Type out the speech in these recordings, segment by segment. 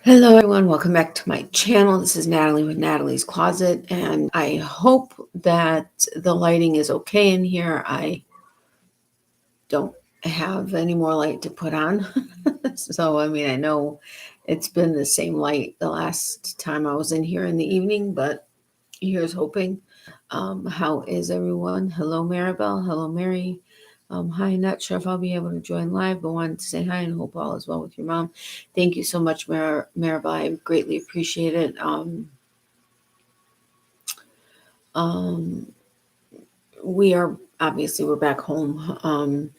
Hello, everyone. Welcome back to my channel. This is Natalie with Natalie's Closet, and I hope that the lighting is okay in here. I don't have any more light to put on. So, I know it's been the same light the last time I was in here in the evening, but here's hoping. How is everyone? Hello, Maribel. Hello, Mary. Hi, not sure if I'll be able to join live, but wanted to say hi and hope all is well with your mom. Thank you so much, Maribel. I greatly appreciate it. Um, we are obviously we're back home,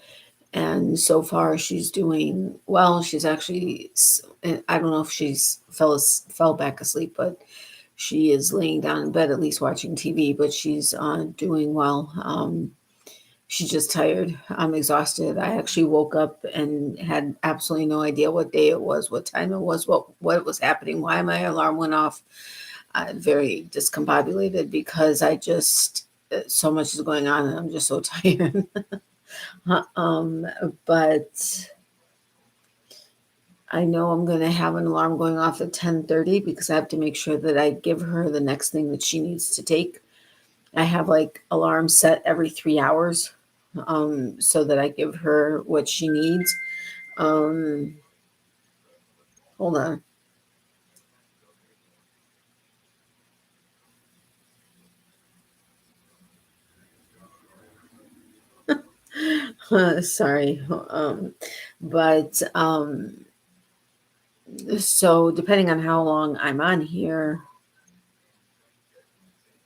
and so far she's doing well. She's actually I don't know if she's fell back asleep, but she is laying down in bed at least watching TV. But she's doing well. She's just tired. I'm exhausted. I actually woke up and had absolutely no idea what day it was, what time it was, what was happening, why my alarm went off. Very discombobulated because I just so much is going on and I'm just so tired. um, but I know I'm going to have an alarm going off at 10:30 because I have to make sure that I give her the next thing that she needs to take. I have like alarms set every 3 hours, so that I give her what she needs. Um, hold on. Sorry. But so depending on how long I'm on here,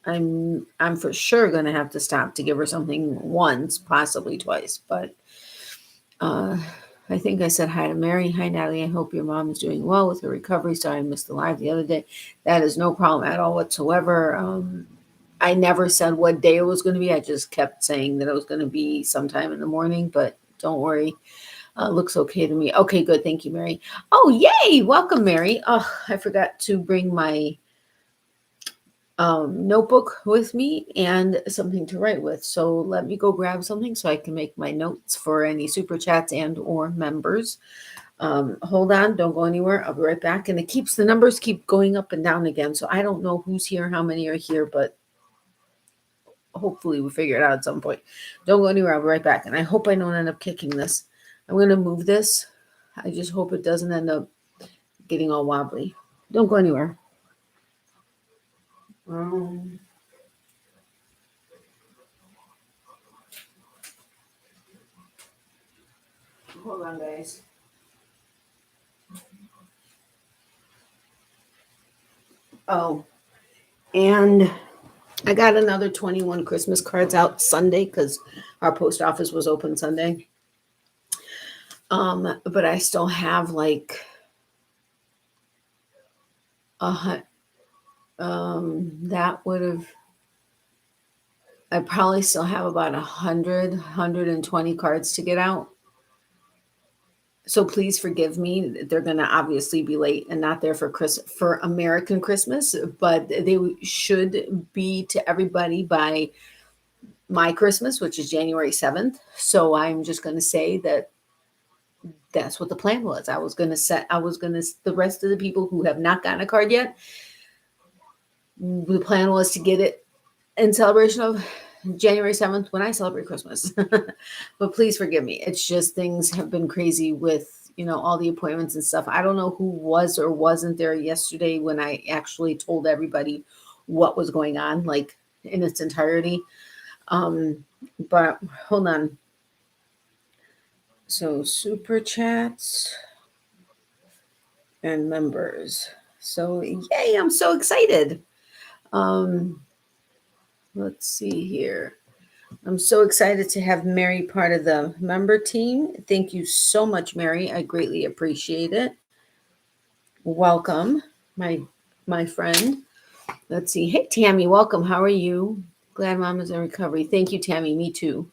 I'm for sure gonna have to stop to give her something once, possibly twice. But uh, I think I said hi to Mary. Hi, Natalie. I hope your mom is doing well with her recovery. Sorry I missed the live the other day. That is no problem at all whatsoever. I never said what day it was going to be. I just kept saying that it was going to be sometime in the morning, but don't worry. Looks okay to me. Okay, good. Thank you, Mary. Oh, yay. Welcome, Mary. Oh, I forgot to bring my notebook with me and something to write with. So let me go grab something so I can make my notes for any super chats and or members. Hold on, don't go anywhere. I'll be right back. And the numbers keep going up and down again. So I don't know who's here, how many are here, but hopefully we figure it out at some point. Don't go anywhere. I'll be right back. And I hope I don't end up kicking this. I'm going to move this. I just hope it doesn't end up getting all wobbly. Don't go anywhere. Um, hold on, guys. Oh, and I got another 21 Christmas cards out Sunday because our post office was open Sunday. But I still have like that would have, I probably still have about 120 cards to get out. So please forgive me. They're going to obviously be late and not there for American Christmas, but they should be to everybody by my Christmas, which is January 7th. So I'm just going to say that that's what the plan was. The rest of the people who have not gotten a card yet, the plan was to get it in celebration of January 7th when I celebrate Christmas. But please forgive me. It's just things have been crazy with, all the appointments and stuff. I don't know who was or wasn't there yesterday when I actually told everybody what was going on, like in its entirety. But hold on. So super chats and members. So yay, I'm so excited. Um, let's see here. I'm so excited to have Mary part of the member team. Thank you so much, Mary. I greatly appreciate it. Welcome, my friend. Let's see. Hey, Tammy, welcome. How are you? Glad mom is in recovery. Thank you, Tammy. Me too.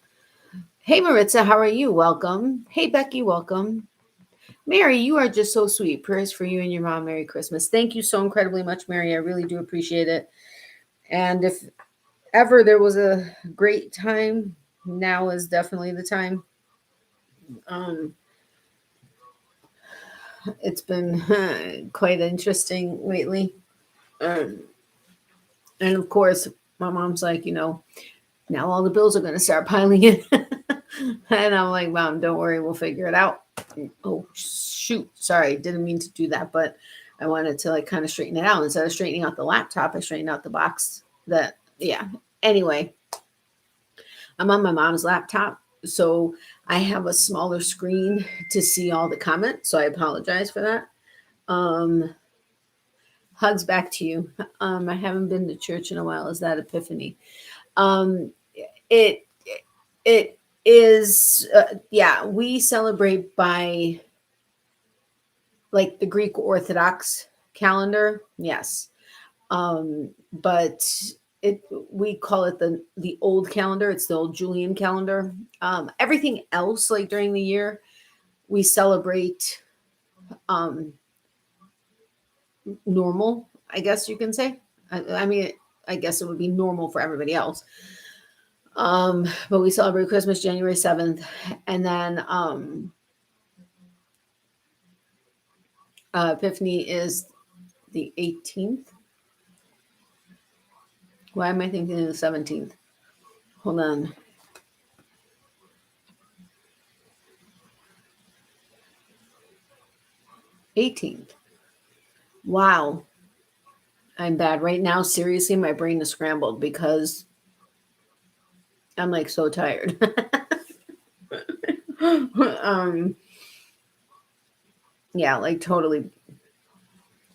Hey, Maritza, how are you? Welcome. Hey, Becky, welcome. Mary, you are just so sweet. Prayers for you and your mom. Merry Christmas. Thank you so incredibly much, Mary. I really do appreciate it. And if ever there was a great time, now is definitely the time. Um, it's been quite interesting lately. Um, and of course, my mom's like, now all the bills are going to start piling in. And I'm like, Mom, don't worry, we'll figure it out. Oh, shoot. Sorry, didn't mean to do that, but I wanted to like kind of straighten it out. Instead of straightening out the laptop, I straightened out the box yeah. Anyway, I'm on my mom's laptop. So I have a smaller screen to see all the comments. So I apologize for that. Hugs back to you. I haven't been to church in a while. Is that Epiphany? Um, it it is. Yeah, we celebrate by like the Greek Orthodox calendar. Yes, but we call it the old calendar. It's the old Julian calendar. Everything else, like during the year, we celebrate um, normal. I guess you can say. I mean, I guess it would be normal for everybody else. But we celebrate Christmas January 7th, and then Epiphany is the 18th. Why am I thinking of the 17th? Hold on. 18th. Wow. I'm bad right now. Seriously, my brain is scrambled because I'm like so tired. Yeah, like totally.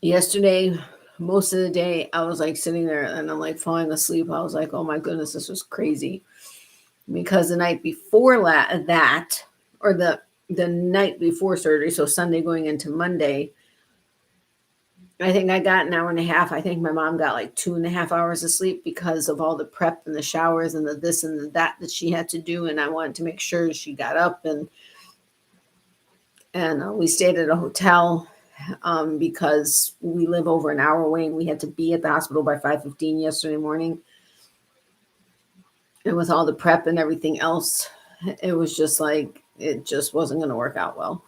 Yesterday, most of the day, I was like sitting there and I'm like falling asleep. I was like, oh my goodness, this was crazy. Because the night before that, or the night before surgery, so Sunday going into Monday, I think I got an hour and a half. I think my mom got like 2.5 hours of sleep because of all the prep and the showers and the this and the that she had to do. And I wanted to make sure she got up and we stayed at a hotel because we live over an hour away and we had to be at the hospital by 5:15 yesterday morning. And with all the prep and everything else, it was just like, it just wasn't going to work out well.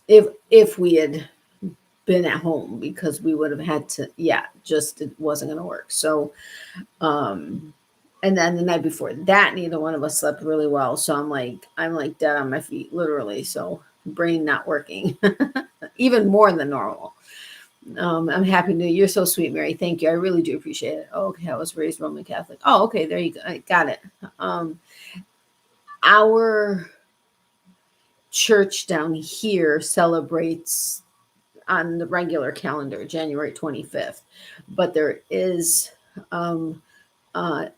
If we had been at home, because we would have had to, just it wasn't going to work. So, and then the night before that, neither one of us slept really well. So I'm like dead on my feet, literally. So brain not working, even more than normal. I'm happy to. You're so sweet, Mary. Thank you. I really do appreciate it. Oh, okay, I was raised Roman Catholic. Oh, okay, there you go. I got it. Our church down here celebrates on the regular calendar January 25th, but there is a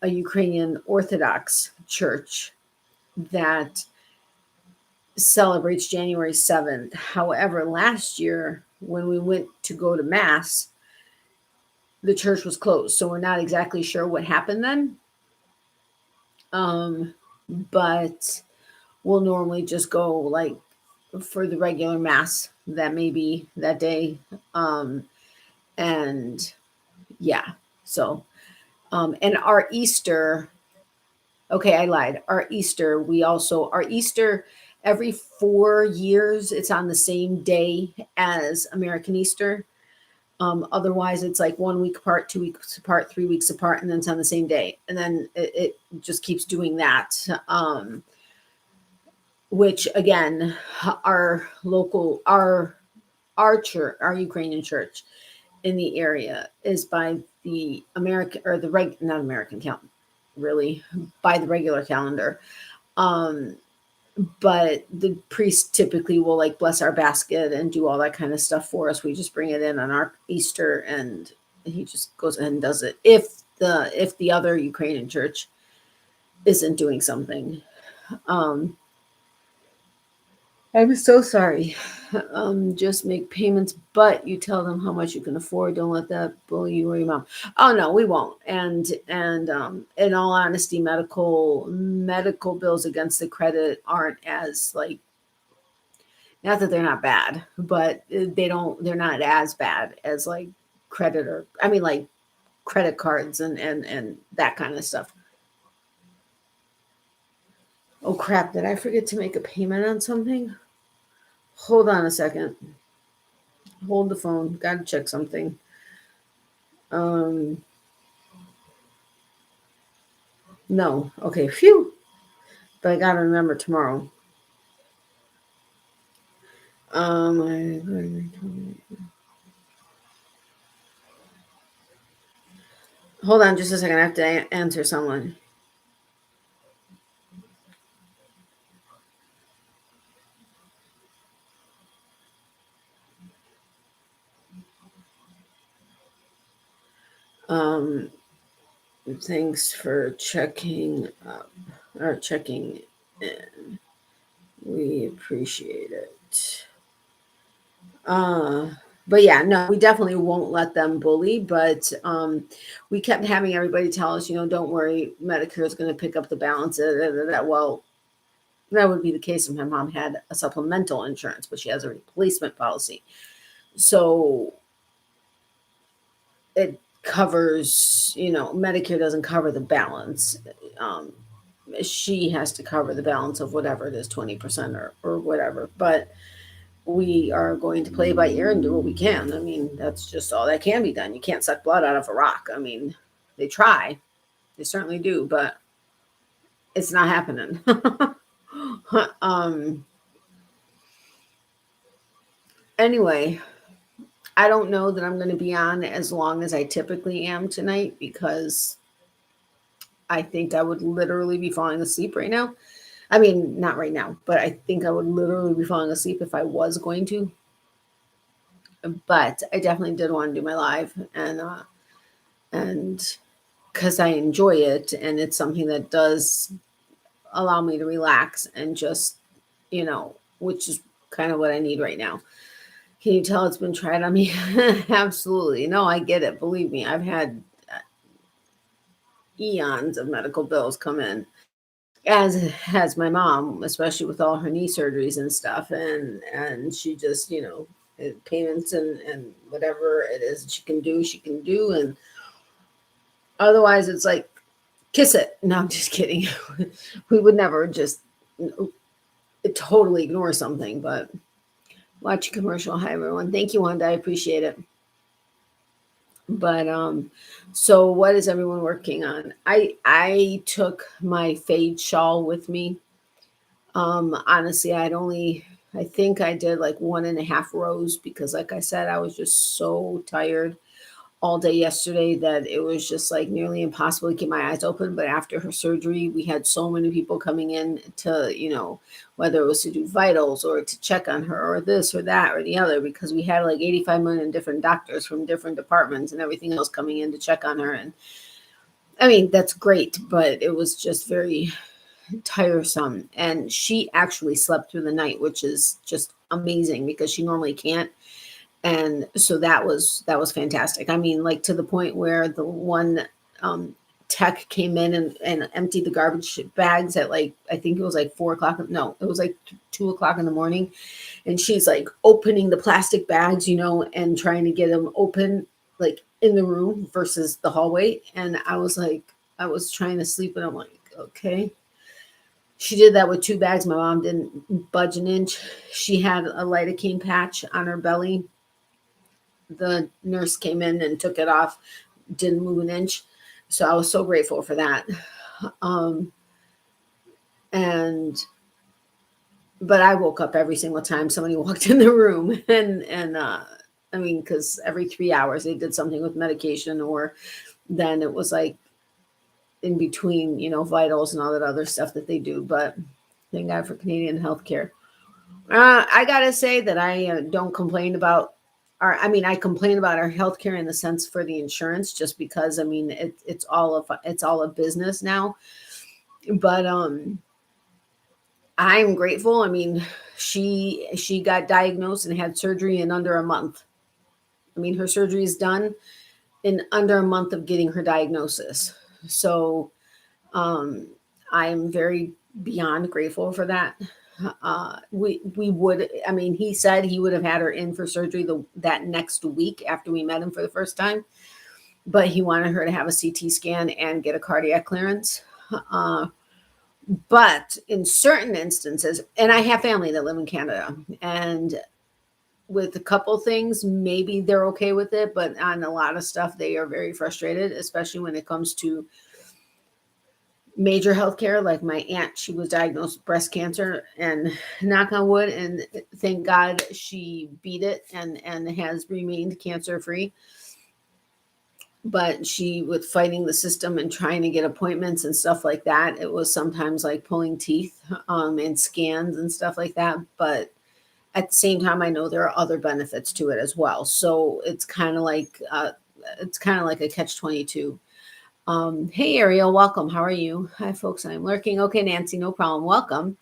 Ukrainian Orthodox church that celebrates January 7th. However, last year when we went to go to Mass, the church was closed. So we're not exactly sure what happened then. But we'll normally just go like for the regular Mass that may be that day. And yeah, so, and our Easter, okay, I lied. Our Easter every 4 years, it's on the same day as American Easter. Otherwise, it's like 1 week apart, 2 weeks apart, 3 weeks apart, and then it's on the same day. And then it just keeps doing that. Which again, our church, our Ukrainian church in the area is by the American or not American count, really, by the regular calendar. But the priest typically will like bless our basket and do all that kind of stuff for us. We just bring it in on our Easter and he just goes ahead and does it. If the other Ukrainian church isn't doing something. I'm so sorry. Just make payments, but you tell them how much you can afford. Don't let that bully you or your mom. Oh no, we won't. And in all honesty, medical bills against the credit aren't as like, not that they're not bad, but they're not as bad as like credit or like credit cards and that kind of stuff. Oh crap, did I forget to make a payment on something? Hold on a second. Hold the phone. Gotta check something. Um, no. Okay. Phew. But I gotta remember tomorrow. Hold on just a second. I have to answer someone. Um, thanks for checking up or checking in. We appreciate it. Uh, but yeah, no, we definitely won't let them bully. But we kept having everybody tell us, don't worry, Medicare is going to pick up the balance. Well, that would be the case if my mom had a supplemental insurance, but she has a replacement policy. So it covers, Medicare doesn't cover the balance. Um, she has to cover the balance of whatever it is, 20% or whatever. But we are going to play by ear and do what we can. I mean, that's just all that can be done. You can't suck blood out of a rock. I mean, they try, they certainly do, but it's not happening. um, anyway, I don't know that I'm going to be on as long as I typically am tonight because I think I would literally be falling asleep right now. I mean, not right now, but I think I would literally be falling asleep if I was going to. But I definitely did want to do my live, and because I enjoy it and it's something that does allow me to relax and just, which is kind of what I need right now. Can you tell it's been tried on me? Absolutely. No, I get it. Believe me, I've had eons of medical bills come in, as has my mom, especially with all her knee surgeries and stuff. And she just, payments and whatever it is she can do. And otherwise, it's like, kiss it. No, I'm just kidding. We would never just totally ignore something, but watch a commercial. Hi, everyone. Thank you, Wanda. I appreciate it. But so what is everyone working on? I took my fade shawl with me. Honestly, I think I did like 1.5 rows because, like I said, I was just so tired all day yesterday that it was just like nearly impossible to keep my eyes open. But after her surgery, we had so many people coming in to, whether it was to do vitals or to check on her or this or that or the other, because we had like 85 million different doctors from different departments and everything else coming in to check on her. And I mean, that's great, but it was just very tiresome. And she actually slept through the night, which is just amazing because she normally can't. And so that was fantastic. I mean, like to the point where the one tech came in and emptied the garbage bags at like, I think it was like 4 o'clock. No, it was like 2 o'clock in the morning. And she's like opening the plastic bags, and trying to get them open like in the room versus the hallway. And I was like, I was trying to sleep and I'm like, okay. She did that with 2 bags. My mom didn't budge an inch. She had a lidocaine patch on her belly. The nurse came in and took it off, didn't move an inch. So I was so grateful for that. Um, and but I woke up every single time somebody walked in the room, and I mean, because every 3 hours they did something with medication, or then it was like in between, vitals and all that other stuff that they do. But thank God for Canadian healthcare. I gotta say that I don't complain about I complain about our healthcare in the sense for the insurance, just because I mean it's all a business now. But I'm grateful. I mean, she got diagnosed and had surgery in under a month. I mean, her surgery is done in under a month of getting her diagnosis. So um, I'm very beyond grateful for that. We would, I mean, he said he would have had her in for surgery that next week after we met him for the first time, but he wanted her to have a CT scan and get a cardiac clearance. But in certain instances, and I have family that live in Canada, and with a couple things, maybe they're okay with it, but on a lot of stuff, they are very frustrated, especially when it comes to major healthcare. Like my aunt, she was diagnosed with breast cancer, and knock on wood, and thank God she beat it and has remained cancer free. But she, with fighting the system and trying to get appointments and stuff like that, it was sometimes like pulling teeth, and scans and stuff like that. But at the same time, I know there are other benefits to it as well. So it's kind of like a catch-22. Hey Ariel, welcome. How are you? Hi folks, I'm lurking. Okay, Nancy, no problem. Welcome.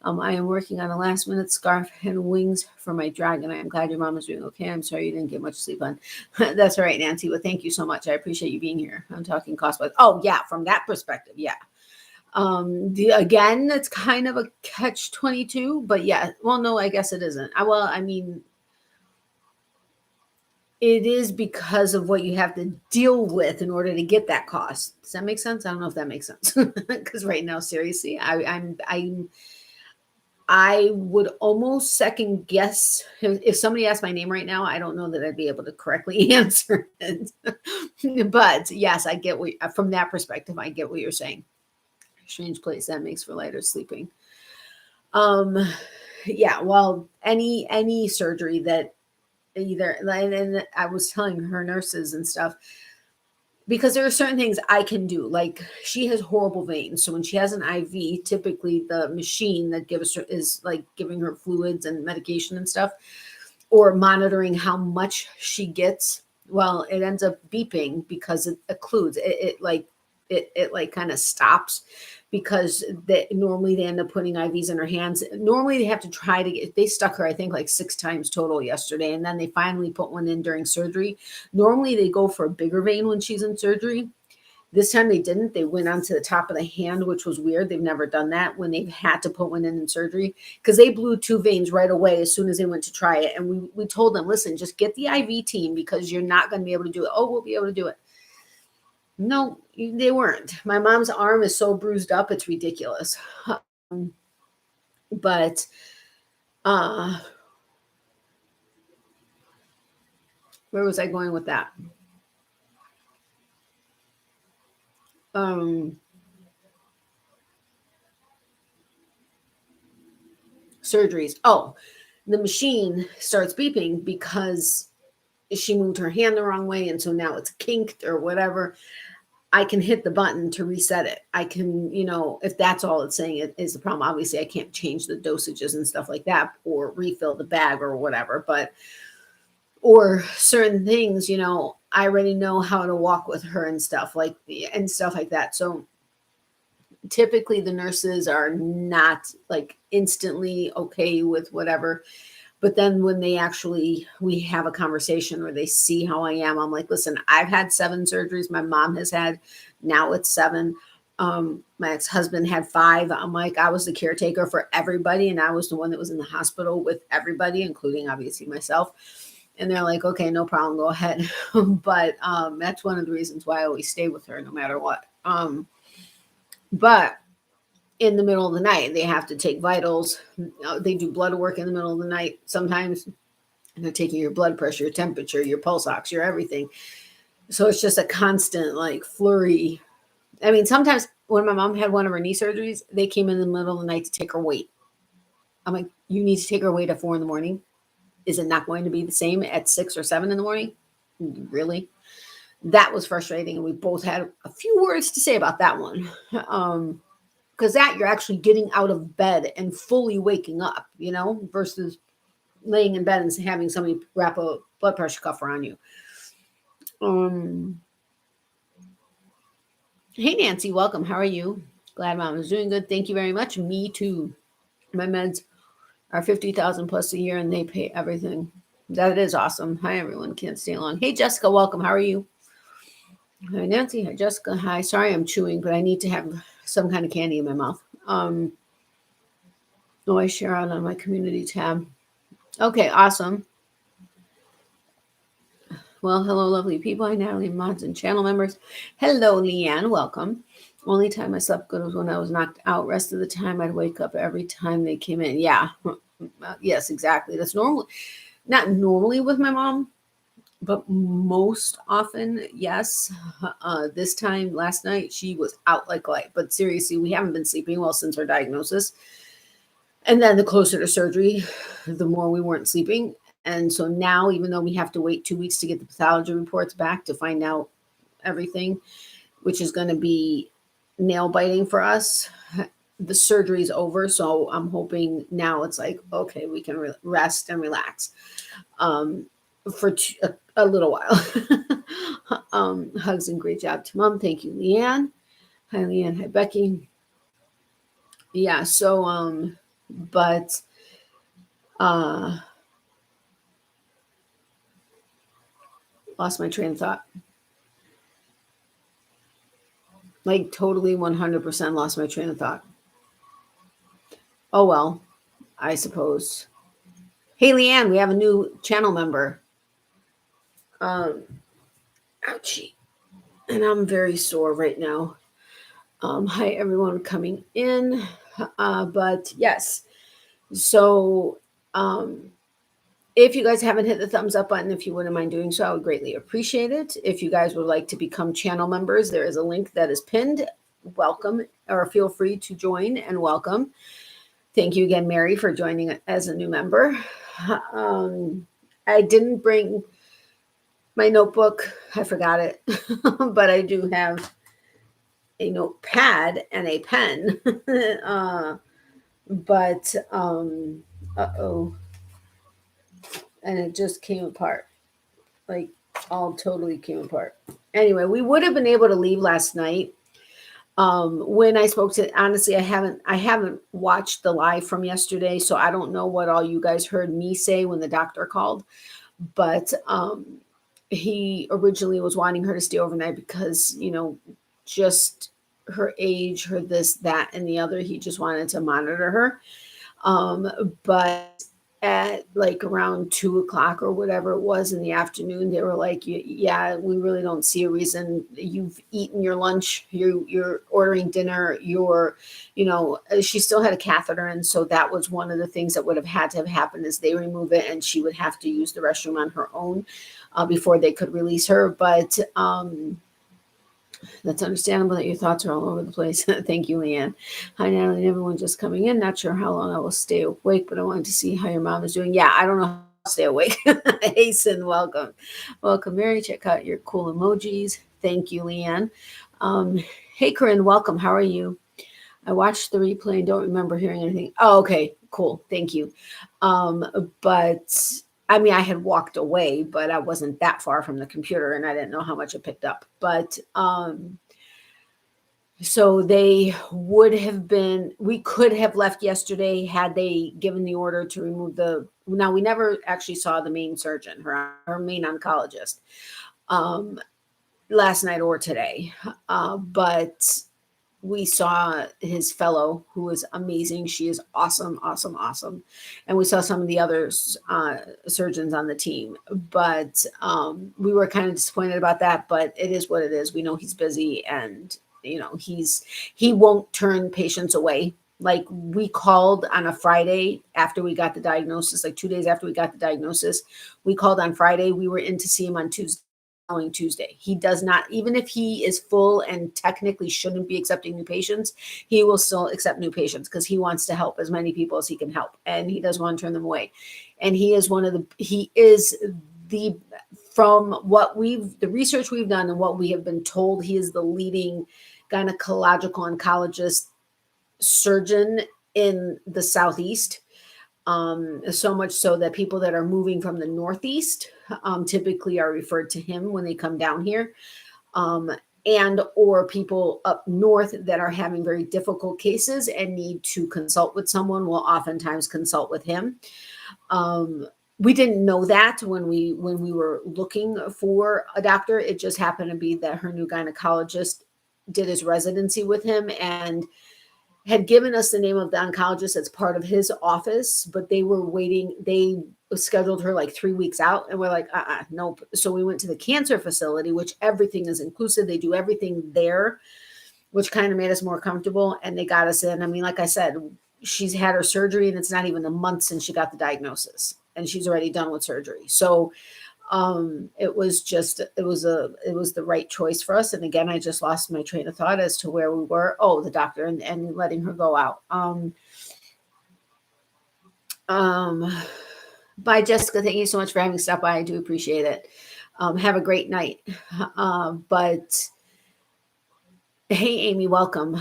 I am working on a last minute scarf and wings for my dragon. I am glad your mom is doing okay. I'm sorry you didn't get much sleep on. That's all right, Nancy. Well, thank you so much. I appreciate you being here. I'm talking cost, but oh yeah, from that perspective, yeah. Again, it's kind of a catch-22, but yeah, well, no, I guess it isn't. I mean, it is because of what you have to deal with in order to get that cost. Does that make sense? I don't know if that makes sense. Because right now, seriously, I would almost second guess if somebody asked my name right now. I don't know that I'd be able to correctly answer it. But yes, I get from that perspective, I get what you're saying. Strange place that makes for lighter sleeping. Yeah, well, any surgery that either, and I was telling her nurses and stuff, because there are certain things I can do. Like she has horrible veins, so when she has an IV, typically the machine that gives her is like giving her fluids and medication and stuff, or monitoring how much she gets. Well, it ends up beeping because it occludes. It like kind of stops, because normally they end up putting IVs in her hands. Normally they have to try to get, they stuck her, I think, like 6 times total yesterday. And then they finally put one in during surgery. Normally they go for a bigger vein when she's in surgery. This time they didn't. They went onto the top of the hand, which was weird. They've never done that when they've had to put one in surgery, because they blew 2 veins right away as soon as they went to try it. And we told them, listen, just get the IV team, because you're not going to be able to do it. Oh, we'll be able to do it. No, they weren't. My mom's arm is so bruised up, it's ridiculous. But where was I going with that? Surgeries. Oh, the machine starts beeping because she moved her hand the wrong way, and so now it's kinked or whatever. I can hit the button to reset it. I can, if that's all it's saying, it is the problem. Obviously, I can't change the dosages and stuff like that, or refill the bag or whatever. Or certain things, I already know how to walk with her and stuff like that. So typically the nurses are not like instantly okay with whatever. But then when we have a conversation or they see how I am, I'm like, listen, I've had 7 surgeries. My mom has had, now it's 7. My ex-husband had 5. I'm like, I was the caretaker for everybody. And I was the one that was in the hospital with everybody, including obviously myself. And they're like, okay, no problem, go ahead. But that's one of the reasons why I always stay with her no matter what. But in the middle of the night, they have to take vitals. They do blood work in the middle of the night. Sometimes they're taking your blood pressure, your temperature, your pulse ox, your everything. So it's just a constant like flurry. I mean, sometimes when my mom had one of her knee surgeries, they came in the middle of the night to take her weight. I'm like, you need to take her weight at 4 a.m. Is it not going to be the same at 6 or 7 a.m? Really? That was frustrating. And we both had a few words to say about that one. Because that you're actually getting out of bed and fully waking up, versus laying in bed and having somebody wrap a blood pressure cuff around you. Hey, Nancy, welcome. How are you? Glad mom is doing good. Thank you very much. Me too. My meds are 50,000 plus a year and they pay everything. That is awesome. Hi, everyone. Can't stay long. Hey, Jessica, welcome. How are you? Hi, Nancy. Hi, Jessica. Hi. Sorry, I'm chewing, but I need to have some kind of candy in my mouth. I share out on my community tab. Okay, awesome. Well, hello, lovely people. Hi, Natalie, mods and channel members. Hello, Leanne. Welcome. Only time I slept good was when I was knocked out. Rest of the time, I'd wake up every time they came in. Yeah. Yes, exactly. That's normal. Not normally with my mom, but most often, yes. This time, last night, she was out like light. But seriously, we haven't been sleeping well since her diagnosis. And then the closer to surgery, the more we weren't sleeping. And so now, even though we have to wait 2 weeks to get the pathology reports back to find out everything, which is going to be nail biting for us, the surgery's over. So I'm hoping now it's like, okay, we can rest and relax for a little while. Hugs and great job to mom. Thank you, Leanne. Hi, Leanne. Hi, Becky. Yeah. So, but, lost my train of thought. Like totally 100% lost my train of thought. Oh, well, I suppose. Hey, Leanne, we have a new channel member. Ouchie. And I'm very sore right now. Hi, everyone coming in. But yes, so if you guys haven't hit the thumbs up button, if you wouldn't mind doing so, I would greatly appreciate it. If you guys would like to become channel members, there is a link that is pinned. Welcome, or feel free to join and welcome. Thank you again, Mary, for joining as a new member. I didn't bring my notebook. I forgot it, but I do have a notepad and a pen. But uh-oh. And it just came apart. Like all totally came apart. Anyway, we would have been able to leave last night. When I spoke to, honestly, I haven't watched the live from yesterday, so I don't know what all you guys heard me say when the doctor called. But he originally was wanting her to stay overnight because, just her age, her this, that, and the other. He just wanted to monitor her. But at like around 2 o'clock or whatever it was in the afternoon, they were like, yeah, we really don't see a reason. You've eaten your lunch, you're ordering dinner, she still had a catheter. And so that was one of the things that would have had to have happened is they remove it and she would have to use the restroom on her own before they could release her. But that's understandable that your thoughts are all over the place. Thank you, Leanne. Hi, Natalie, and everyone just coming in. Not sure how long I will stay awake, but I wanted to see how your mom is doing. Yeah, I don't know how I'll stay awake. Hasten, welcome. Welcome, Mary. Check out your cool emojis. Thank you, Leanne. Hey, Corinne, welcome. How are you? I watched the replay and don't remember hearing anything. Oh, okay, cool. Thank you. But I mean, I had walked away, but I wasn't that far from the computer and I didn't know how much it picked up. But so we could have left yesterday had they given the order to remove now we never actually saw the main surgeon, her main oncologist, last night or today. But we saw his fellow, who was amazing. She is awesome, awesome, awesome. And we saw some of the other surgeons on the team. But we were kind of disappointed about that. But it is what it is. We know he's busy, and he won't turn patients away. Like we called on a Friday after we got the diagnosis, like 2 days after we got the diagnosis. We called on Friday. We were in to see him on Tuesday. He does not, even if he is full and technically shouldn't be accepting new patients, he will still accept new patients because he wants to help as many people as he can help, and he doesn't want to turn them away. And from the research we've done and what we have been told, he is the leading gynecological oncologist surgeon in the Southeast. So much so that people that are moving from the Northeast typically are referred to him when they come down here, and or people up north that are having very difficult cases and need to consult with someone will oftentimes consult with him. We didn't know that when we were looking for a doctor. It just happened to be that her new gynecologist did his residency with him and had given us the name of the oncologist as part of his office, but they were waiting. They scheduled her like 3 weeks out, and we're like, nope. So we went to the cancer facility, which everything is inclusive. They do everything there. which kind of made us more comfortable. And they got us in. I mean, like I said, she's had her surgery and it's not even a month since she got the diagnosis, and she's already done with surgery. So it was the right choice for us. And again, I just lost my train of thought as to where we were. Oh, the doctor and letting her go out. Bye, Jessica. Thank you so much for having stopped by. I do appreciate it. Have a great night. But hey, Amy, welcome.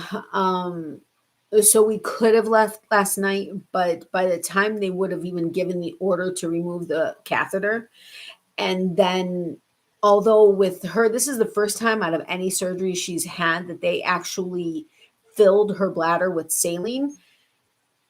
So we could have left last night, but by the time they would have even given the order to remove the catheter, and then, although with her, this is the first time out of any surgery she's had that they actually filled her bladder with saline.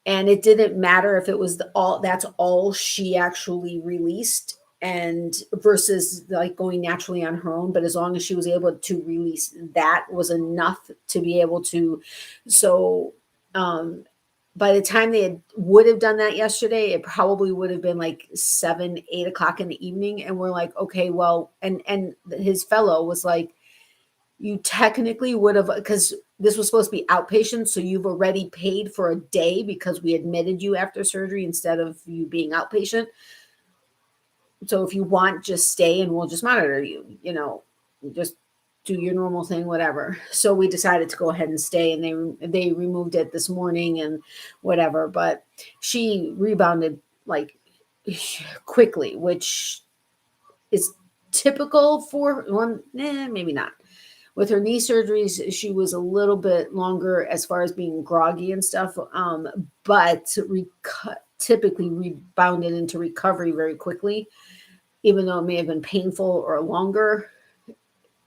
And it didn't matter if it was that's all she actually released, and versus like going naturally on her own. But as long as she was able to release, that was enough to be able to. So by the time they would have done that yesterday, it probably would have been like 7, 8 o'clock in the evening. And we're like, okay, well, and his fellow was like, you technically would have, because this was supposed to be outpatient, so you've already paid for a day because we admitted you after surgery instead of you being outpatient. So if you want, just stay and we'll just monitor you, just do your normal thing, whatever. So we decided to go ahead and stay, and they removed it this morning and whatever. But she rebounded like quickly, which is typical for one. Maybe not. With her knee surgeries, she was a little bit longer as far as being groggy and stuff, but typically rebounded into recovery very quickly. Even though it may have been painful or longer,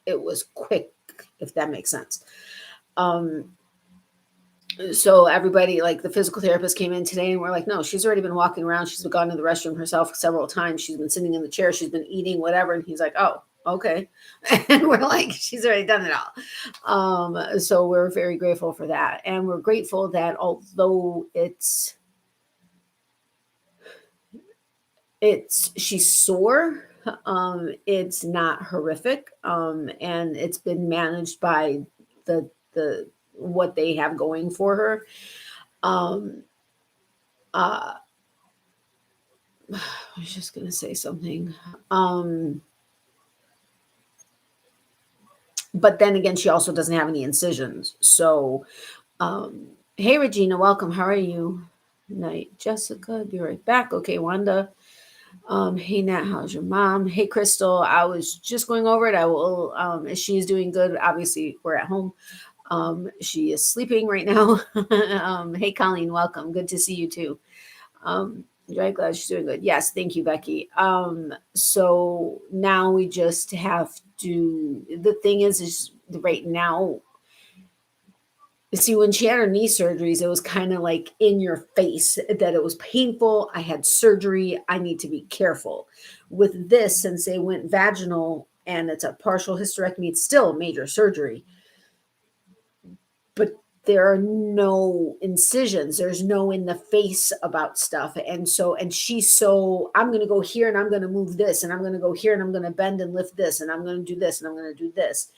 it was quick, if that makes sense. So everybody, like the physical therapist came in today and we're like, no, she's already been walking around. She's gone to the restroom herself several times. She's been sitting in the chair. She's been eating, whatever. And he's like, oh, okay. And we're like, she's already done it all. So we're very grateful for that. And we're grateful that although she's sore, it's not horrific. And it's been managed by the what they have going for her. I was just going to say something. But then again, she also doesn't have any incisions. So, hey, Regina, welcome. How are you? Night, Jessica. Be right back. Okay, Wanda. Hey, Nat, how's your mom? Hey, Crystal. I was just going over it. I will, she's doing good. Obviously, we're at home. She is sleeping right now. Hey, Colleen, welcome. Good to see you too. Very glad she's doing good. Yes, thank you, Becky. So now we just have to, the thing is right now, see, when she had her knee surgeries, it was kind of like in your face that it was painful. I had surgery. I need to be careful. With this, since they went vaginal and it's a partial hysterectomy, it's still a major surgery. But there are no incisions. There's no in the face about stuff. And she's so, I'm going to go here and I'm going to move this, and I'm going to go here and I'm going to bend and lift this, and I'm going to do this and I'm going to do this,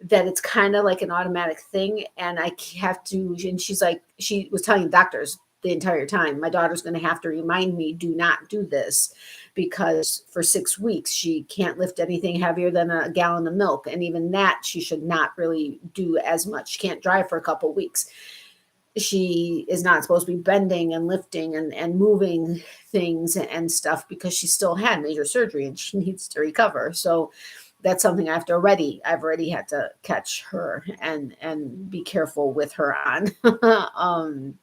that it's kind of like an automatic thing. And I have to, and she's like, she was telling doctors the entire time, my daughter's going to have to remind me, do not do this, because for 6 weeks, she can't lift anything heavier than a gallon of milk. And even that, she should not really do as much. She can't drive for a couple of weeks. She is not supposed to be bending and lifting and moving things and stuff, because she still had major surgery and she needs to recover. So that's something I've already had to catch her and be careful with her on.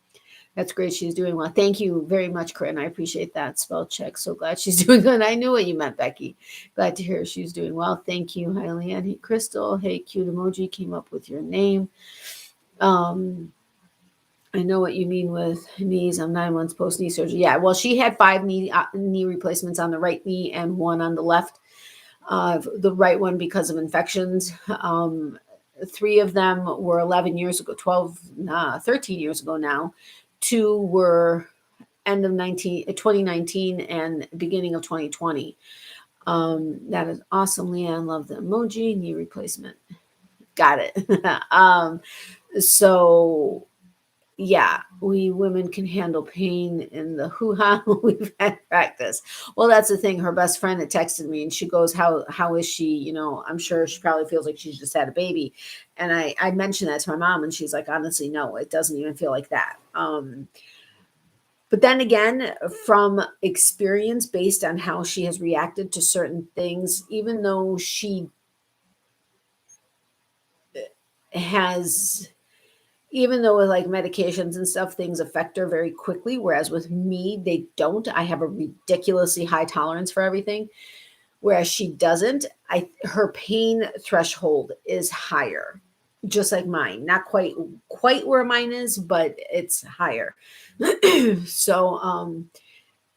That's great. She's doing well. Thank you very much, Corinne. I appreciate that spell check. So glad she's doing good. I knew what you meant, Becky. Glad to hear she's doing well. Thank you, Hi, Leanne. Hey, Crystal. Hey, cute emoji came up with your name. I know what you mean with knees. I'm 9 months post knee surgery. Yeah, well, she had 5 knee replacements on the right knee and 1 on the left. The right one because of infections. 3 of them were 11 years ago, 13 years ago now. 2 were end of 2019 and beginning of 2020. That is awesome, Leanne. Love the emoji knee replacement. Got it. So yeah, we women can handle pain in the hoo-ha. We've had practice. Well, that's the thing. Her best friend had texted me and she goes, how is she? You know, I'm sure she probably feels like she's just had a baby. And I mentioned that to my mom and she's like, honestly, no, it doesn't even feel like that. But then again, from experience, based on how she has reacted to certain things, even though she has, even though with like medications and stuff, things affect her very quickly, whereas with me, they don't. I have a ridiculously high tolerance for everything, whereas she doesn't. Her pain threshold is higher, just like mine. Not quite where mine is, but it's higher. So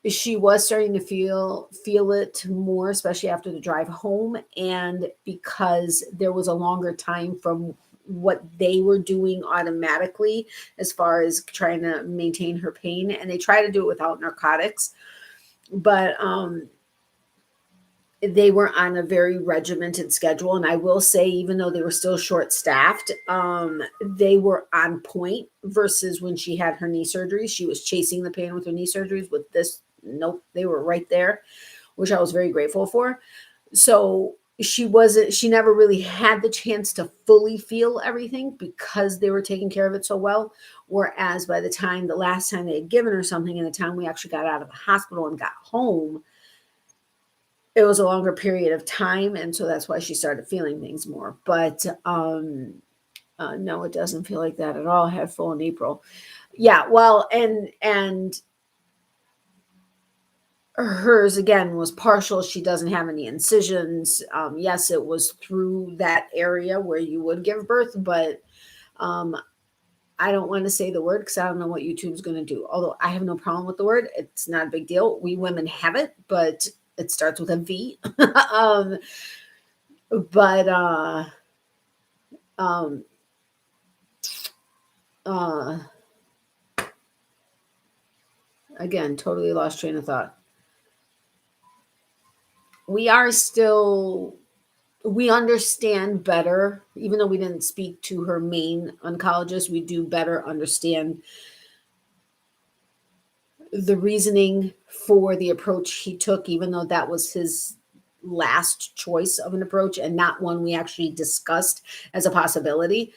she was starting to feel it more, especially after the drive home, and because there was a longer time from what they were doing automatically as far as trying to maintain her pain, and they try to do it without narcotics, but they were on a very regimented schedule. And I will say, even though they were still short staffed, they were on point versus when she had her knee surgery. She was chasing the pain with her knee surgeries. With this, nope, they were right there, which I was very grateful for. So she never really had the chance to fully feel everything because they were taking care of it so well. Whereas by the last time they had given her something and the time we actually got out of the hospital and got home, it was a longer period of time. And so that's why she started feeling things more. But no, it doesn't feel like that at all. I had full in April. Yeah, well, and hers again was partial. She doesn't have any incisions. Yes, it was through that area where you would give birth, but I don't want to say the word because I don't know what YouTube's going to do. Although I have no problem with the word, it's not a big deal. We women have it, but it starts with a V. But again, totally lost train of thought. We understand better, even though we didn't speak to her main oncologist, we do better understand the reasoning for the approach he took, even though that was his last choice of an approach and not one we actually discussed as a possibility.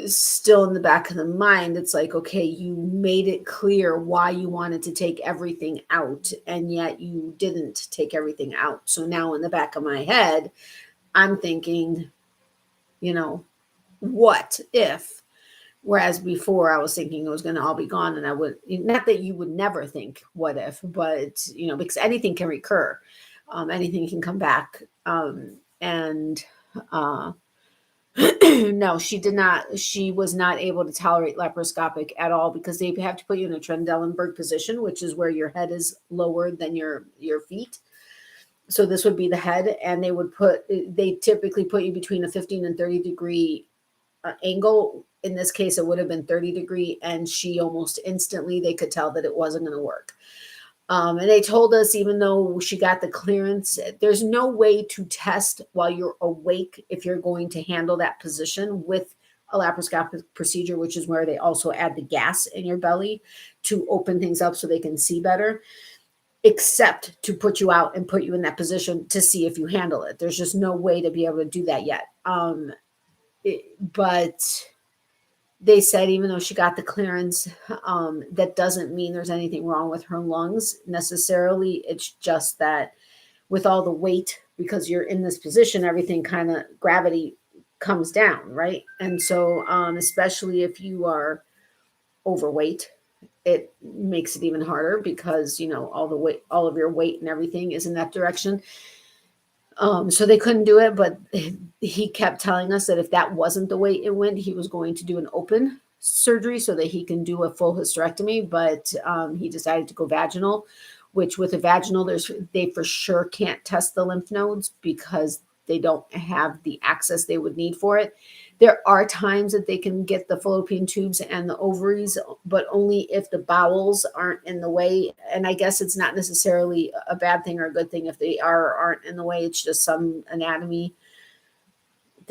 Still in the back of the mind, it's like, okay, you made it clear why you wanted to take everything out, and yet you didn't take everything out. So now in the back of my head, I'm thinking, what if? Whereas before I was thinking it was going to all be gone, and I would, not that you would never think what if, but because anything can recur, anything can come back, and no, she did not. She was not able to tolerate laparoscopic at all because they have to put you in a Trendelenburg position, which is where your head is lower than your feet. So this would be the head, and they typically put you between a 15 and 30 degree angle. In this case, it would have been 30 degree, and she almost instantly, they could tell that it wasn't going to work. And they told us, even though she got the clearance, there's no way to test while you're awake if you're going to handle that position with a laparoscopic procedure, which is where they also add the gas in your belly to open things up so they can see better, except to put you out and put you in that position to see if you handle it. There's just no way to be able to do that yet. But they said, even though she got the clearance, that doesn't mean there's anything wrong with her lungs necessarily. It's just that with all the weight, because you're in this position, everything kind of gravity comes down, right? And so, especially if you are overweight, it makes it even harder because, all of your weight and everything is in that direction. So they couldn't do it, but he kept telling us that if that wasn't the way it went, he was going to do an open surgery so that he can do a full hysterectomy. But he decided to go vaginal, which with a vaginal, they for sure can't test the lymph nodes because they don't have the access they would need for it. There are times that they can get the fallopian tubes and the ovaries, but only if the bowels aren't in the way. And I guess it's not necessarily a bad thing or a good thing if they are or aren't in the way. It's just some anatomy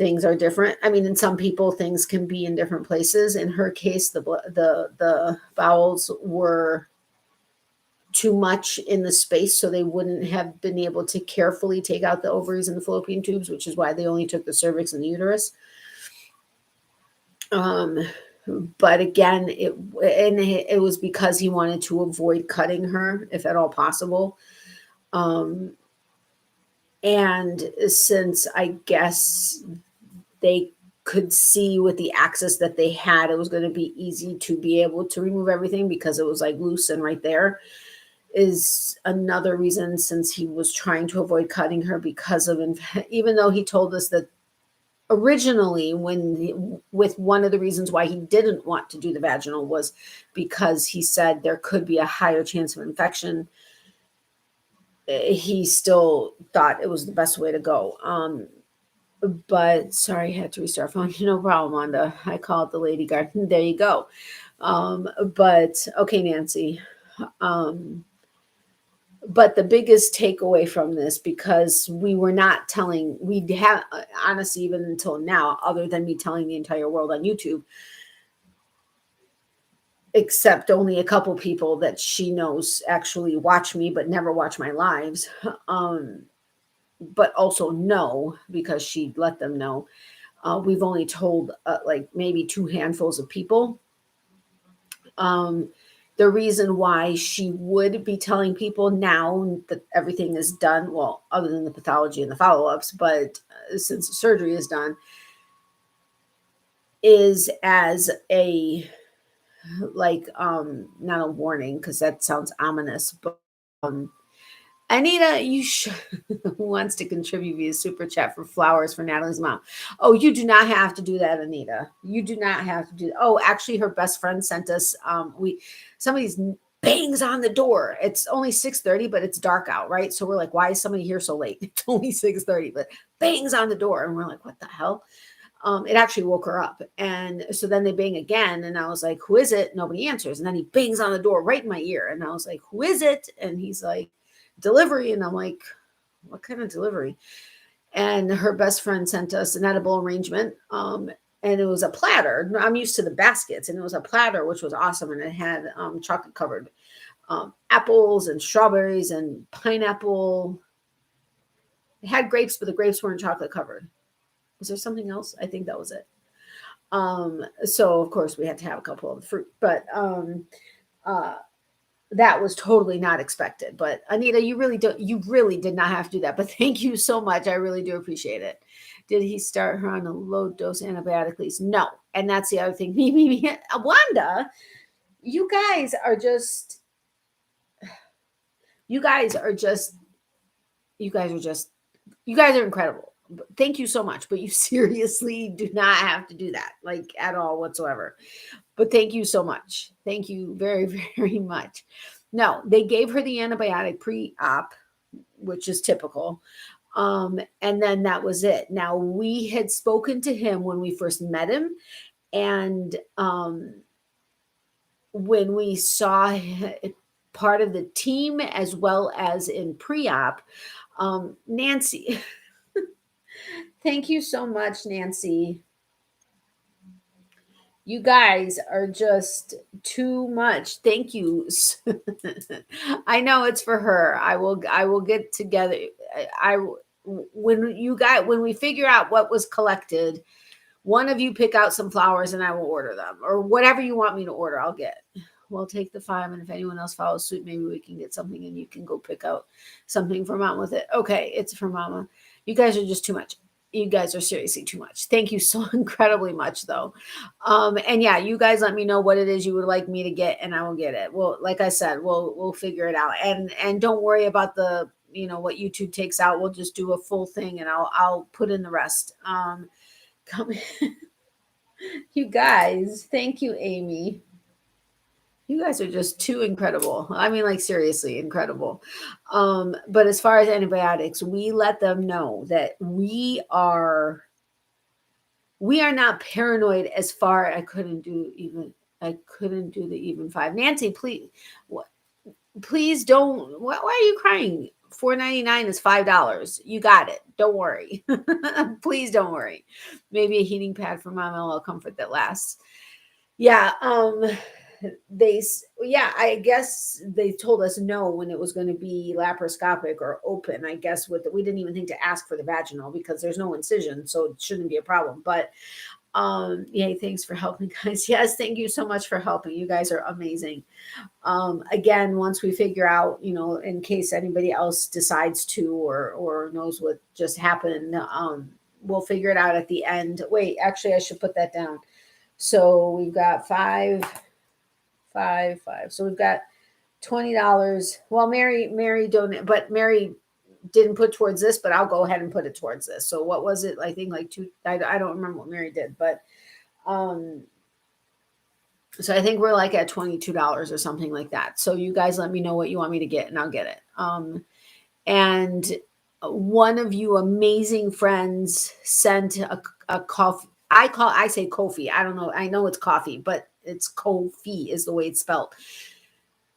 things are different. I mean, in some people, things can be in different places. In her case, the bowels were too much in the space, so they wouldn't have been able to carefully take out the ovaries and the fallopian tubes, which is why they only took the cervix and the uterus. But again, it was because he wanted to avoid cutting her, if at all possible. And since I guess they could see with the access that they had, it was going to be easy to be able to remove everything because it was like loose and right there, is another reason, since he was trying to avoid cutting her because of, even though he told us that originally with one of the reasons why he didn't want to do the vaginal was because he said there could be a higher chance of infection. He still thought it was the best way to go. But sorry, I had to restart phone. No problem, Wanda. I called the lady guard. There you go. But okay, Nancy. But the biggest takeaway from this, because we were not telling, we have honestly, even until now, other than me telling the entire world on YouTube, except only a couple people that she knows actually watch me, but never watch my lives. But also know, because she let them know. We've only told like maybe 2 handfuls of people. The reason why she would be telling people now that everything is done, well, other than the pathology and the follow-ups, but since the surgery is done, is as a, like, not a warning, because that sounds ominous, but Anita, who wants to contribute via super chat for flowers for Natalie's mom? Oh, you do not have to do that, Anita. You do not have to do. Oh, actually, her best friend sent us. Somebody's bangs on the door. It's only 6:30, but it's dark out, right? So we're like, why is somebody here so late? It's only 6:30, but bangs on the door, and we're like, what the hell? It actually woke her up, and so then they bang again, and I was like, who is it? Nobody answers, and then he bangs on the door right in my ear, and I was like, who is it? And he's like, delivery. And I'm like, what kind of delivery? And her best friend sent us an edible arrangement. And it was a platter. I'm used to the baskets, and it was a platter, which was awesome. And it had chocolate covered apples and strawberries and pineapple. It had grapes, but the grapes weren't chocolate covered. Was there something else? I think that was it. So of course we had to have a couple of the fruit, but that was totally not expected. But Anita, you really did not have to do that. But thank you so much. I really do appreciate it. Did he start her on a low dose antibiotic, please? No. And that's the other thing. Wanda, you guys are incredible. Thank you so much. But you seriously do not have to do that, like, at all whatsoever. But thank you so much. Thank you very, very much. No, they gave her the antibiotic pre-op, which is typical. And then that was it. Now, we had spoken to him when we first met him. And when we saw part of the team as well as in pre-op, Nancy, thank you so much, Nancy. You guys are just too much. Thank you. I know it's for her. I will get together. When we figure out what was collected, one of you pick out some flowers and I will order them, or whatever you want me to order, I'll get. We'll take the 5, and if anyone else follows suit, maybe we can get something and you can go pick out something for mom with it. Okay, it's for mama. You guys are just too much. You guys are seriously too much. Thank you so incredibly much, though. And yeah, you guys let me know what it is you would like me to get, and I will get it. Well, like I said, we'll figure it out. And don't worry about the, what YouTube takes out. We'll just do a full thing, and I'll put in the rest. Come, you guys. Thank you, Amy. You guys are just too incredible. I mean, like, seriously incredible. But as far as antibiotics, we let them know that we are not paranoid as far. I couldn't do the even 5. Nancy, please don't. Why are you crying? $4.99 is $5. You got it. Don't worry. Please don't worry. Maybe a heating pad for mom and a little comfort that lasts. Yeah. I guess they told us no when it was going to be laparoscopic or open. I guess we didn't even think to ask for the vaginal because there's no incision, so it shouldn't be a problem. But yay, thanks for helping, guys. Yes, thank you so much for helping. You guys are amazing. Again, once we figure out, in case anybody else decides to or knows what just happened, we'll figure it out at the end. Wait, actually, I should put that down. So we've got five. So we've got $20. Well, Mary donated, but Mary didn't put towards this, but I'll go ahead and put it towards this. So what was it? I think like I don't remember what Mary did, but so I think we're like at $22 or something like that. So you guys let me know what you want me to get and I'll get it. And one of you amazing friends sent a coffee. I say Kofi. I don't know. I know it's coffee, but it's Kofi is the way it's spelled.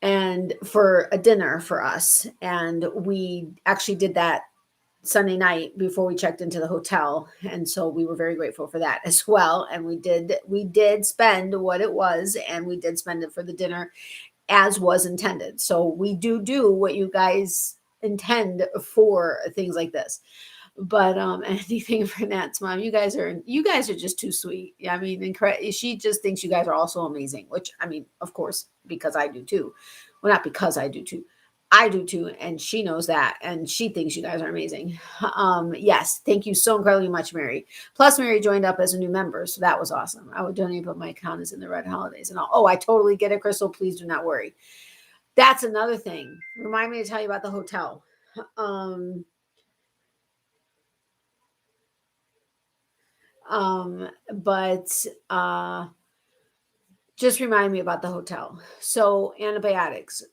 And for a dinner for us. And we actually did that Sunday night before we checked into the hotel. And so we were very grateful for that as well. And we did spend what it was, and we did spend it for the dinner as was intended. So we do what you guys intend for things like this. But anything for Nat's mom, you guys are just too sweet. I mean, she just thinks you guys are also amazing, which I mean, of course, because I do too. Well, not because I do too. I do too, and she knows that, and she thinks you guys are amazing. Yes, thank you so incredibly much, Mary. Plus, Mary joined up as a new member, so that was awesome. I would donate, but my account is in the red holidays and all. Oh, I totally get it, Crystal. Please do not worry. That's another thing. Remind me to tell you about the hotel. But just remind me about the hotel. So antibiotics.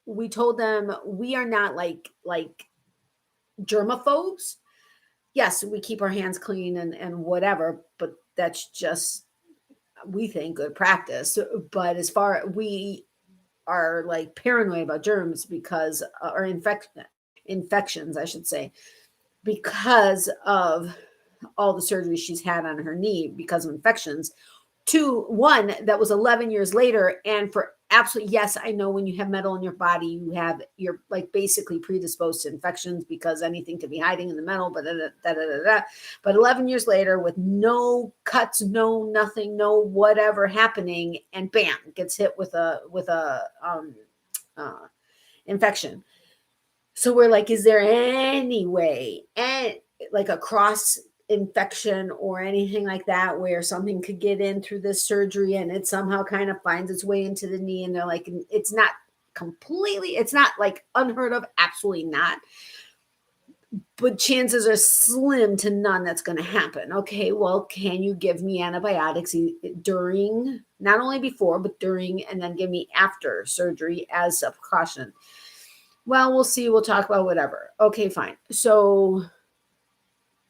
We told them we are not like germaphobes. Yes, we keep our hands clean and whatever, but that's just, we think, good practice. But as far, we are like paranoid about germs because, or infections, I should say, because of all the surgery she's had on her knee because of infections. One that was 11 years later, and for absolutely, yes, I know when you have metal in your body, you're like basically predisposed to infections because anything could be hiding in the metal, but 11 years later with no cuts, no nothing, no whatever happening, and bam, gets hit with a infection. So we're like, is there any way, and like a cross infection or anything like that where something could get in through this surgery and it somehow kind of finds its way into the knee? And they're like, it's not like unheard of, absolutely not, but chances are slim to none that's going to happen. Okay, well, can you give me antibiotics during, not only before, but during, and then give me after surgery as a precaution? Well, we'll see. We'll talk about whatever. Okay, fine. So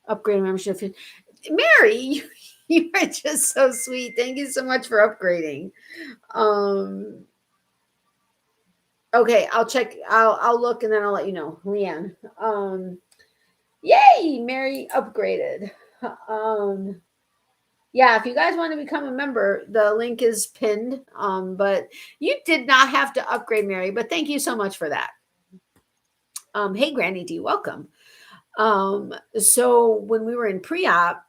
upgrade membership. Mary, you are just so sweet. Thank you so much for upgrading. Okay, I'll check. I'll look and then I'll let you know. Leanne. Yay, Mary upgraded. Yeah, if you guys want to become a member, the link is pinned. But you did not have to upgrade, Mary, but thank you so much for that. Hey, Granny D, welcome. So when we were in pre-op,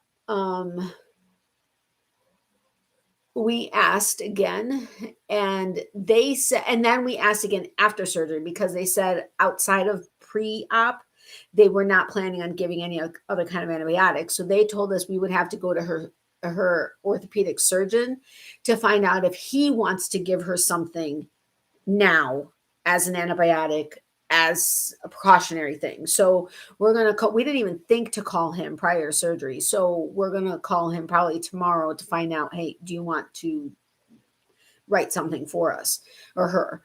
we asked again, and they said, and then we asked again after surgery because they said outside of pre-op, they were not planning on giving any other kind of antibiotics. So they told us we would have to go to her orthopedic surgeon to find out if he wants to give her something now as an antibiotic, as a precautionary thing. So we're going to call, we didn't even think to call him prior to surgery. So we're going to call him probably tomorrow to find out, hey, do you want to write something for us or her.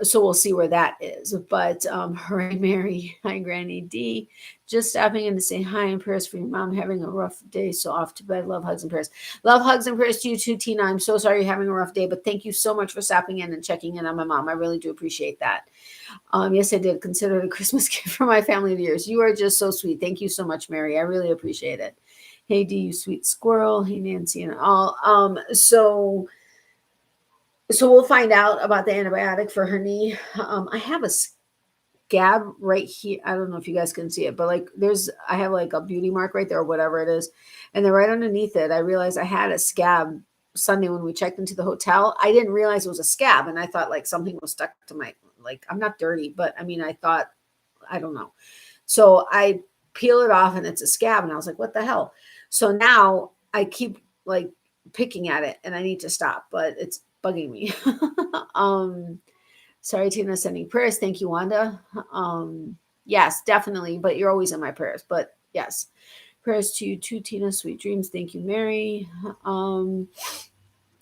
So we'll see where that is. But hooray, Mary. Hi, Granny D. Just stopping in to say hi and prayers for your mom having a rough day. So off to bed. Love, hugs, and prayers. Love, hugs, and prayers to you too, Tina. I'm so sorry you're having a rough day, but thank you so much for stopping in and checking in on my mom. I really do appreciate that. Yes, I did consider it a Christmas gift for my family of years. You are just so sweet. Thank you so much, Mary. I really appreciate it. Hey, D, you sweet squirrel. Hey, Nancy and all. So we'll find out about the antibiotic for her knee. I have a scab right here. I don't know if you guys can see it, but like I have like a beauty mark right there or whatever it is. And then right underneath it, I realized I had a scab Sunday when we checked into the hotel. I didn't realize it was a scab. And I thought like something was stuck to my, like, I'm not dirty, but I mean, I thought, I don't know. So I peel it off and it's a scab. And I was like, what the hell? So now I keep like picking at it and I need to stop, but it's bugging me. Sorry, Tina, sending prayers. Thank you, Wanda. Yes, definitely. But you're always in my prayers. But yes, prayers to you too, Tina. Sweet dreams. Thank you, Mary.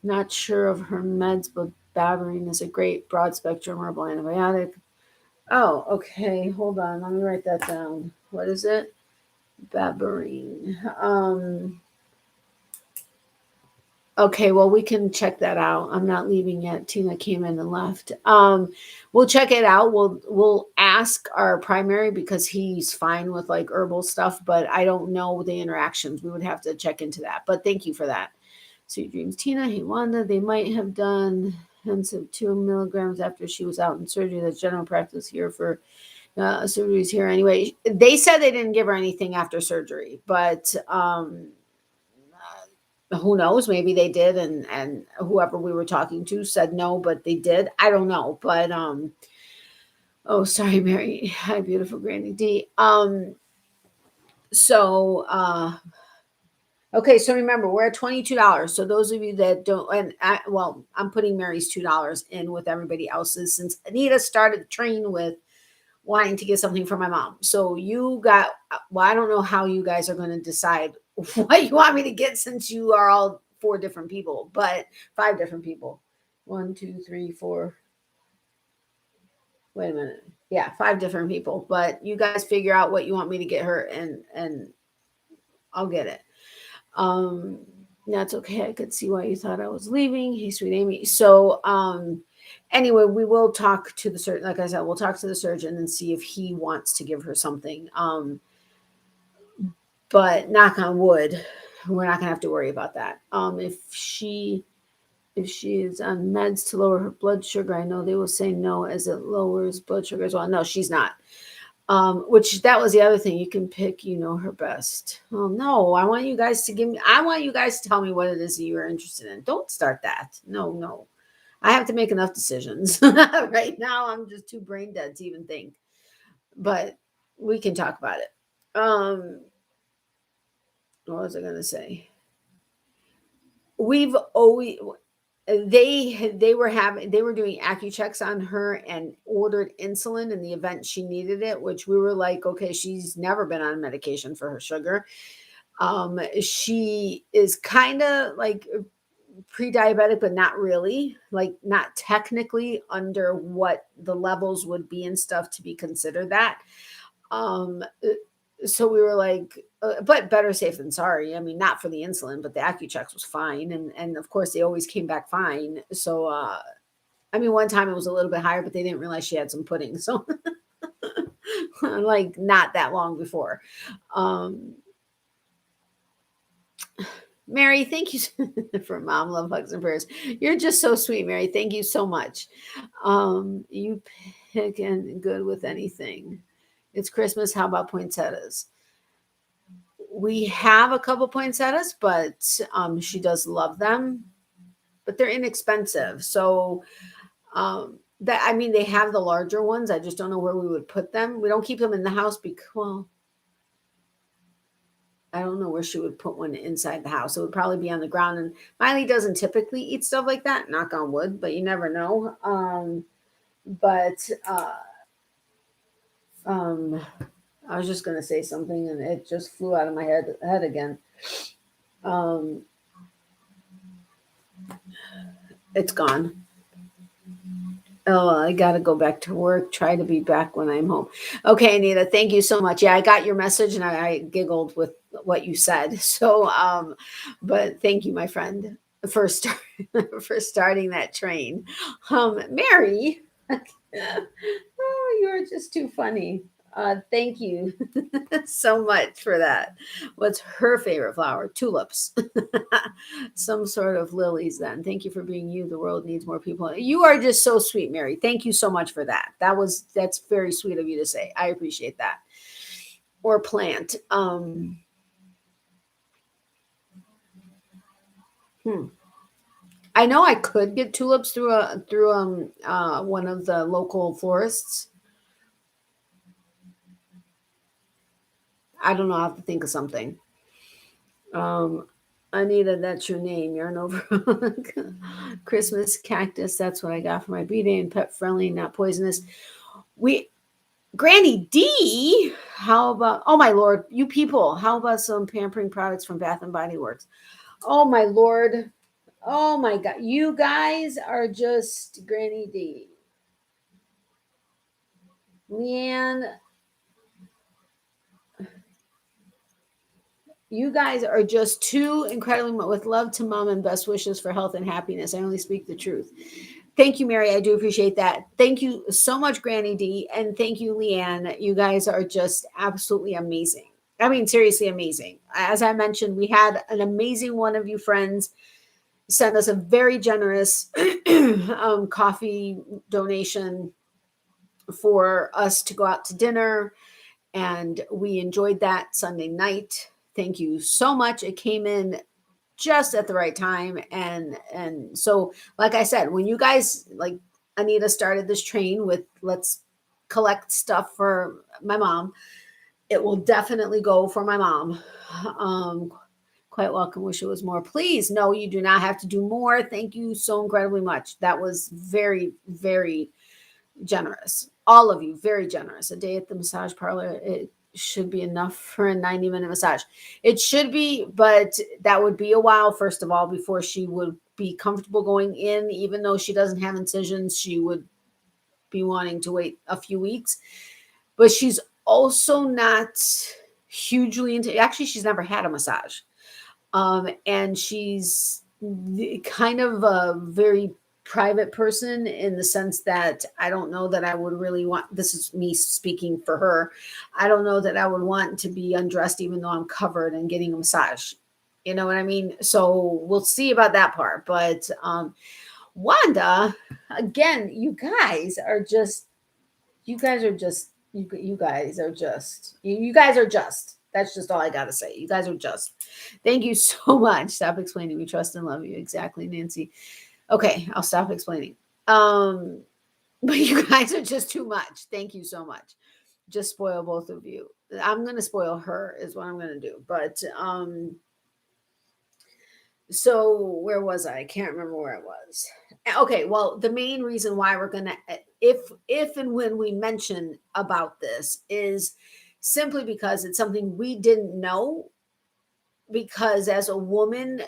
Not sure of her meds, but Baberine is a great broad spectrum herbal antibiotic. Oh, okay. Hold on. Let me write that down. What is it? Baberine. Okay, well, we can check that out. I'm not leaving yet. Tina came in and left. We'll check it out. We'll ask our primary because he's fine with like herbal stuff, but I don't know the interactions. We would have to check into that. But thank you for that. Sweet dreams, Tina. Hey, Wanda. They might have done hence of 2 milligrams after she was out in surgery. That's general practice here for surgeries here. Anyway, they said they didn't give her anything after surgery, but who knows, maybe they did, and whoever we were talking to said no, but they did. I don't know, but oh, sorry, Mary. Hi, beautiful Granny D. Okay, so remember, we're at $22. So those of you that don't, and I'm putting Mary's $2 in with everybody else's, since Anita started the train with wanting to get something for my mom. So you got, well, I don't know how you guys are going to decide what you want me to get, since you are all 4 different people, but 5 different people. 1, 2, 3, 4. Wait a minute. Yeah, 5 different people, but you guys figure out what you want me to get her, and I'll get it. That's okay. I could see why you thought I was leaving. Hey, sweet Amy. So, anyway, we will talk to the surgeon. Like I said, we'll talk to the surgeon and see if he wants to give her something. But knock on wood, we're not gonna have to worry about that. If she is on meds to lower her blood sugar, I know they will say no, as it lowers blood sugar as well. No, she's not. Which that was the other thing. You can pick, her best. Oh no, I want you guys to tell me what it is that you are interested in. Don't start that. No. I have to make enough decisions. Right now, I'm just too brain dead to even think. But we can talk about it. What was I going to say? We've always, they were doing AccuChecks on her and ordered insulin in the event she needed it, which we were like, okay, she's never been on medication for her sugar. She is kind of like pre-diabetic, but not really, like not technically under what the levels would be and stuff to be considered that. So we were like, but better safe than sorry. I mean, not for the insulin, but the AccuChecks was fine. And of course they always came back fine. So, I mean, one time it was a little bit higher, but they didn't realize she had some pudding. So like not that long before. Mary, thank you for mom love, hugs, and prayers. You're just so sweet, Mary. Thank you so much. You pick and good with anything. It's Christmas. How about poinsettias? We have a couple poinsettias, but she does love them, but they're inexpensive. So they have the larger ones. I just don't know where we would put them. We don't keep them in the house because, well, I don't know where she would put one inside the house. It would probably be on the ground. And Miley doesn't typically eat stuff like that, knock on wood, but you never know. I was just going to say something and it just flew out of my head again. It's gone. Oh, I got to go back to work. Try to be back when I'm home. Okay, Anita, thank you so much. Yeah, I got your message and I giggled with what you said. So, but thank you, my friend, for for starting that train. Mary, oh, you're just too funny. Thank you so much for that. What's her favorite flower? Tulips. Some sort of lilies then. Thank you for being you. The world needs more people. You are just so sweet, Mary. Thank you so much for that. That's very sweet of you to say. I appreciate that. Or plant. I know I could get tulips through one of the local florists. I don't know. I have to think of something. Um, Anita, that's your name. You're an over Christmas cactus. That's what I got for my B-Day, and pet friendly, not poisonous. We Granny D, how about, oh my Lord, you people, how about some pampering products from Bath and Body Works? Oh my Lord. Oh my God. You guys are just Granny D. Leanne, you guys are just too incredibly, with love to mom and best wishes for health and happiness. I only speak the truth. Thank you, Mary. I do appreciate that. Thank you so much, Granny D. And thank you, Leanne. You guys are just absolutely amazing. I mean, seriously amazing. As I mentioned, we had an amazing one of you friends send us a very generous coffee donation for us to go out to dinner. And we enjoyed that Sunday night. Thank you so much. It came in just at the right time. And so, like I said, when you guys, like Anita started this train with let's collect stuff for my mom, it will definitely go for my mom. Quite welcome. Wish it was more. Please, no, you do not have to do more. Thank you so incredibly much. That was very, very generous. All of you, very generous. A day at the massage parlor, it should be enough for a 90-minute massage. It should be, but that would be a while, first of all, before she would be comfortable going in. Even though she doesn't have incisions, she would be wanting to wait a few weeks. But she's also not hugely into, actually, she's never had a massage. And she's kind of a very private person in the sense that I don't know that I would really want, this is me speaking for her, I don't know that I would want to be undressed even though I'm covered and getting a massage. You know what I mean? So we'll see about that part. But Wanda, again, you guys are just, you guys are just, you guys are just, you guys are just. That's just all I got to say. You guys are just. Thank you so much. Stop explaining. We trust and love you. Exactly, Nancy. Okay, I'll stop explaining. But you guys are just too much. Thank you so much. Just spoil both of you. I'm going to spoil her is what I'm going to do. But so where was I? I can't remember where I was. Okay, well, the main reason why we're going to if and when we mention about this is simply because it's something we didn't know, because as a woman,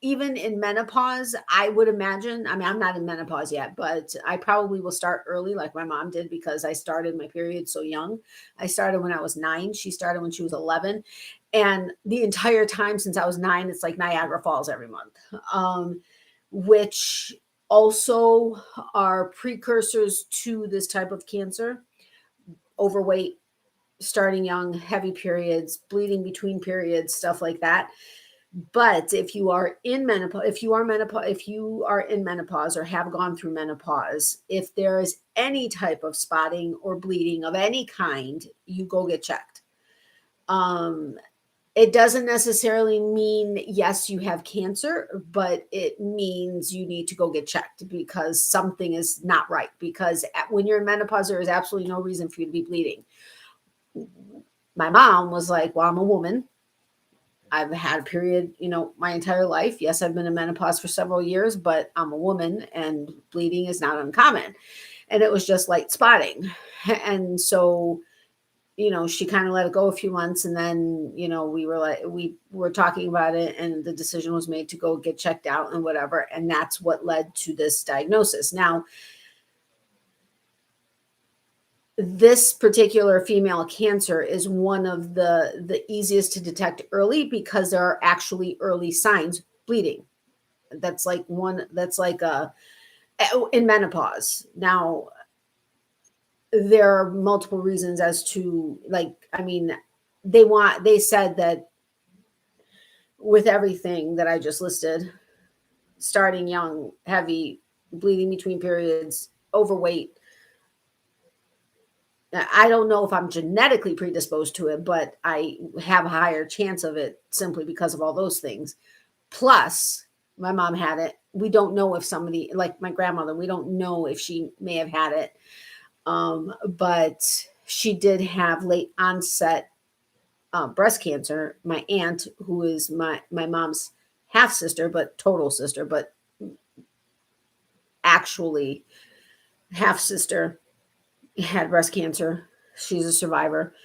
even in menopause, I would imagine, I mean, I'm not in menopause yet, but I probably will start early like my mom did because I started my period so young. I started when I was 9. She started when she was 11. And the entire time since I was 9, it's like Niagara Falls every month, which also are precursors to this type of cancer. Overweight, starting young, heavy periods, bleeding between periods, stuff like that. But if you are in menopause, if you are in menopause or have gone through menopause, if there is any type of spotting or bleeding of any kind, you go get checked. It doesn't necessarily mean, yes, you have cancer, but it means you need to go get checked because something is not right. Because when you're in menopause, there is absolutely no reason for you to be bleeding. My mom was like, well, I'm a woman. I've had a period, my entire life. Yes, I've been in menopause for several years, but I'm a woman and bleeding is not uncommon. And it was just light spotting. And so she kind of let it go a few months, and then, we were talking about it, and the decision was made to go get checked out and whatever. And that's what led to this diagnosis. Now, this particular female cancer is one of the easiest to detect early, because there are actually early signs: bleeding. That's like in menopause. Now, there are multiple reasons as to, they said that with everything that I just listed, starting young, heavy, bleeding between periods, overweight, I don't know if I'm genetically predisposed to it, but I have a higher chance of it simply because of all those things. Plus, my mom had it. We don't know if somebody, like my grandmother, we don't know if she may have had it. But she did have late onset breast cancer. My aunt, who is my mom's half sister, but total sister, but actually half sister, had breast cancer. She's a survivor.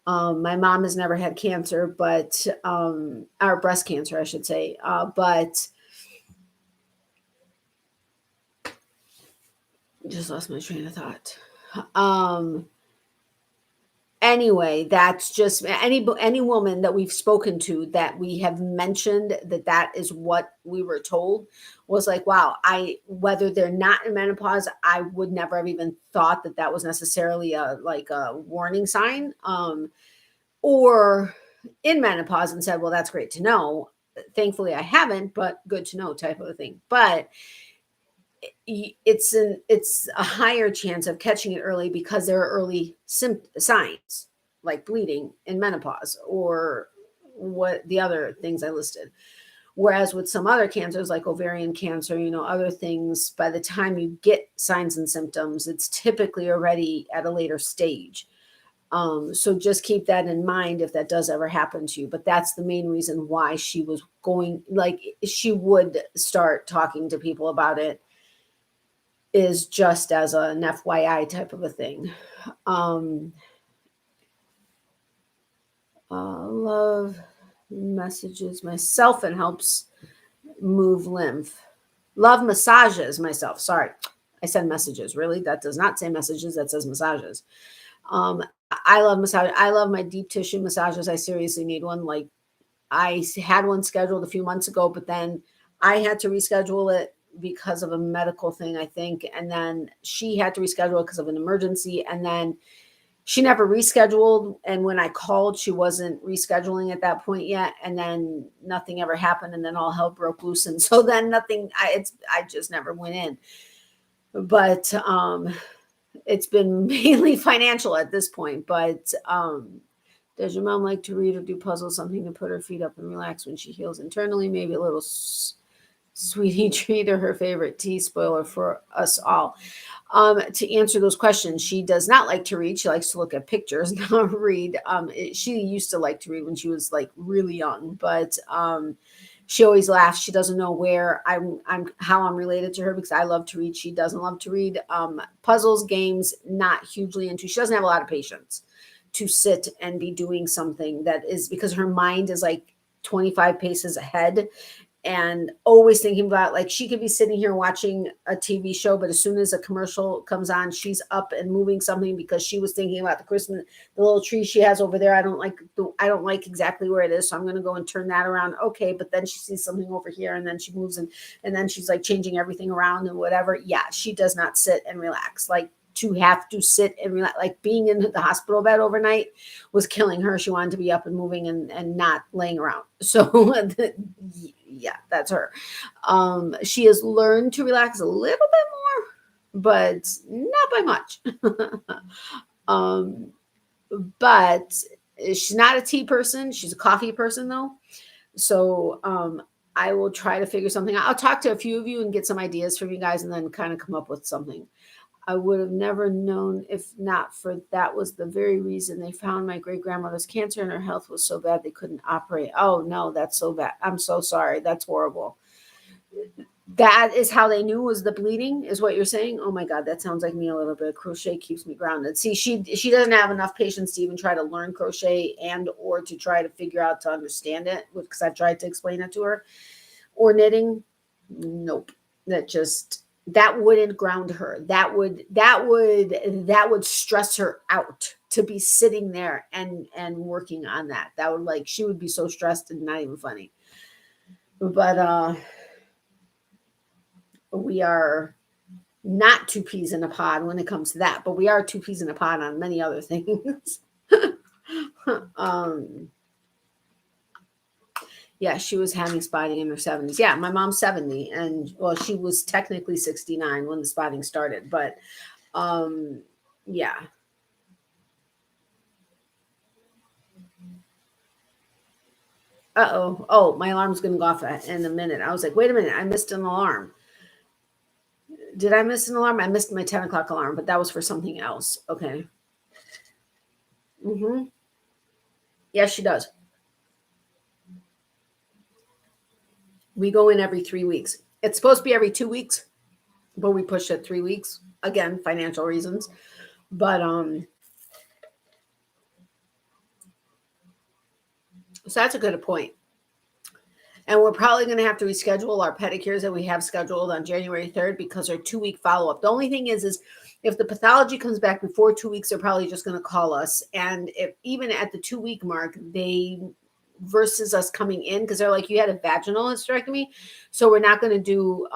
My mom has never had cancer, but or breast cancer, I should say. But just lost my train of thought. Anyway, that's just any woman that we've spoken to that we have mentioned that is what we were told, was like, wow, whether they're not in menopause, I would never have even thought that was necessarily a warning sign, or in menopause, and said, well, that's great to know. Thankfully I haven't, but good to know, type of a thing. But it's a higher chance of catching it early because there are early signs like bleeding in menopause, or what the other things I listed. Whereas with some other cancers like ovarian cancer, other things, by the time you get signs and symptoms, it's typically already at a later stage. So just keep that in mind if that does ever happen to you. But that's the main reason why she was she would start talking to people about it, is just as an FYI type of a thing. Love messages myself and helps move lymph. Love massages myself. Sorry, I said messages. Really? That does not say messages. That says massages. I love massage. I love my deep tissue massages. I seriously need one. Like, I had one scheduled a few months ago, but then I had to reschedule it because of a medical thing, I think. And then she had to reschedule it because of an emergency. And then she never rescheduled. And when I called, she wasn't rescheduling at that point yet. And then nothing ever happened. And then all hell broke loose. And so then I just never went in. But it's been mainly financial at this point. But does your mom like to read or do puzzles, something to put her feet up and relax when she heals internally? Maybe a little sweetie treat or her favorite tea, spoiler for us all. To answer those questions, she does not like to read. She likes to look at pictures, not read. She used to like to read when she was really young, but she always laughs. She doesn't know how I'm related to her, because I love to read. She doesn't love to read. Puzzles, games, not hugely into. She doesn't have a lot of patience to sit and be doing something that is, because her mind is 25 paces ahead, and always thinking about, she could be sitting here watching a TV show, but as soon as a commercial comes on, she's up and moving something because she was thinking about the little tree she has over there. I don't like exactly where it is, so I'm going to go and turn that around. Okay, but then she sees something over here, and then she moves, and then she's changing everything around and whatever. Yeah, she does not sit and relax. To have to sit and relax, being in the hospital bed overnight was killing her. She wanted to be up and moving and not laying around. So yeah, that's her. She has learned to relax a little bit more, but not by much. But she's not a tea person. She's a coffee person though. So I will try to figure something out. I'll talk to a few of you and get some ideas from you guys, and then kind of come up with something. I would have never known if not for that was the very reason they found my great-grandmother's cancer, and her health was so bad they couldn't operate. Oh, no, that's so bad. I'm so sorry. That's horrible. That is how they knew was the bleeding, is what you're saying? Oh my God, that sounds like me a little bit. Crochet keeps me grounded. See, she doesn't have enough patience to even try to learn crochet and or to try to figure out to understand it, because I tried to explain it to her. Or knitting. Nope. That wouldn't ground her. That would stress her out to be sitting there and working on that. That would, like, she would be so stressed and not even funny. But we are not two peas in a pod when it comes to that, but we are two peas in a pod on many other things. Yeah, she was having spotting in her 70s. Yeah, my mom's 70, and well, she was technically 69 when the spotting started, but yeah. Uh-oh. Oh, my alarm's going to go off in a minute. I was like, wait a minute, I missed an alarm. Did I miss an alarm? I missed my 10 o'clock alarm, but that was for something else. Okay. Mm-hmm. Yes, she does. We go in every 3 weeks. It's supposed to be every 2 weeks, but we pushed it 3 weeks. Again, financial reasons. But so that's a good point. And we're probably going to have to reschedule our pedicures that we have scheduled on January 3rd because our 2-week follow-up. The only thing is if the pathology comes back before 2 weeks, they're probably just going to call us. And if even at the 2-week mark, they versus us coming in, because they're like, you had a vaginal hysterectomy, so we're not going to do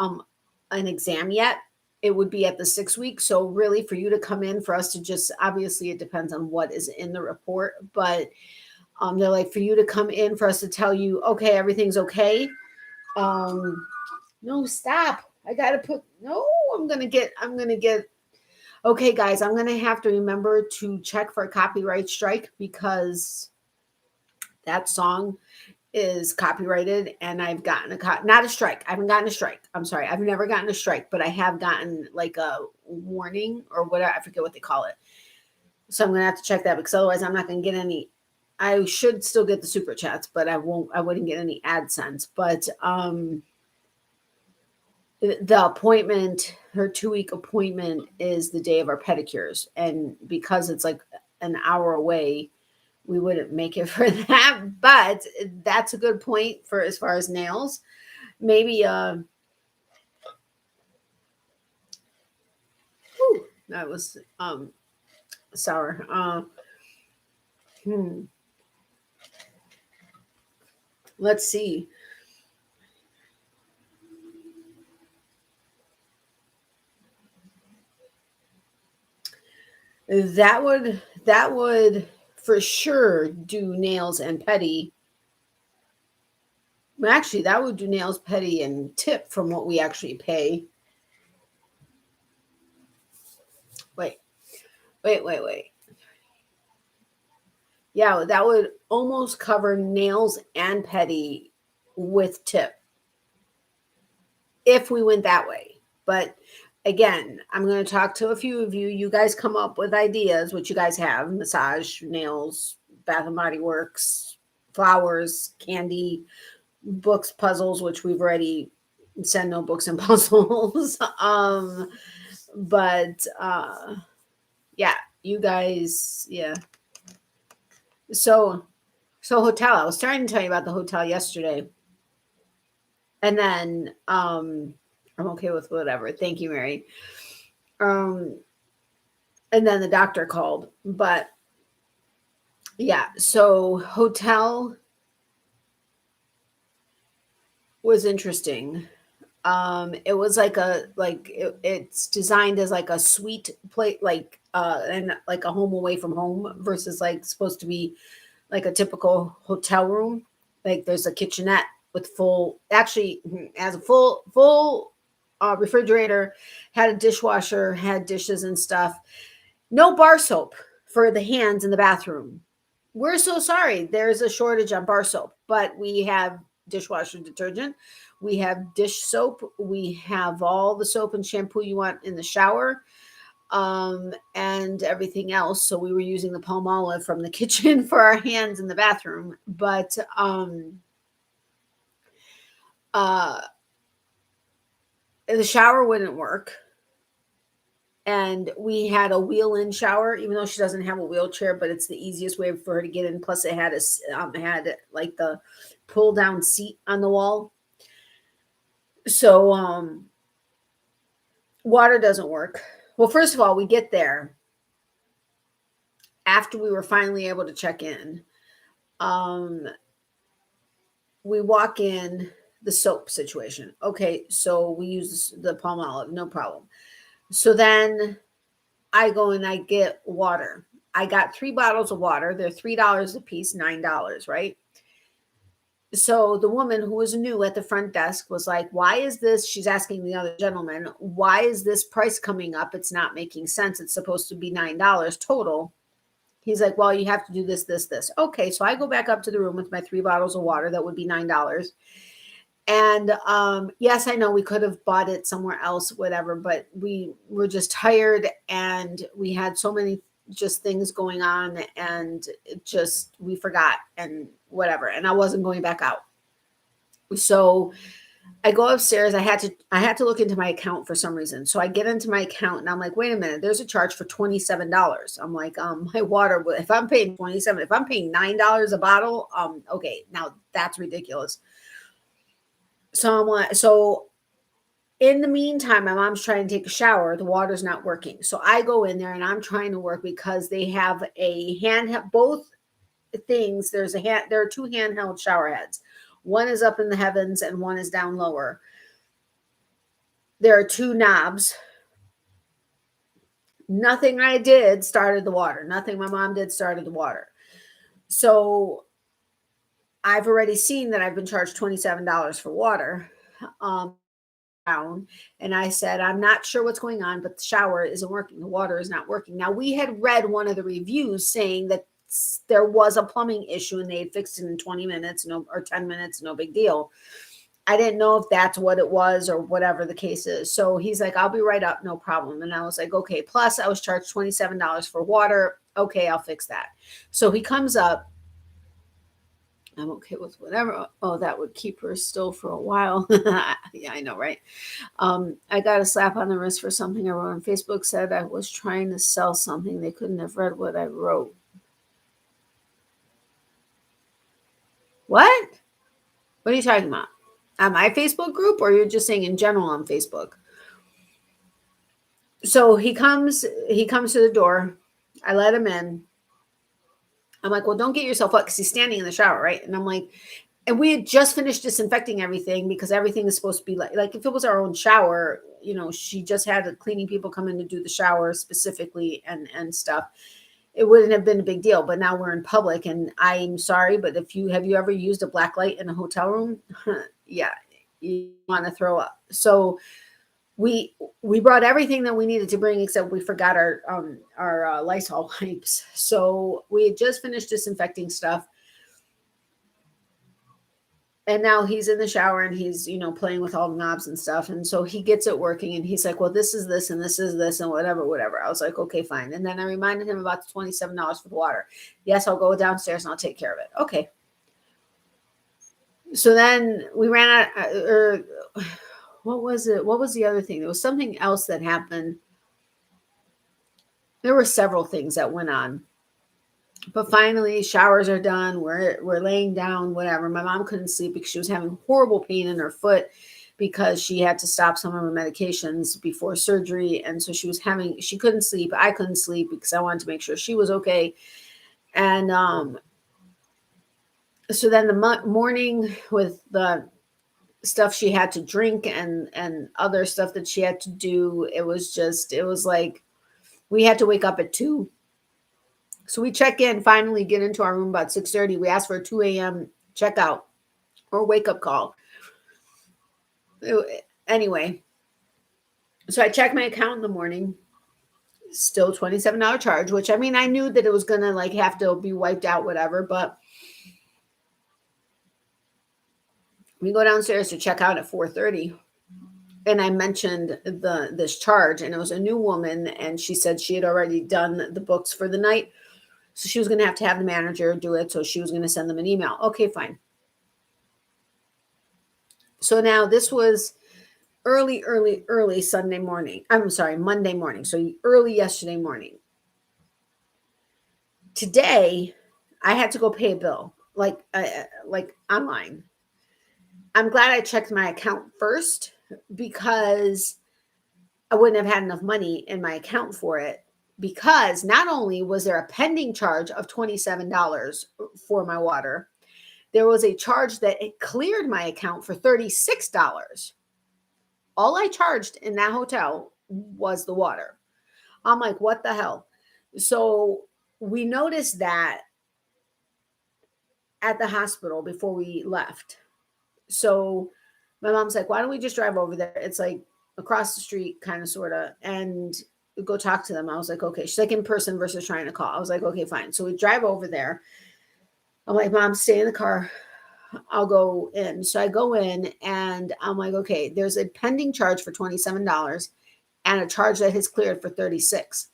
an exam yet. It would be at the 6 week. So really, for you to come in, for us to just, obviously it depends on what is in the report, but they're like, for you to come in for us to tell you, okay, everything's okay. No, stop. I gotta put, no, I'm gonna get, okay, guys, I'm gonna have to remember to check for a copyright strike, because that song is copyrighted, and I've gotten not a strike. I haven't gotten a strike. I'm sorry. I've never gotten a strike, but I have gotten like a warning or whatever. I forget what they call it. So I'm going to have to check that, because otherwise I'm not going to get any. I should still get the super chats, but I wouldn't get any AdSense. But the appointment, her 2-week appointment, is the day of our pedicures. And because it's like an hour away, we wouldn't make it for that. But that's a good point for as far as nails. Maybe that was sour. Let's see. That would for sure do nails and petty. Well, actually, that would do nails, petty, and tip from what we actually pay. Wait. Yeah, that would almost cover nails and petty with tip if we went that way. But again, I'm going to talk to a few of you. You guys come up with ideas, which you guys have: massage, nails, Bath and Body Works, flowers, candy, books, puzzles, which we've already sent no books and puzzles. But yeah, you guys, yeah. So hotel. I was trying to tell you about the hotel yesterday. And then I'm okay with whatever. Thank you, Mary. And then the doctor called. But yeah, so hotel was interesting. It was it's designed as like a suite plate, like and like a home away from home, versus like supposed to be like a typical hotel room. Like there's a kitchenette with has a full refrigerator, had a dishwasher, had dishes and stuff. No bar soap for the hands in the bathroom. We're so sorry. There's a shortage on bar soap, but we have dishwasher detergent. We have dish soap. We have all the soap and shampoo you want in the shower, and everything else. So we were using the Palmolive from the kitchen for our hands in the bathroom. But the shower wouldn't work. And we had a wheel-in shower, even though she doesn't have a wheelchair, but it's the easiest way for her to get in. Plus, it had had like the pull-down seat on the wall. So water doesn't work. Well, first of all, we get there after we were finally able to check in. We walk in, the soap situation. Okay, so we use the Palmolive, no problem. So then I go and I get water. I got 3 bottles of water. They're $3 a piece, $9, right? So the woman who was new at the front desk was like, why is this? She's asking the other gentleman, why is this price coming up? It's not making sense. It's supposed to be $9 total. He's like, well, you have to do this, this, this. Okay, so I go back up to the room with my 3 bottles of water. That would be $9. And yes, I know we could have bought it somewhere else, whatever, but we were just tired and we had so many just things going on and it just, we forgot and whatever. And I wasn't going back out. So I go upstairs. I had to look into my account for some reason. So I get into my account and I'm like, wait a minute, there's a charge for $27. I'm like, my water, if I'm paying $27, if I'm paying $9 a bottle, okay, now that's ridiculous. So I'm like, so in the meantime, my mom's trying to take a shower. The water's not working. So I go in there and I'm trying to work because they have a both things. There are 2 handheld shower heads. One is up in the heavens and one is down lower. There are 2 knobs. Nothing I did started the water. Nothing my mom did started the water. So I've already seen that I've been charged $27 for water. And I said, I'm not sure what's going on, but the shower isn't working. The water is not working. Now, we had read one of the reviews saying that there was a plumbing issue and they had fixed it in 20 minutes, or 10 minutes, no big deal. I didn't know if that's what it was or whatever the case is. So he's like, I'll be right up, no problem. And I was like, okay. Plus, I was charged $27 for water. Okay, I'll fix that. So he comes up. I'm okay with whatever. Oh, that would keep her still for a while. Yeah, I know, right? I got a slap on the wrist for something I wrote on Facebook. Said I was trying to sell something. They couldn't have read what I wrote. What? What are you talking about? On my Facebook group, or you're just saying in general on Facebook? So he comes to the door. I let him in. I'm like, well, don't get yourself up, because he's standing in the shower, right? And I'm like, and we had just finished disinfecting everything, because everything is supposed to be like if it was our own shower, she just had the cleaning people come in to do the shower specifically and stuff. It wouldn't have been a big deal, but now we're in public, and I'm sorry, but have you ever used a black light in a hotel room? Yeah, you want to throw up. So we brought everything that we needed to bring, except we forgot our Lysol wipes. So we had just finished disinfecting stuff. And now he's in the shower and he's, playing with all the knobs and stuff. And so he gets it working and he's like, well, this is this and this is this and whatever. I was like, okay, fine. And then I reminded him about the $27 for the water. Yes, I'll go downstairs and I'll take care of it. Okay. So then we ran out, what was it? What was the other thing? There was something else that happened. There were several things that went on. But finally, showers are done. We're laying down, whatever. My mom couldn't sleep because she was having horrible pain in her foot because she had to stop some of her medications before surgery. And so she couldn't sleep. I couldn't sleep because I wanted to make sure she was okay. And so then the morning with the stuff she had to drink and other stuff that she had to do, it was like we had to wake up at 2. So we check in, finally get into our room about 6:30. We ask for a 2 a.m. checkout or wake up call. Anyway, so I check my account in the morning, still $27 charge, which I knew that it was going to have to be wiped out, whatever, but we go downstairs to check out at 4:30. And I mentioned this charge, and it was a new woman, and she said she had already done the books for the night. So she was going to have the manager do it. So she was going to send them an email. Okay, fine. So now this was early Sunday morning. I'm sorry, Monday morning. So early yesterday morning. Today, I had to go pay a bill, like online. I'm glad I checked my account first because I wouldn't have had enough money in my account for it. Because not only was there a pending charge of $27 for my water, there was a charge that it cleared my account for $36. All I charged in that hotel was the water. I'm like, what the hell? So we noticed that at the hospital before we left. So my mom's like, why don't we just drive over there? It's like across the street, kind of, sort of, and go talk to them. I was like, okay. She's like, in person versus trying to call. I was like, okay, fine. So we drive over there. I'm like, Mom, stay in the car. I'll go in. So I go in and I'm like, okay, there's a pending charge for $27 and a charge that has cleared for $36.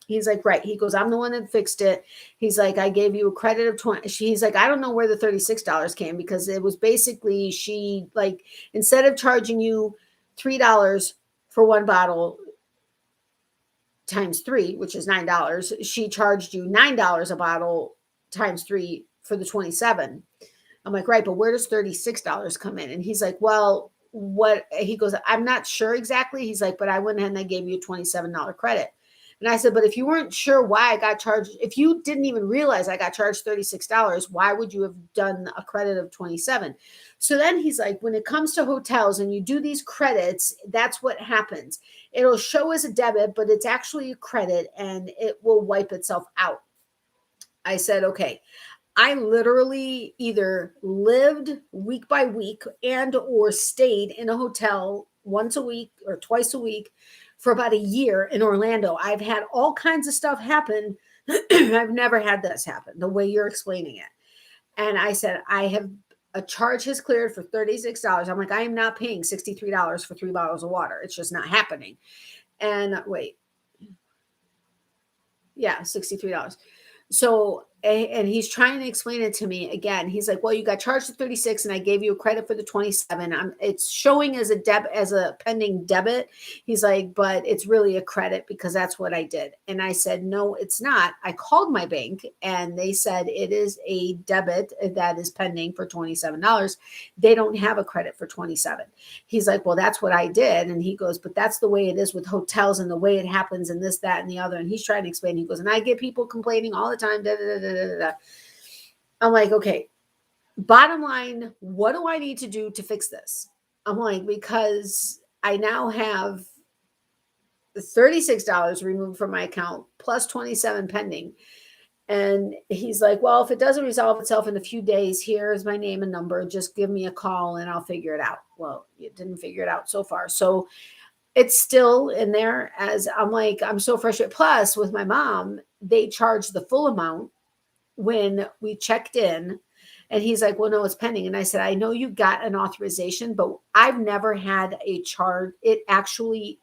He's like, right. He goes, I'm the one that fixed it. He's like, I gave you a credit of 20. He's like, I don't know where the $36 came, because it was basically, she, like, instead of charging you $3 for one bottle times 3, which is $9, she charged you $9 a bottle times 3 for the 27. I'm like, right, but where does $36 come in? And he's like, well, what? He goes, I'm not sure exactly. He's like, but I went ahead and I gave you a $27 credit. And I said, but if you weren't sure why I got charged, if you didn't even realize I got charged $36, why would you have done a credit of 27? So then he's like, when it comes to hotels and you do these credits, that's what happens. It'll show as a debit, but it's actually a credit and it will wipe itself out. I said, okay. I literally either lived week by week and or stayed in a hotel once a week or twice a week for about a year in Orlando. I've had all kinds of stuff happen. I've never had this happen the way you're explaining it. And I said, I have a charge has cleared for $36. I'm like, I am not paying $63 for 3 bottles of water. It's just not happening. And wait. Yeah, $63. So, and he's trying to explain it to me again. He's like, well, you got charged for 36 and I gave you a credit for the 27. It's showing as a pending debit. He's like, but it's really a credit because that's what I did. And I said, no, it's not. I called my bank and they said it is a debit that is pending for $27. They don't have a credit for 27. He's like, well, that's what I did. And he goes, but that's the way it is with hotels and the way it happens and this, that, and the other. And he's trying to explain. He goes, and I get people complaining all the time. Da, da, da, da, da, da. I'm like, okay, bottom line, what do I need to do to fix this? I'm like, because I now have $36 removed from my account plus 27 pending. And he's like, well, if it doesn't resolve itself in a few days, here's my name and number. Just give me a call and I'll figure it out. Well, it didn't figure it out so far. So it's still in there. As I'm like, I'm so frustrated. Plus, with my mom, they charged the full amount when we checked in. And he's like, well, no, it's pending. And I said, I know you got an authorization, but I've never had a charge. It actually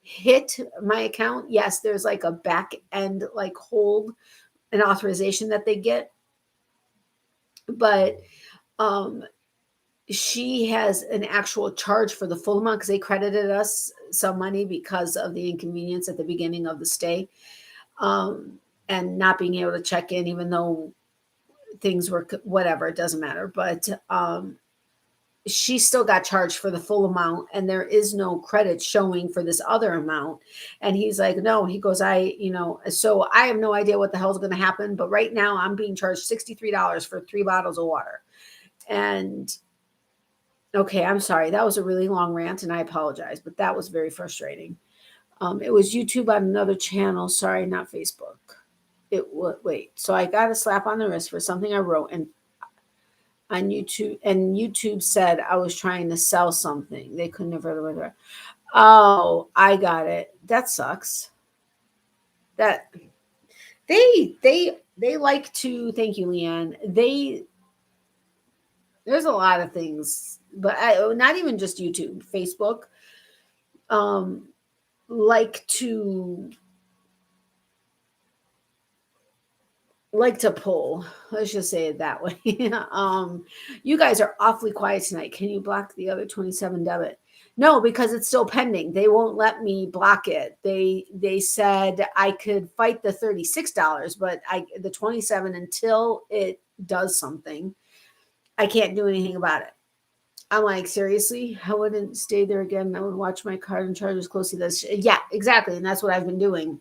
hit my account. Yes, there's like a back end, like hold an authorization that they get. But she has an actual charge for the full amount because they credited us some money because of the inconvenience at the beginning of the stay, and not being able to check in, even though things were whatever, it doesn't matter. But she still got charged for the full amount and there is no credit showing for this other amount. And he's like, no, he goes, so I have no idea what the hell's going to happen. But right now I'm being charged $63 for 3 bottles of water. And okay, I'm sorry. That was a really long rant and I apologize, but that was very frustrating. It was YouTube on another channel. Sorry, not Facebook. So I got a slap on the wrist for something I wrote and on YouTube, and YouTube said I was trying to sell something. They couldn't have heard it. Oh, I got it. That sucks. That they like to, thank you, Leanne. There's a lot of things, but not even just YouTube, Facebook, like to pull. Let's just say it that way. You guys are awfully quiet tonight. Can you block the other 27 debit? No, because it's still pending. They won't let me block it. They said I could fight the $36, but the 27 until it does something. I can't do anything about it. I'm like, seriously? I wouldn't stay there again. I would watch my card and charges closely. Yeah, exactly. And that's what I've been doing.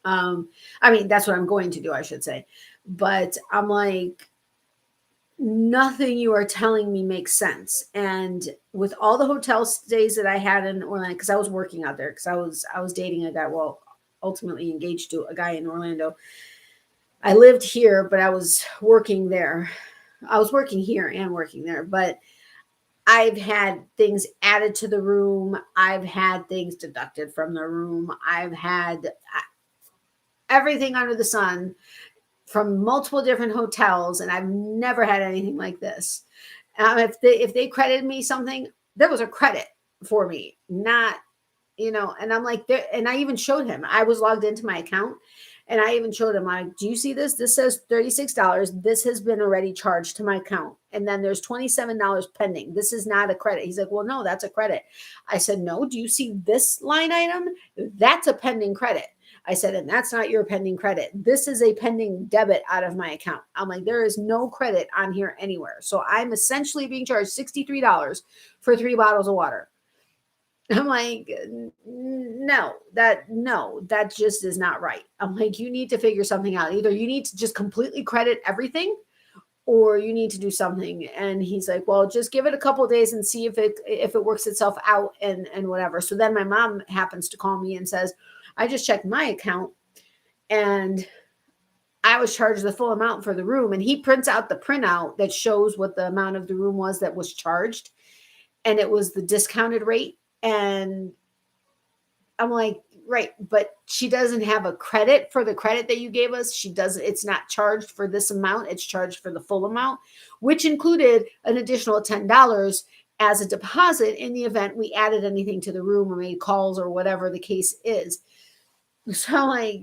I mean, that's what I'm going to do, I should say. But I'm like, nothing you are telling me makes sense. And with all the hotel stays that I had in Orlando, because I was working out there, because I was dating a guy, well, ultimately engaged to a guy in Orlando. I lived here, but I was working there. I was working here and working there, but I've had things added to the room. I've had things deducted from the room. I've had everything under the sun from multiple different hotels, and I've never had anything like this. If they credited me something, there was a credit for me, not, and I'm like, and I even showed him. I was logged into my account, and I even showed him, like, do you see this? This says $36. This has been already charged to my account. And then there's $27 pending. This is not a credit. He's like, well, no, that's a credit. I said, no, do you see this line item? That's a pending credit. I said, and that's not your pending credit. This is a pending debit out of my account. I'm like, there is no credit on here anywhere. So I'm essentially being charged $63 for 3 bottles of water. I'm like, no, that just is not right. I'm like, you need to figure something out. Either you need to just completely credit everything, or you need to do something. And he's like, well, just give it a couple of days and see if it works itself out and whatever. So then my mom happens to call me and says, I just checked my account and I was charged the full amount for the room. And he prints out the printout that shows what the amount of the room was that was charged. And it was the discounted rate. And I'm like, right, but she doesn't have a credit for the credit that you gave us. It's not charged for this amount. It's charged for the full amount, which included an additional $10 as a deposit in the event we added anything to the room or made calls or whatever the case is. So I'm like,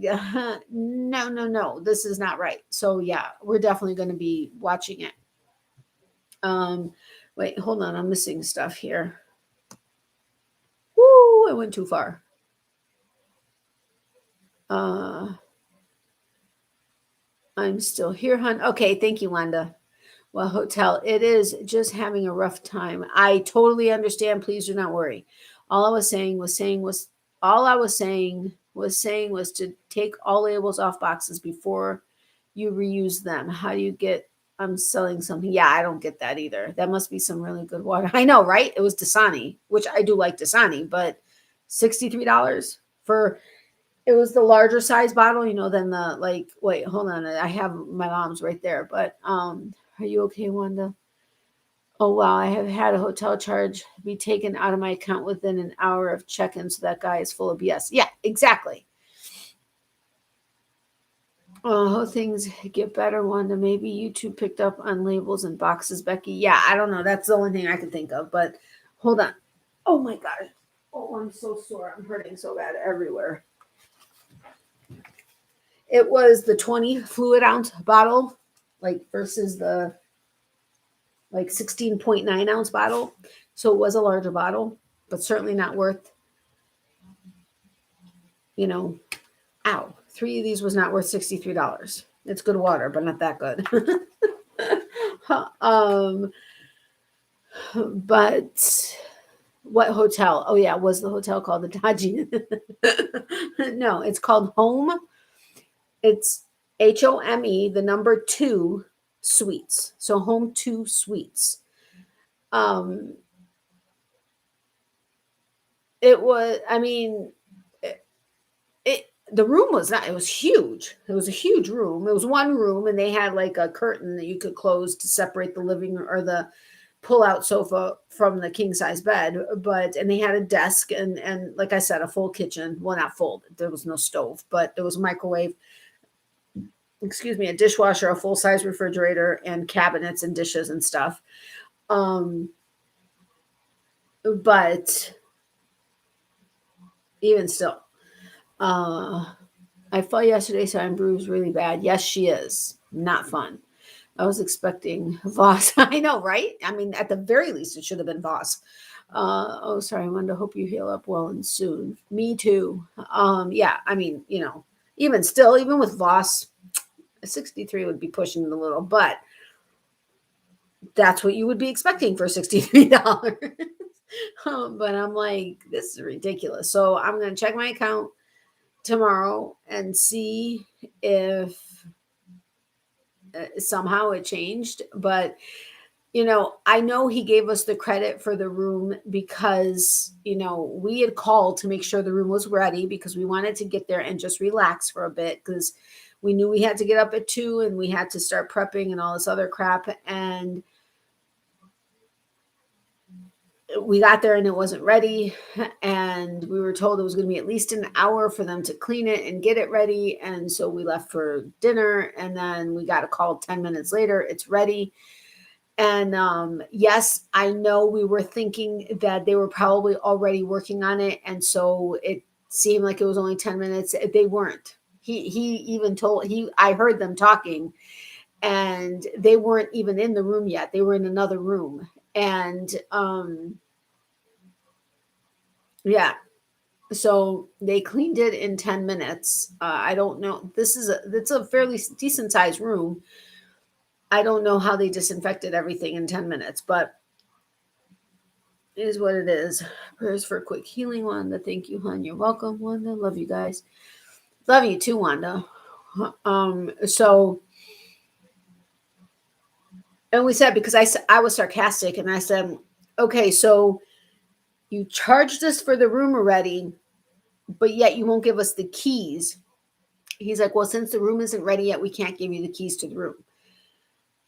no, this is not right. So yeah, we're definitely going to be watching it. Wait, hold on. I'm missing stuff here. Woo, I went too far. I'm still here, hon. Okay, thank you, Wanda. Well, hotel, it is just having a rough time. I totally understand. Please do not worry. All I was saying was to take all labels off boxes before you reuse them. How do you get? I'm selling something. Yeah, I don't get that either. That must be some really good water. I know, right? It was Dasani, which I do like Dasani, but $63 for. It was the larger size bottle, than the wait, hold on. I have my mom's right there, but are you okay, Wanda? Oh, wow. I have had a hotel charge be taken out of my account within an hour of check-in. So that guy is full of BS. Yeah, exactly. Oh, things get better, Wanda. Maybe you two picked up on labels and boxes, Becky. Yeah, I don't know. That's the only thing I can think of, but hold on. Oh my God. Oh, I'm so sore. I'm hurting so bad everywhere. It was the 20 fluid ounce bottle, versus the 16.9 ounce bottle. So it was a larger bottle, but certainly not worth, ow. 3 of these was not worth $63. It's good water, but not that good. But what hotel? Oh yeah, was the hotel called the Dodgy? No, it's called Home. It's HOME, the number 2 suites. So Home 2 Suites. It was, the room was not, it was huge. It was a huge room. It was one room and they had like a curtain that you could close to separate the living or the pull-out sofa from the king-size bed. And they had a desk and like I said, a full kitchen. Well, not full. There was no stove, but there was a microwave. A dishwasher, a full-size refrigerator, and cabinets and dishes and stuff. But even still, I fell yesterday, so I'm bruised really bad. Yes, she is. Not fun. I was expecting Voss. I know, right? At the very least, it should have been Voss. Oh, sorry, Wanda. Hope you heal up well and soon. Me too. Yeah, I mean, even still, even with loss, 63 would be pushing it a little, but that's what you would be expecting for $63. But I'm like, this is ridiculous. So I'm going to check my account tomorrow and see if somehow it changed. But I know he gave us the credit for the room because, we had called to make sure the room was ready because we wanted to get there and just relax for a bit because we knew we had to get up at 2 and we had to start prepping and all this other crap. And we got there and it wasn't ready. And we were told it was going to be at least an hour for them to clean it and get it ready. And so we left for dinner and then we got a call 10 minutes later. It's ready. And yes, I know we were thinking that they were probably already working on it. And so it seemed like it was only 10 minutes. They weren't. He even I heard them talking and they weren't even in the room yet. They were in another room. And yeah, so they cleaned it in 10 minutes. I don't know. It's a fairly decent sized room. I don't know how they disinfected everything in 10 minutes, but it is what it is. Prayers for a quick healing, Wanda. Thank you, hon. You're welcome, Wanda. Love you guys. Love you too, Wanda. So, and we said, because I was sarcastic and I said, okay, so you charged us for the room already, but yet you won't give us the keys. He's like, well, since the room isn't ready yet, we can't give you the keys to the room.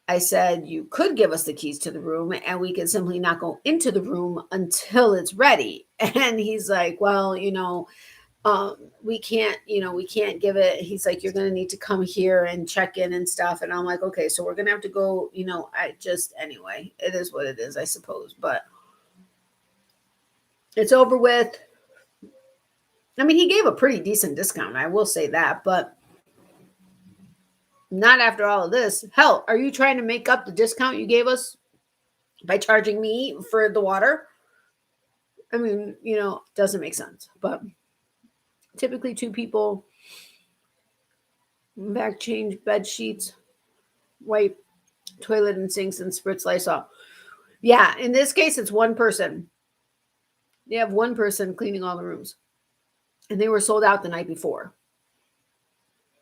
I said, you could give us the keys to the room and we could simply not go into the room until it's ready. And he's like, well, we can't give it. He's like, you're going to need to come here and check in and stuff. And I'm like, okay, so we're going to have to go, anyway, it is what it is, I suppose, but it's over with. I mean, he gave a pretty decent discount. I will say that, but not after all of this. Hell, are you trying to make up the discount you gave us by charging me for the water? I mean, doesn't make sense. But typically 2 people, back change, bed sheets, wipe, toilet and sinks, and spritz Lysol. Yeah, in this case, it's one person. They have one person cleaning all the rooms. And they were sold out the night before.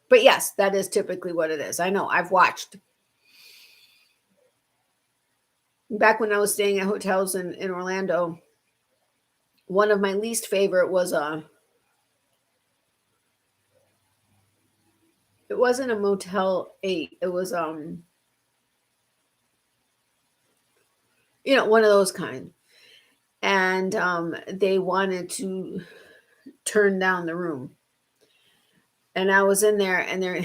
But yes, that is typically what it is. I know, I've watched. Back when I was staying at hotels in Orlando, one of my least favorite was it wasn't a Motel 8. It was one of those kind. And they wanted to turn down the room. And I was in there and they're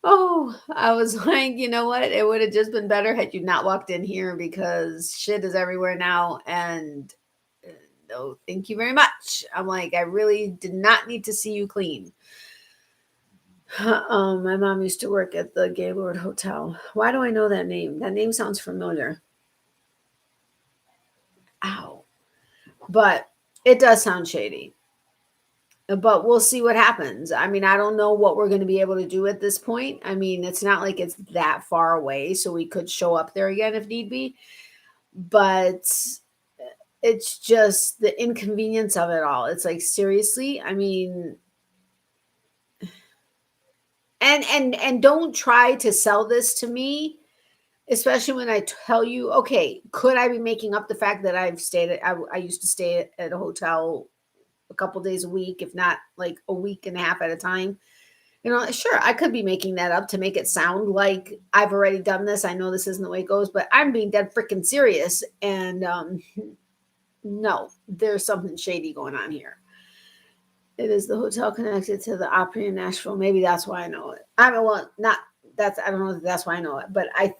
I was like, you know what? It would have just been better had you not walked in here because shit is everywhere now. And no, thank you very much. I'm like, I really did not need to see you clean. My mom used to work at the Gaylord Hotel. Why do I know that name? That name sounds familiar. Ow. But it does sound shady. But we'll see what happens. I mean, I don't know what we're going to be able to do at this point. I mean, it's not like it's that far away, so we could show up there again if need be. But it's just the inconvenience of it all. It's like, seriously? I mean, and don't try to sell this to me, especially when I tell you, okay, could I be making up the fact that I used to stay at a hotel a couple days a week, if not like a week and a half at a time? Sure, I could be making that up to make it sound like I've already done this. I know this isn't the way it goes, but I'm being dead freaking serious. And no, there's something shady going on here. It is the hotel connected to the Opry in Nashville. Maybe that's why I know it. I don't know if that's why I know it, but I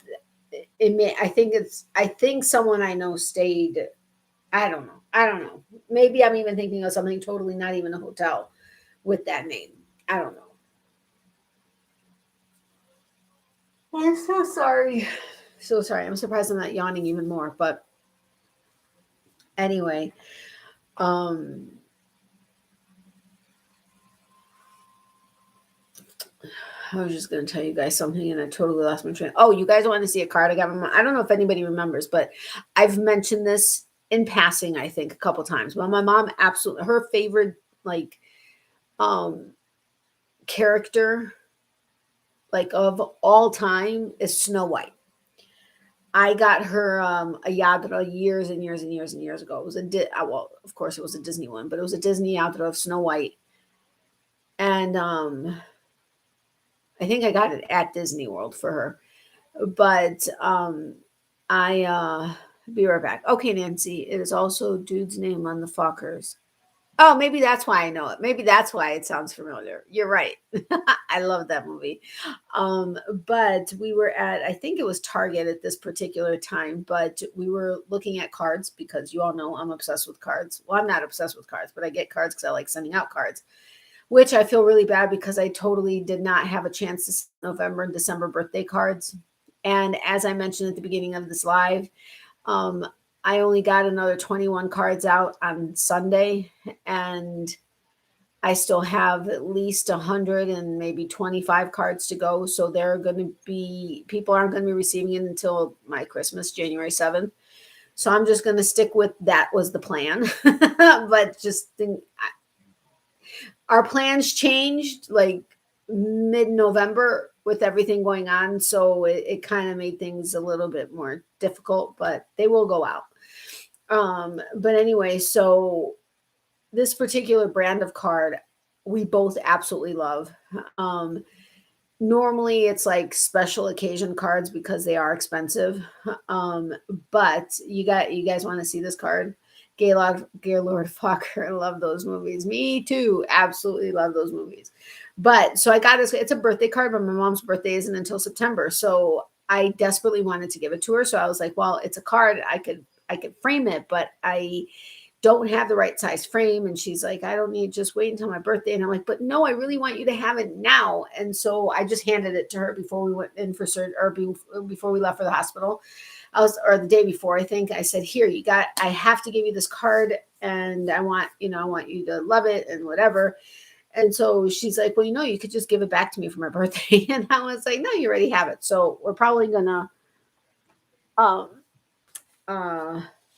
think someone I know stayed. I don't know. Maybe I'm even thinking of something totally not even a hotel with that name. I don't know. I'm so sorry. So sorry. I'm surprised I'm not yawning even more, but Anyway, I was just going to tell you guys something and I totally lost my train. Oh, you guys want to see a card I got? I don't know if anybody remembers, but I've mentioned this in passing, I think, a couple times. Well, my mom absolutely, her favorite like character like of all time is Snow White. I got her a yadra years and years and years and years ago. It was well, of course it was a Disney one, but it was a Disney yadra of Snow White. And I think I got it at Disney World for her. But I be right back. Okay, Nancy, it is also dude's name on the Fockers. Oh, maybe that's why I know it. Maybe that's why it sounds familiar. You're right. I love that movie. But we were at, I think it was Target at this particular time, but we were looking at cards because you all know I'm obsessed with cards. Well, I'm not obsessed with cards, but I get cards because I like sending out cards, which I feel really bad because I totally did not have a chance to send November and December birthday cards. And as I mentioned at the beginning of this live, I only got another 21 cards out on Sunday, and I still have at least 100 and maybe 25 cards to go. So people aren't going to be receiving it until my Christmas, January 7th. So I'm just going to stick with that was the plan. But our plans changed like mid-November with everything going on. So it kind of made things a little bit more difficult, but they will go out. But anyway, so this particular brand of card, we both absolutely love. Normally it's like special occasion cards because they are expensive. But you guys want to see this card? Gaylord Fokker. I love those movies. Me too. Absolutely love those movies. But so I got this. It's a birthday card, but my mom's birthday isn't until September. So I desperately wanted to give it to her. So I was like, well, it's a card. I could frame it, but I don't have the right size frame. And she's like, I don't need, just wait until my birthday. And I'm like, but no, I really want you to have it now. And so I just handed it to her before we went in for surgery, or before we left for the hospital. Or the day before, I think. I said, here, I have to give you this card, and I want you to love it and whatever. And so she's like, well, you could just give it back to me for my birthday. And I was like, no, you already have it. So we're probably gonna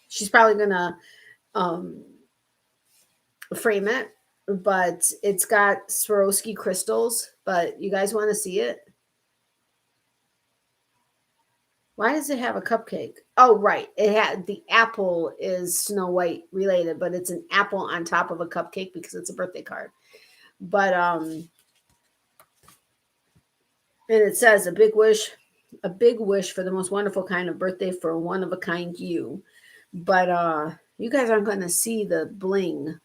she's probably gonna frame it, but it's got Swarovski crystals. But you guys want to see it? Why does it have a cupcake? Oh, right. It had the apple is Snow White related, but it's an apple on top of a cupcake because it's a birthday card. But and it says a big wish for the most wonderful kind of birthday for one of a kind you. But you guys aren't going to see the bling.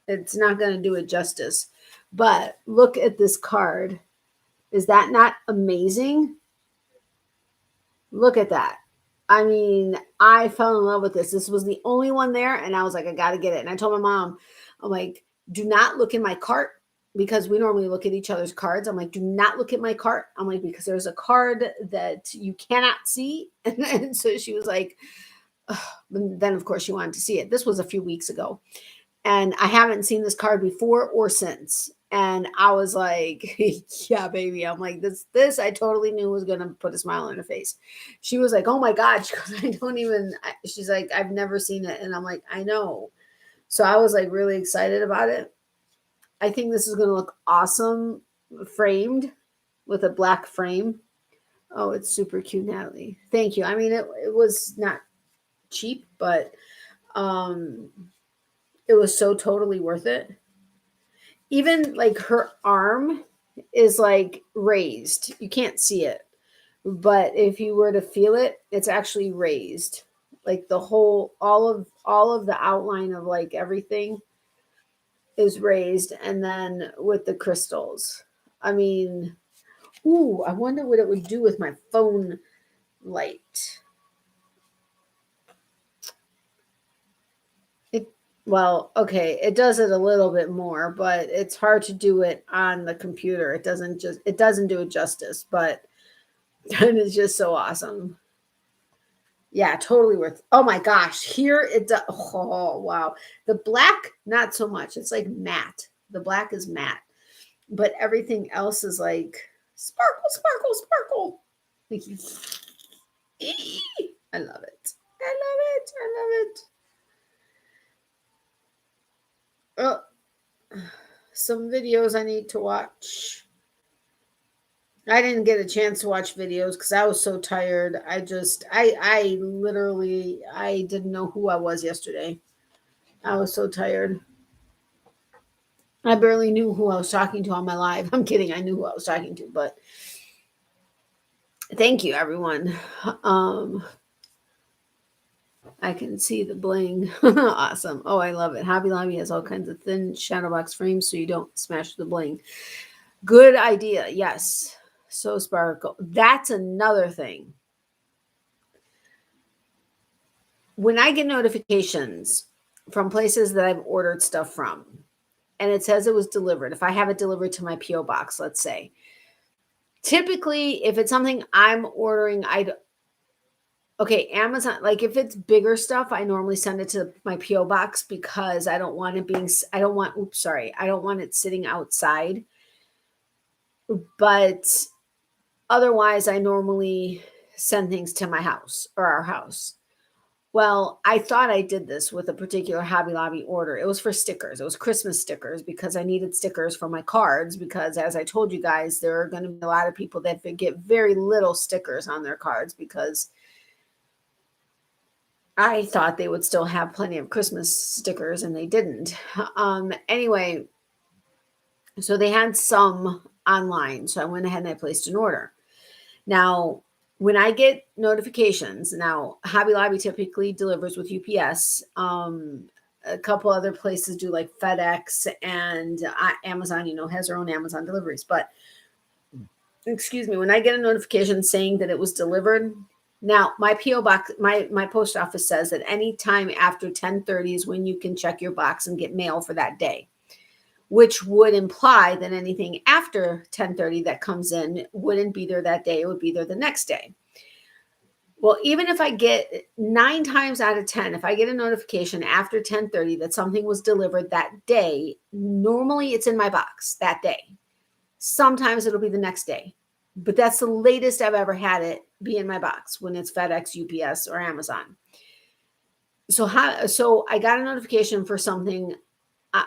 It's not going to do it justice. But look at this card. Is that not amazing? Look at that. I mean, I fell in love with this. This was the only one there, and I was like, I got to get it. And I told my mom, I'm like, do not look in my cart, because we normally look at each other's cards. I'm like, do not look at my cart. I'm like, because there's a card that you cannot see. And so she was like, then of course she wanted to see it. This was a few weeks ago, and I haven't seen this card before or since. And I was like, yeah, baby. I'm like, this I totally knew was going to put a smile on her face. She was like, oh my God. She goes, she's like, I've never seen it. And I'm like, I know. So I was like really excited about it. I think this is going to look awesome framed with a black frame. Oh, it's super cute, Natalie. Thank you. I mean, it was not cheap, but it was so totally worth it. Even like her arm is like raised. You can't see it, but if you were to feel it, it's actually raised. Like all of the outline of like everything is raised, and then with the crystals. I mean, ooh, I wonder what it would do with my phone light. Well, okay, it does it a little bit more, but it's hard to do it on the computer. It doesn't do it justice, but it is just so awesome. Yeah, totally worth. Oh my gosh, here it does. Oh wow, the black not so much. It's like matte. The black is matte, but everything else is like sparkle, sparkle, sparkle. I love it. I love it. I love it. Oh, some videos I need to watch. I didn't get a chance to watch videos because I was so tired. I literally, I didn't know who I was yesterday. I was so tired. I barely knew who I was talking to on my live. I'm kidding. I knew who I was talking to, but thank you, everyone. I can see the bling. Awesome. Oh, I love it. Hobby Lobby has all kinds of thin shadow box frames so you don't smash the bling. Good idea. Yes. So sparkle. That's another thing. When I get notifications from places that I've ordered stuff from, and it says it was delivered, if I have it delivered to my P.O. box, let's say, typically, if it's something I'm ordering, okay, Amazon, like if it's bigger stuff, I normally send it to my P.O. box because I don't want it sitting outside. But otherwise, I normally send things to my house or our house. Well, I thought I did this with a particular Hobby Lobby order. It was for stickers. It was Christmas stickers because I needed stickers for my cards because, as I told you guys, there are going to be a lot of people that get very little stickers on their cards because I thought they would still have plenty of Christmas stickers and they didn't. Anyway, so they had some online. So I went ahead and I placed an order. Now, when I get notifications, now Hobby Lobby typically delivers with UPS. A couple other places do like FedEx and Amazon, has their own Amazon deliveries. But excuse me, when I get a notification saying that it was delivered, now my PO box, my post office says that any time after 10:30 is when you can check your box and get mail for that day, which would imply that anything after 10:30 that comes in wouldn't be there that day. It would be there the next day. Well, even if I get 9 times out of 10, if I get a notification after 10:30 that something was delivered that day, normally it's in my box that day. Sometimes it'll be the next day, but that's the latest I've ever had it be in my box when it's FedEx, UPS, or Amazon. So I got a notification for something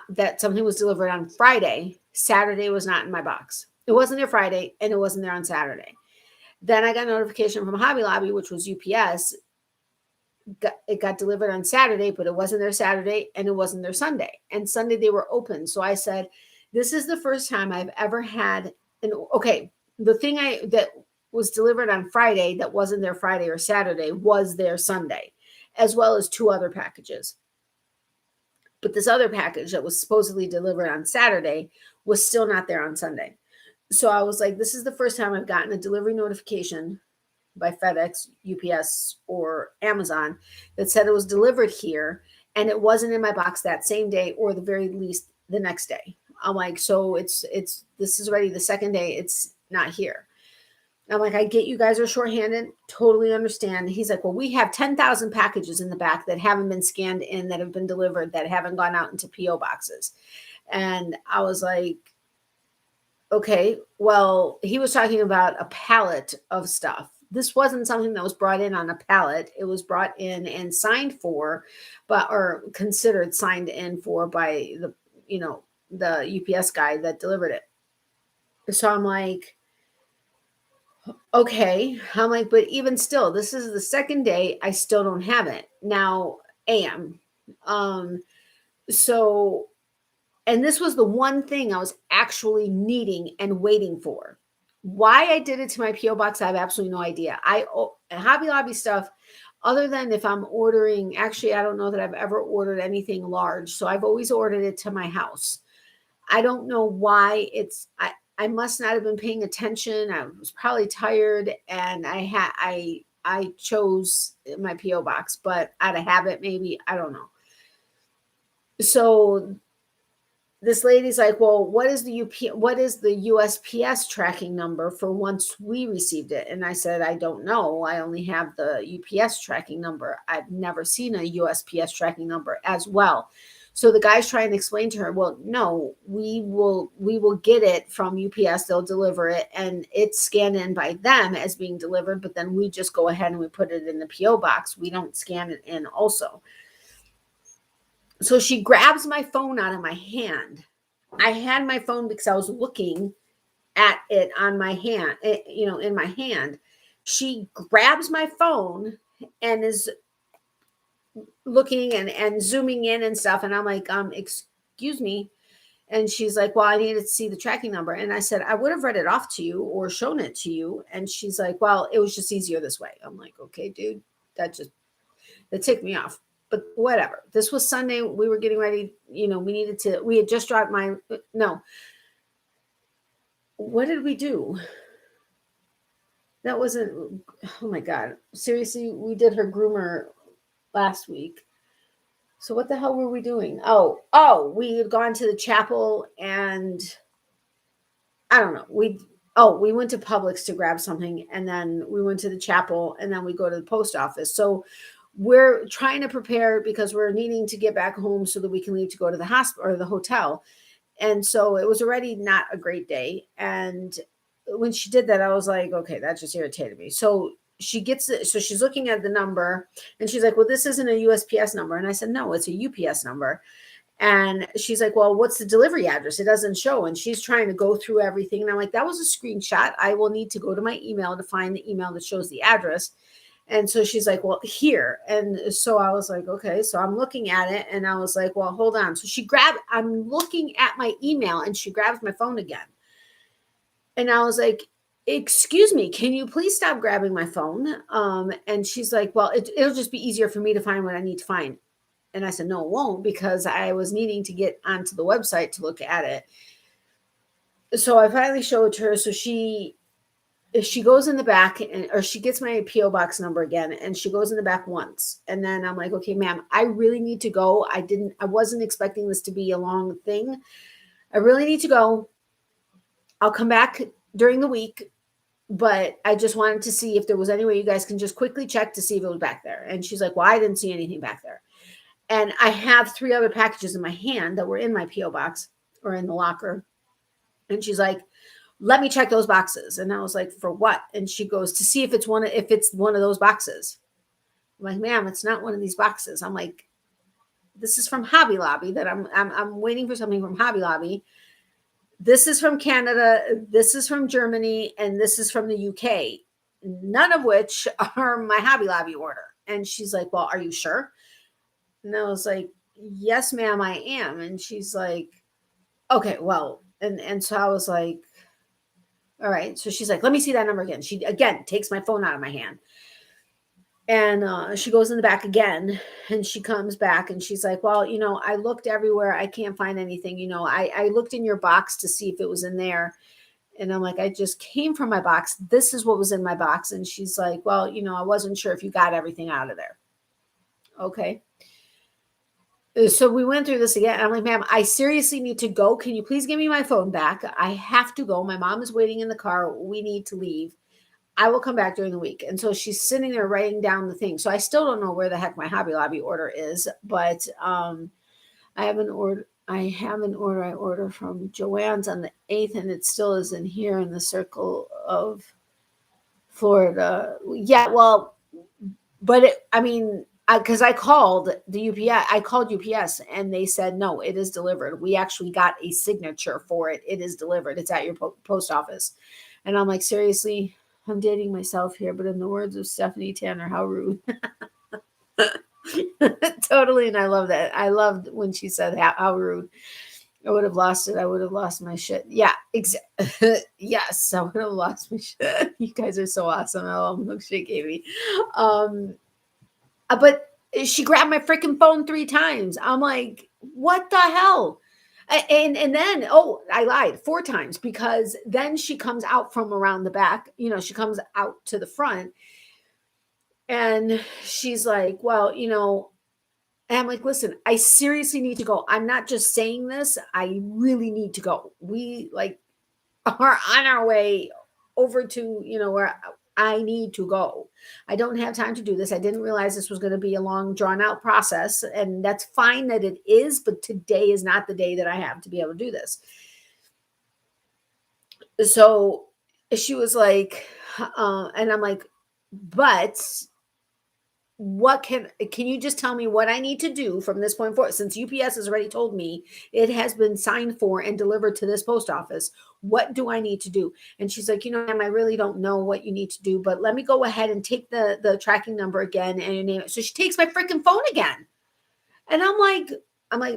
that something was delivered on Friday. Saturday was not in my box. It wasn't there Friday, and it wasn't there on Saturday. Then I got a notification from Hobby Lobby, which was UPS. It got delivered on Saturday, but it wasn't there Saturday, and it wasn't there Sunday. And Sunday they were open. So I said, this is the first time I've ever had the thing that was delivered on Friday that wasn't there Friday or Saturday was there Sunday, as well as 2 other packages. But this other package that was supposedly delivered on Saturday was still not there on Sunday. So I was like, this is the first time I've gotten a delivery notification by FedEx, UPS, or Amazon that said it was delivered here and it wasn't in my box that same day or the very least the next day. I'm like, so this is already the second day it's not here. I'm like, I get you guys are shorthanded. Totally understand. He's like, well, we have 10,000 packages in the back that haven't been scanned in, that have been delivered, that haven't gone out into PO boxes. And I was like, okay, well, he was talking about a pallet of stuff. This wasn't something that was brought in on a pallet. It was brought in and signed for, or considered signed in for by the UPS guy that delivered it. So I'm like, okay. I'm like, but even still, this is the second day. I still don't have it. Now, so, and this was the one thing I was actually needing and waiting for. Why I did it to my P.O. box, I have absolutely no idea. Hobby Lobby stuff, other than if I'm ordering, actually, I don't know that I've ever ordered anything large. So I've always ordered it to my house. I don't know why I must not have been paying attention. I was probably tired, and I chose my P.O. box, but out of habit, maybe, I don't know. So this lady's like, well, what is the USPS tracking number for once we received it? And I said, I don't know. I only have the UPS tracking number. I've never seen a USPS tracking number as well. So the guy's trying to explain to her, well, no, we will get it from UPS. They'll deliver it and it's scanned in by them as being delivered, but then we just go ahead and we put it in the PO box. We don't scan it in also. So she grabs my phone out of my hand. I had my phone because I was looking at it on my hand, in my hand. She grabs my phone and is looking and zooming in and stuff. And I'm like, excuse me. And she's like, well, I needed to see the tracking number. And I said, I would have read it off to you or shown it to you. And she's like, well, it was just easier this way. I'm like, okay, dude, that ticked me off. But whatever. This was Sunday. We were getting ready. We had just dropped what did we do? That wasn't, oh my God. Seriously, we did her groomer last week. So what the hell were we doing? Oh, we had gone to the chapel and I don't know. We went to Publix to grab something and then we went to the chapel and then we go to the post office. So we're trying to prepare because we're needing to get back home so that we can leave to go to the hospital or the hotel. And so it was already not a great day. And when she did that, I was like, okay, that just irritated me. So she's looking at the number and she's like, well, this isn't a USPS number. And I said, no, it's a UPS number. And she's like, well, what's the delivery address? It doesn't show. And she's trying to go through everything. And I'm like, that was a screenshot. I will need to go to my email to find the email that shows the address. And so she's like, well, here. And so I was like, okay. So I'm looking at it and I was like, well, hold on. So I'm looking at my email and she grabs my phone again. And I was like, excuse me, can you please stop grabbing my phone? And she's like, well, it'll just be easier for me to find what I need to find. And I said, no, it won't, because I was needing to get onto the website to look at it. So I finally showed it to her. So she goes in the back or she gets my PO box number again and she goes in the back once. And then I'm like, okay, ma'am, I really need to go. I wasn't expecting this to be a long thing. I really need to go. I'll come back during the week, but I just wanted to see if there was any way you guys can just quickly check to see if it was back there. And she's like, well, I didn't see anything back there. And I have 3 other packages in my hand that were in my PO box or in the locker. And she's like, let me check those boxes. And I was like, for what? And she goes, to see if it's one of those boxes. I'm like, ma'am, it's not one of these boxes. I'm like, this is from Hobby Lobby that I'm waiting for something from Hobby Lobby. This is from Canada. This is from Germany. And this is from the UK, none of which are my Hobby Lobby order. And she's like, well, are you sure? And I was like, yes, ma'am, I am. And she's like, okay, well, and so I was like, all right. So she's like, let me see that number again. She again takes my phone out of my hand. And she goes in the back again and she comes back and she's like, well, I looked everywhere. I can't find anything. I looked in your box to see if it was in there. And I'm like, I just came from my box. This is what was in my box. And she's like, well, I wasn't sure if you got everything out of there. Okay. So we went through this again. I'm like, ma'am, I seriously need to go. Can you please give me my phone back? I have to go. My mom is waiting in the car. We need to leave. I will come back during the week. And so she's sitting there writing down the thing. So I still don't know where the heck my Hobby Lobby order is, but I have an order. I order from Joann's on the 8th, and it still isn't here in the circle of Florida. Yeah, well, but because I called the UPS, I called UPS and they said, no, it is delivered. We actually got a signature for it. It is delivered. It's at your post office. And I'm like, seriously, I'm dating myself here, but in the words of Stephanie Tanner, how rude. Totally. And I love that. I loved when she said how rude. I would have lost it. I would have lost my shit. Yeah, yes, I would have lost my shit. You guys are so awesome. I love milkshake Amy. But she grabbed my freaking phone 3 times. I'm like, what the hell? And then, I lied 4 times, because then she comes out from around the back. She comes out to the front and she's like, well, And I'm like, listen, I seriously need to go. I'm not just saying this. I really need to go. We like are on our way over to, where I need to go. I don't have time to do this. I didn't realize this was going to be a long, drawn out process. And that's fine that it is, but today is not the day that I have to be able to do this. So she was like, and I'm like, but what can you just tell me what I need to do from this point forward? Since UPS has already told me it has been signed for and delivered to this post office, what do I need to do? And she's like, Em, I really don't know what you need to do, but let me go ahead and take the tracking number again and your name. So she takes my freaking phone again. And I'm like,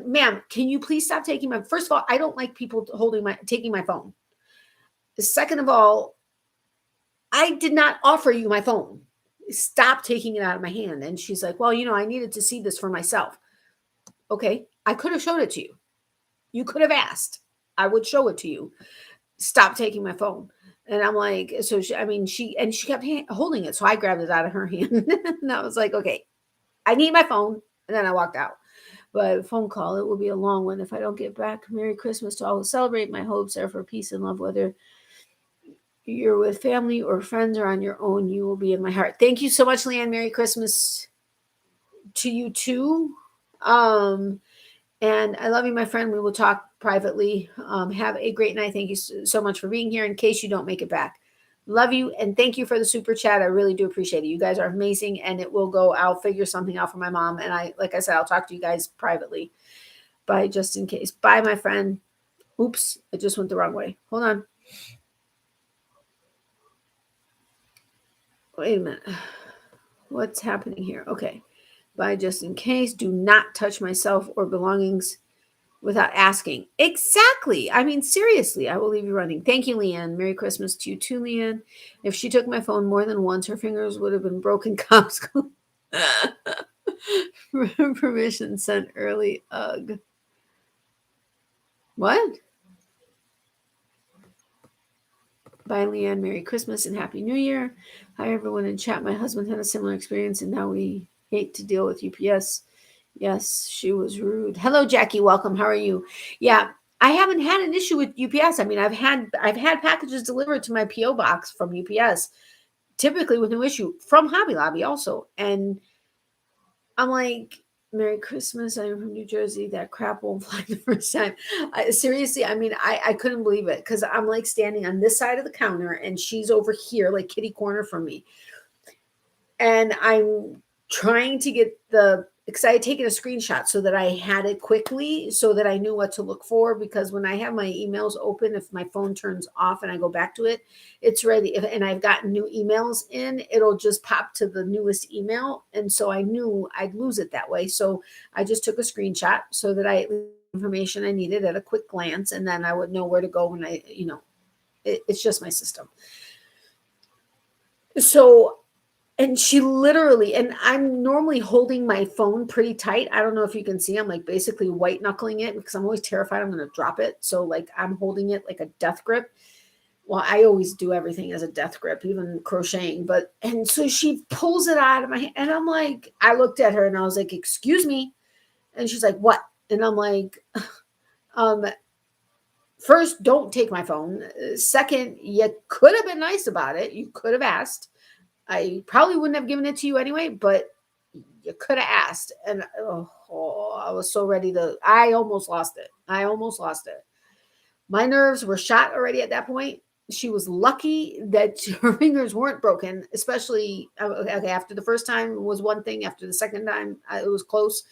ma'am, can you please stop taking my, first of all, I don't like people taking my phone. Second of all, I did not offer you my phone. Stop taking it out of my hand. And she's like, well, I needed to see this for myself. Okay. I could have showed it to you. You could have asked. I would show it to you. Stop taking my phone. And I'm like, so she kept holding it. So I grabbed it out of her hand. And I was like, okay, I need my phone. And then I walked out. But phone call, it will be a long one. If I don't get back, Merry Christmas to all who celebrate. My hopes are for peace and love, whether you're with family or friends or on your own, you will be in my heart. Thank you so much, Leanne. Merry Christmas to you too. And I love you, my friend. We will talk privately. Have a great night. Thank you so much for being here in case you don't make it back. Love you. And thank you for the super chat. I really do appreciate it. You guys are amazing. And it will go, I'll figure something out for my mom. And like I said, I'll talk to you guys privately. Bye, just in case. Bye, my friend. Oops, I just went the wrong way. Hold on. Wait a minute. What's happening here? Okay. Bye, just in case. Do not touch myself or belongings without asking. Exactly. I mean, seriously, I will leave you running. Thank you, Leanne. Merry Christmas to you too, Leanne. If she took my phone more than once, her fingers would have been broken. Cops. Permission sent early. Ugh. What? Bye, Leanne. Merry Christmas and Happy New Year. Hi, everyone in chat. My husband had a similar experience, and now we hate to deal with UPS. Yes, she was rude. Hello, Jackie. Welcome. How are you? Yeah, I haven't had an issue with UPS. I mean, I've had packages delivered to my PO box from UPS, typically with no issue, from Hobby Lobby also. And I'm like, Merry Christmas. I am from New Jersey. That crap won't fly the first time. Seriously, I mean, I couldn't believe it because I'm like standing on this side of the counter and she's over here, like kitty corner from me. And I'm trying to get because I had taken a screenshot so that I had it quickly so that I knew what to look for. Because when I have my emails open, if my phone turns off and I go back to it, it's ready. And I've gotten new emails in, it'll just pop to the newest email. And so I knew I'd lose it that way. So I just took a screenshot so that I information I needed at a quick glance. And then I would know where to go when it's just my system. So and she literally, and I'm normally holding my phone pretty tight. I don't know if you can see, I'm like basically white knuckling it because I'm always terrified I'm going to drop it. So like I'm holding it like a death grip. Well, I always do everything as a death grip, even crocheting. And so she pulls it out of my hand. And I'm like, I looked at her and I was like, excuse me. And she's like, what? And I'm like, first, don't take my phone. Second, you could have been nice about it. You could have asked. I probably wouldn't have given it to you anyway, but you could have asked. And I was so ready I almost lost it. My nerves were shot already at that point. She was lucky that her fingers weren't broken, especially after the first time was one thing. After the second time, it was close.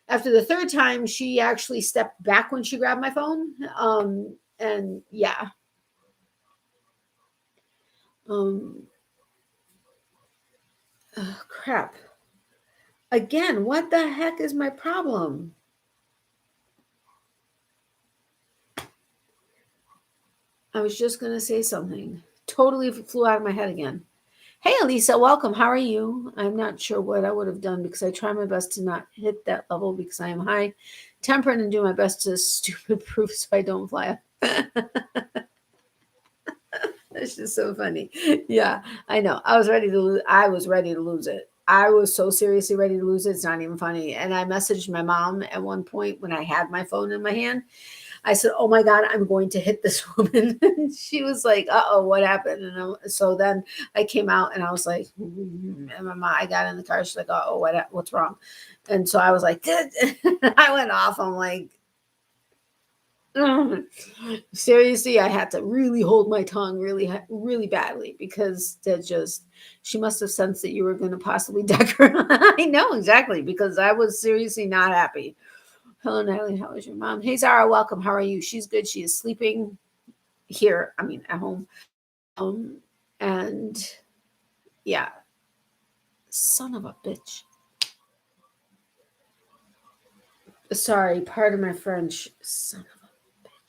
After the third time, she actually stepped back when she grabbed my phone. And yeah. Oh, crap. Again, what the heck is my problem? I was just going to say something. Totally flew out of my head again. Hey, Elisa, welcome. How are you? I'm not sure what I would have done because I try my best to not hit that level because I am high tempered and do my best to stupid proof so I don't fly up. That's just so funny. Yeah, I know. I was ready to lose it. I was so seriously ready to lose it. It's not even funny. And I messaged my mom at one point when I had my phone in my hand. I said, "Oh my God, I'm going to hit this woman." And she was like, "Uh-oh, what happened?" And so then I came out and I was like, and my mom, I got in the car. She's like, "Oh, what's wrong?" And so I was like, I went off. I'm like, seriously, I had to really hold my tongue really, really badly because she must have sensed that you were going to possibly deck her. I know exactly because I was seriously not happy. Hello, Natalie. How is your mom? Hey, Zara. Welcome. How are you? She's good. She is sleeping here. I mean, at home. And yeah, son of a bitch. Sorry, pardon my French. Son of a bitch.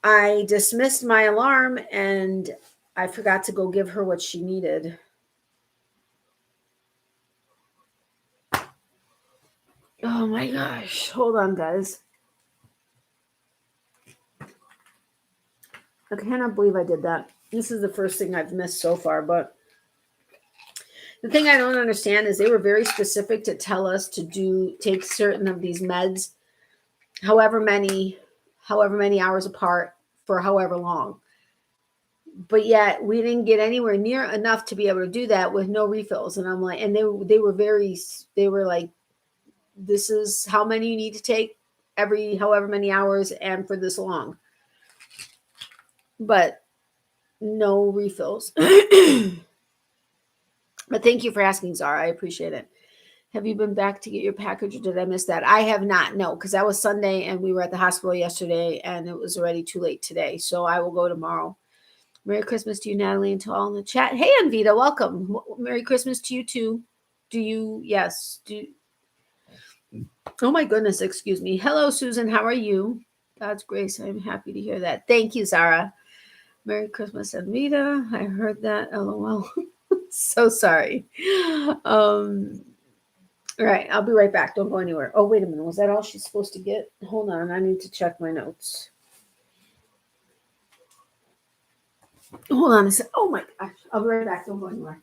I dismissed my alarm and I forgot to go give her what she needed. Oh my gosh. Hold on, guys. I cannot believe I did that. This is the first thing I've missed so far, but the thing I don't understand is they were very specific to tell us to take certain of these meds, however many hours apart for however long. But yet we didn't get anywhere near enough to be able to do that with no refills. And I'm like, and they were like, this is how many you need to take every however many hours and for this long. But no refills. But thank you for asking, Zara. I appreciate it. Have you been back to get your package or did I miss that? I have not. No, because that was Sunday and we were at the hospital yesterday and it was already too late today. So I will go tomorrow. Merry Christmas to you, Natalie, and to all in the chat. Hey, Anvita, welcome. Merry Christmas to you too. Do you? Yes. Oh my goodness, excuse me. Hello, Susan. How are you? God's grace. I'm happy to hear that. Thank you, Zara. Merry Christmas, Anvita. I heard that. LOL. So sorry. All right, I'll be right back. Don't go anywhere. Oh, wait a minute. Was that all she's supposed to get? Hold on. I need to check my notes. Hold on a sec. Oh my gosh. I'll be right back. Don't go anywhere.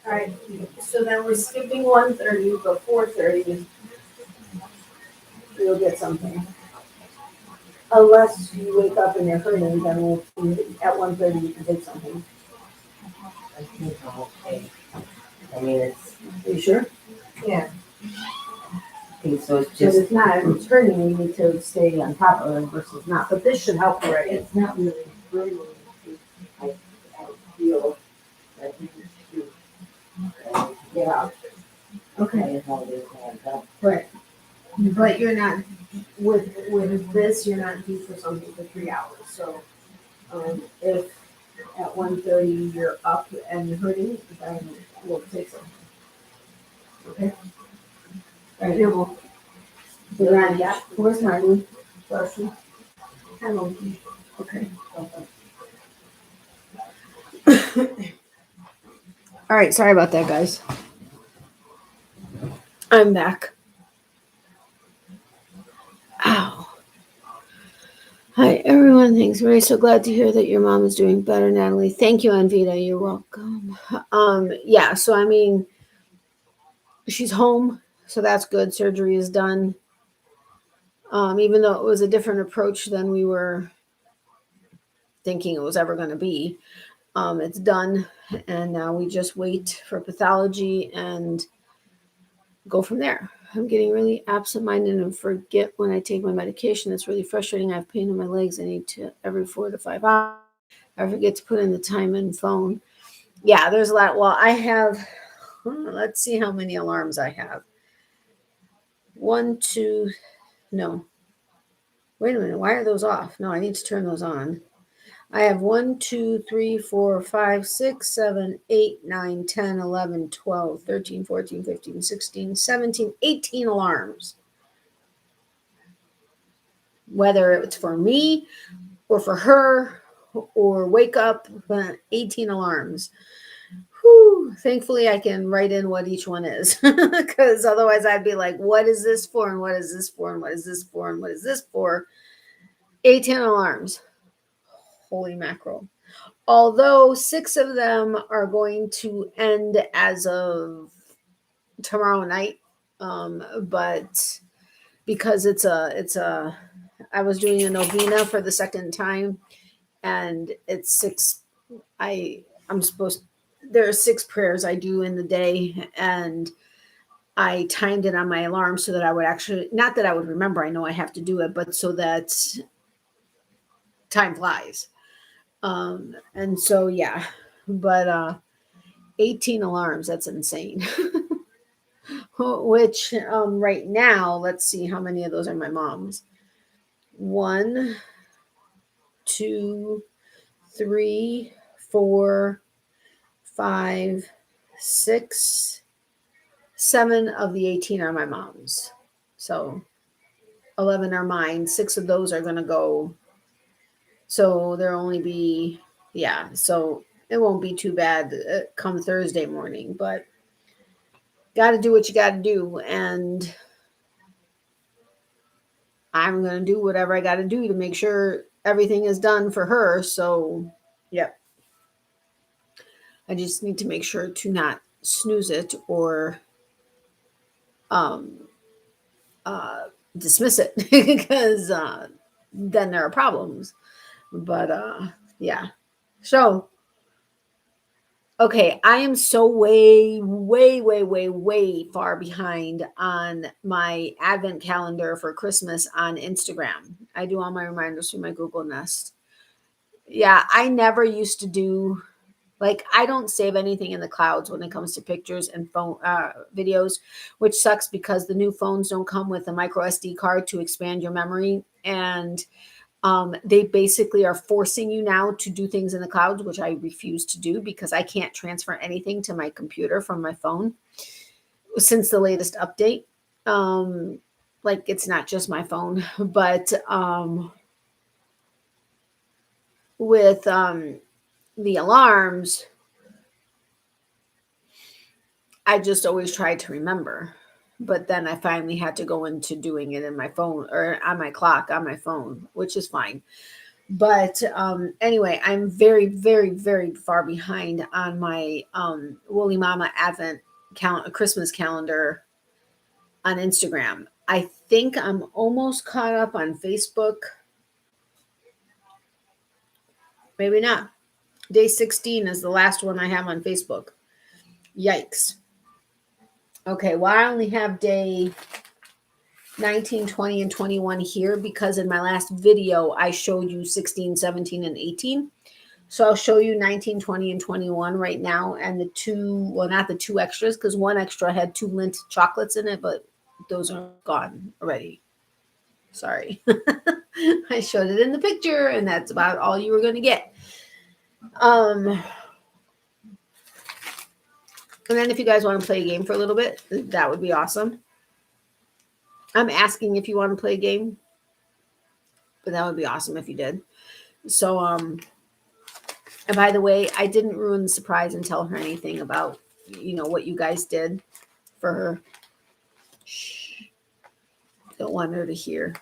All right, so then we're skipping 1:30, but 4:30, you'll get something. Unless you wake up and you're hurting, then at 1:30 you can take something. I think I'm okay. I mean, Are you sure? yeah. Okay, so it's Because just, if not, if it's hurting, you need to stay on top of it versus not. But this should help already. it's not really hurting. I feel that you should. Yeah. Okay. I hold his hands up. Right. But you're not with this. You're not due for something for 3 hours. So, if at 1:30 you're up and you're hurting, then we'll take something. Okay. All right. Here we'll. Yeah. Where's Marlene? Hello. Okay. All right. Sorry about that, guys. I'm back. Ow. Hi, everyone. Thanks. Very so glad to hear that your mom is doing better, Natalie. Thank you, Anvita. You're welcome. Yeah. So I mean, she's home, so that's good. Surgery is done. Even though it was a different approach than we were thinking it was ever going to be. It's done, and now we just wait for pathology and go from there. I'm getting really absent-minded and forget when I take my medication. It's really frustrating. I have pain in my legs. I need to every 4 to 5 hours. I forget to put in the time and phone. Yeah, there's a lot. Well, I have, let's see how many alarms I have. 1, 2, no. Wait a minute. Why are those off? No, I need to turn those on. I have 1, 2, 3, 4, 5, 6, 7, 8, 9, 10, 11, 12, 13, 14, 15, 16, 17, 18 alarms. Whether it's for me or for her or wake up, 18 alarms. Whew. Thankfully, I can write in what each one is, because otherwise I'd be like, what is this for? And what is this for? And what is this for? And what is this for? 18 alarms. Holy mackerel. Although 6 of them are going to end as of tomorrow night. But because I was doing a novena for the second time, and it's 6. There are 6 prayers I do in the day, and I timed it on my alarm so that I would actually, not that I would remember, I know I have to do it, but so that time flies. And so, yeah, but 18 alarms, that's insane. Which right now, let's see how many of those are my mom's. 1, 2, 3, 4, 5, 6, 7 of the 18 are my mom's. So 11 are mine. 6 of those are going to go. So there'll only be, yeah, so it won't be too bad come Thursday morning, but got to do what you got to do. And I'm going to do whatever I got to do to make sure everything is done for her. So, yep. I just need to make sure to not snooze it or dismiss it, because then there are problems. But yeah. So, okay, I am so way far behind on my advent calendar for Christmas on Instagram. I do all my reminders through my Google Nest. Yeah, I never used to do, like, I don't save anything in the clouds when it comes to pictures and phone videos, which sucks because the new phones don't come with a micro SD card to expand your memory. And they basically are forcing you now to do things in the clouds, which I refuse to do because I can't transfer anything to my computer from my phone since the latest update. Like, it's not just my phone, but with the alarms, I just always tried to remember. But then I finally had to go into doing it in my phone or on my clock on my phone, which is fine. But anyway, I'm very far behind on my Woolly Mama Advent Christmas calendar on Instagram. I think I'm almost caught up on Facebook. Maybe not. Day 16 is the last one I have on Facebook. Yikes. Okay, well, I only have day 19, 20, and 21 here because in my last video, I showed you 16, 17, and 18. So I'll show you 19, 20, and 21 right now. And the 2, well, not the 2 extras, because 1 extra had 2 Lindt chocolates in it, but those are gone already. Sorry. I showed it in the picture, and that's about all you were going to get. And then if you guys want to play a game for a little bit, that would be awesome. I'm asking if you want to play a game, but that would be awesome if you did. So, and by the way, I didn't ruin the surprise and tell her anything about, what you guys did for her. Shh. Don't want her to hear.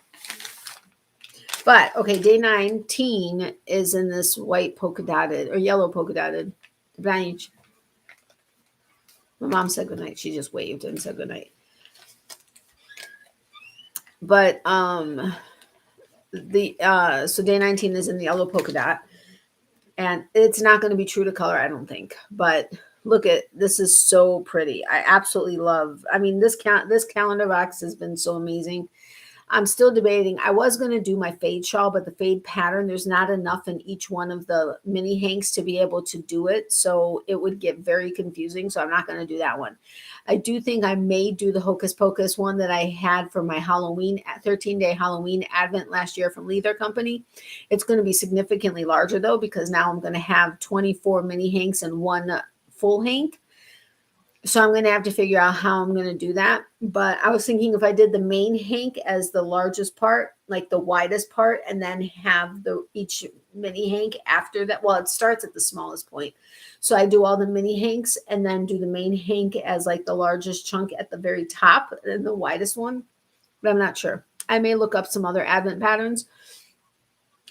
But, okay, day 19 is in this white polka dotted or yellow polka dotted. My mom said goodnight. She just waved and said goodnight. But so day 19 is in the yellow polka dot, and it's not going to be true to color, I don't think. But look at this, is so pretty. I absolutely love. I mean, this calendar box has been so amazing. I'm still debating. I was going to do my fade shawl, but the fade pattern, there's not enough in each one of the mini hanks to be able to do it. So it would get very confusing. So I'm not going to do that one. I do think I may do the Hocus Pocus one that I had for my Halloween, 13-day Halloween Advent last year from Leather Company. It's going to be significantly larger though, because now I'm going to have 24 mini hanks and one full hank. So I'm going to have to figure out how I'm going to do that. But I was thinking if I did the main hank as the largest part, like the widest part, and then have each mini hank after that. Well, it starts at the smallest point. So I do all the mini hanks and then do the main hank as like the largest chunk at the very top and the widest one. But I'm not sure. I may look up some other Advent patterns.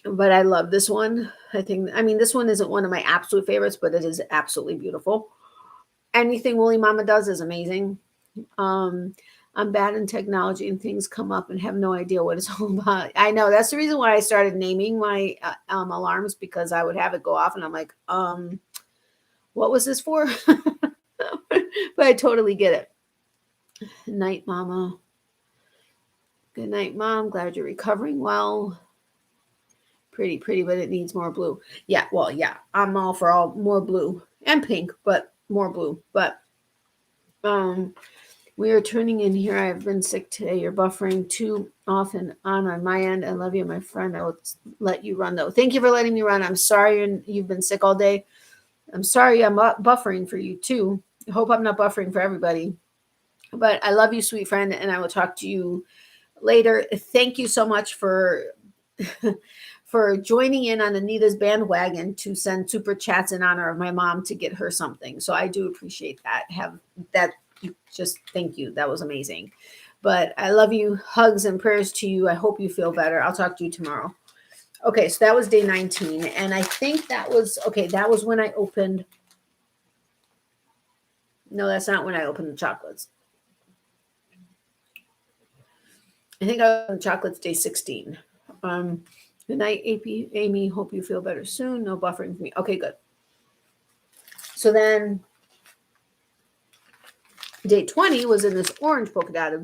But I love this one. I mean, this one isn't one of my absolute favorites, but it is absolutely beautiful. Anything Woolly Mama does is amazing. I'm bad in technology and things come up and have no idea what it's all about. I know that's the reason why I started naming my alarms, because I would have it go off and I'm like, what was this for? But I totally get it. Night, Mama. Good night, Mom. Glad you're recovering well. Pretty, but it needs more blue. Yeah, well, yeah, I'm all for more blue and pink, but more blue. But we are turning in here. I've been sick today. You're buffering too often on my end. I love you, my friend. I will let you run though. Thank you for letting me run. I'm sorry you've been sick all day. I'm sorry I'm buffering for you too. I hope I'm not buffering for everybody. But I love you, sweet friend, and I will talk to you later. Thank you so much for for joining in on Anita's bandwagon to send super chats in honor of my mom to get her something. So I do appreciate that. Thank you. That was amazing. But I love you. Hugs and prayers to you. I hope you feel better. I'll talk to you tomorrow. Okay, so that was day 19. And I think that was when I opened. No, that's not when I opened the chocolates. I think I opened the chocolates day 16. Good night, Amy. Hope you feel better soon. No buffering for me. Okay, good. So then day 20 was in this orange polka dot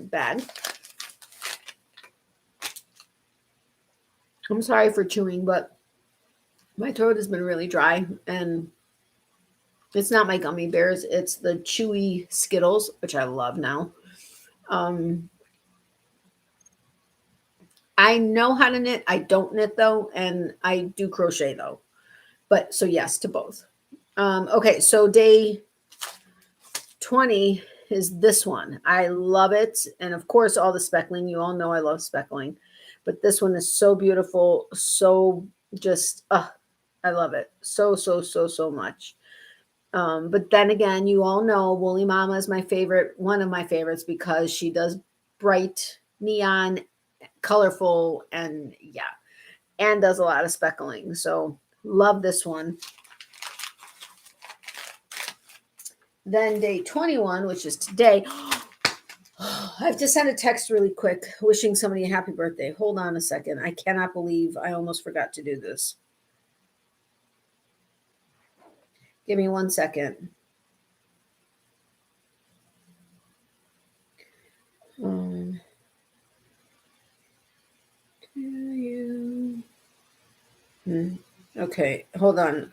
bag. I'm sorry for chewing, but my throat has been really dry, and it's not my gummy bears. It's the chewy Skittles, which I love now. I know how to knit. I don't knit though, and I do crochet though. But so yes to both. Okay, so day 20 is this one. I love it. And of course, all the speckling. You all know I love speckling. But this one is so beautiful. So just, I love it. So much. But then again, you all know Woolly Mama is my favorite, one of my favorites, because she does bright, neon, colorful, and does a lot of speckling. So love this one. Then day 21, which is today. I have to send a text really quick wishing somebody a happy birthday. Hold on a second. I cannot believe I almost forgot to do this. Give me 1 second. Okay, hold on.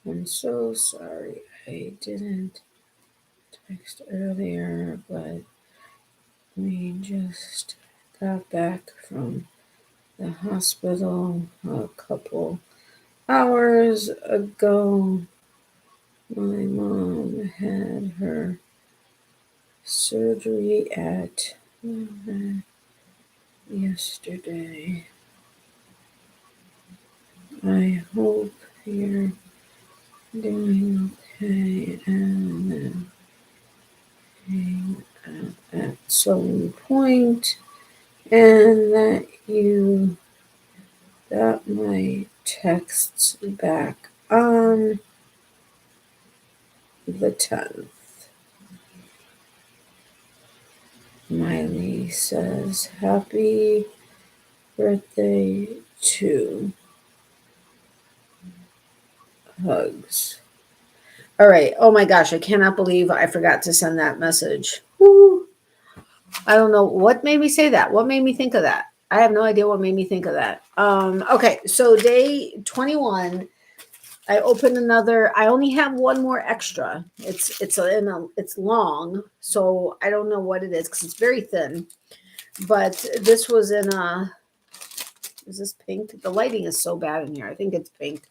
I'm so sorry I didn't text earlier, but we just got back from the hospital a couple hours ago. My mom had her surgery at yesterday. I hope you're doing okay and sewing point, and that you got my texts back on the 10th. Miley says, happy birthday to hugs. All right. Oh my gosh, I cannot believe I forgot to send that message. Woo. I don't know what made me say that. What made me think of that? I have no idea what made me think of that. Okay, so day 21, I opened another. I only have one more extra. It's long, so I don't know what it is because it's very thin. But this was in a. Is this pink? The lighting is so bad in here. I think it's pink.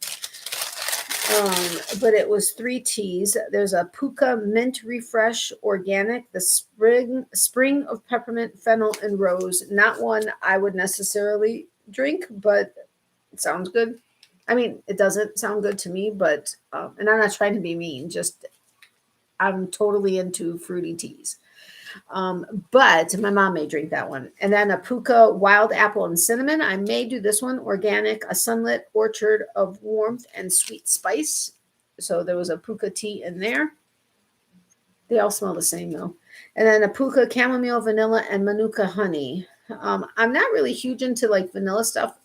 But it was 3 teas. There's a Puka Mint Refresh Organic, the spring of peppermint, fennel, and rose. Not one I would necessarily drink, but it sounds good. I mean, it doesn't sound good to me, but and I'm not trying to be mean. Just I'm totally into fruity teas. But my mom may drink that one. And then a Puka Wild Apple and Cinnamon. I may do this one. Organic, a sunlit orchard of warmth and sweet spice. So there was a Puka tea in there. They all smell the same though. And then a Puka Chamomile, Vanilla, and Manuka Honey. I'm not really huge into like vanilla stuff.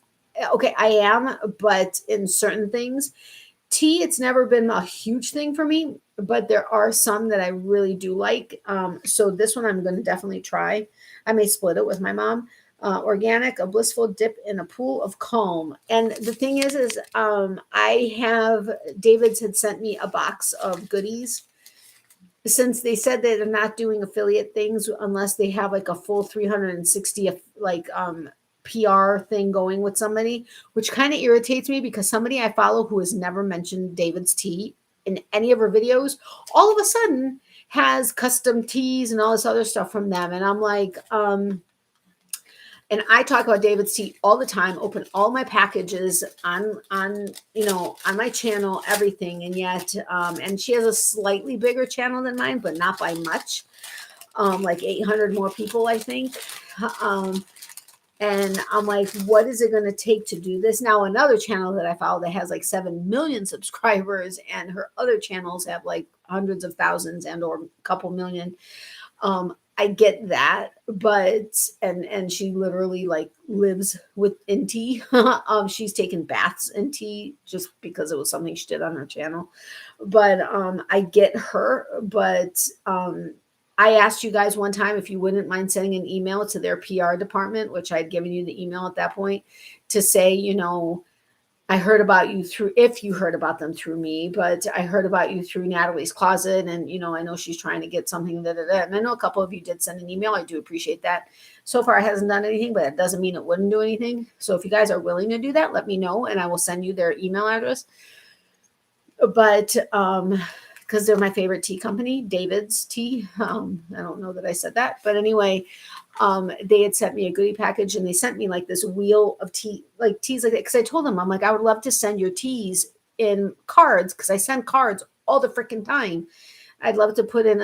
Okay, I am, but in certain things. Tea, it's never been a huge thing for me, but there are some that I really do like. So this one I'm going to definitely try. I may split it with my mom. Organic, a blissful dip in a pool of calm. And the thing is I have, David's had sent me a box of goodies since they said that they're not doing affiliate things unless they have like a full 360 like PR thing going with somebody, which kind of irritates me because somebody I follow who has never mentioned David's tea in any of her videos, all of a sudden has custom teas and all this other stuff from them. And I'm like, and I talk about David's tea all the time, open all my packages on my channel, everything. And yet, and she has a slightly bigger channel than mine, but not by much, like 800 more people, I think. And I'm like, what is it going to take to do this? Now, another channel that I follow that has like 7 million subscribers, and her other channels have like hundreds of thousands and or a couple million. I get that, but and she literally like lives in tea. She's taken baths in tea just because it was something she did on her channel. But I get her, but I asked you guys one time if you wouldn't mind sending an email to their PR department, which I'd given you the email at that point, to say, I heard about you if you heard about them through me, but I heard about you through Natalie's Closet. And, I know she's trying to get something. And I know a couple of you did send an email. I do appreciate that. So far, it hasn't done anything, but it doesn't mean it wouldn't do anything. So if you guys are willing to do that, let me know and I will send you their email address. But, because they're my favorite tea company, David's Tea. I don't know that I said that, but anyway, they had sent me a goodie package and they sent me like this wheel of tea, like teas like that. Cause I told them, I'm like, I would love to send your teas in cards. Cause I send cards all the freaking time. I'd love to put in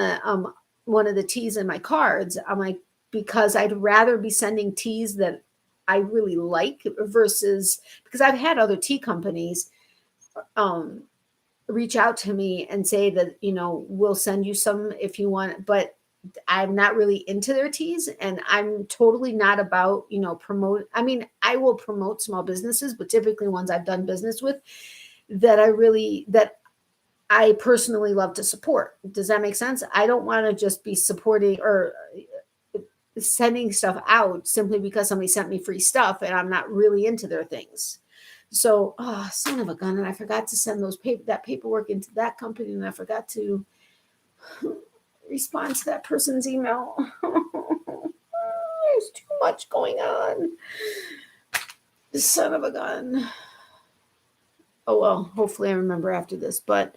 one of the teas in my cards. I'm like, because I'd rather be sending teas that I really like versus, because I've had other tea companies, reach out to me and say that, we'll send you some if you want, but I'm not really into their teas, and I'm totally not about, promote. I mean, I will promote small businesses, but typically ones I've done business with that I personally love to support. Does that make sense? I don't want to just be supporting or sending stuff out simply because somebody sent me free stuff and I'm not really into their things. So, son of a gun. And I forgot to send that paperwork into that company, and I forgot to respond to that person's email. There's too much going on. Son of a gun. Oh, well, hopefully I remember after this, but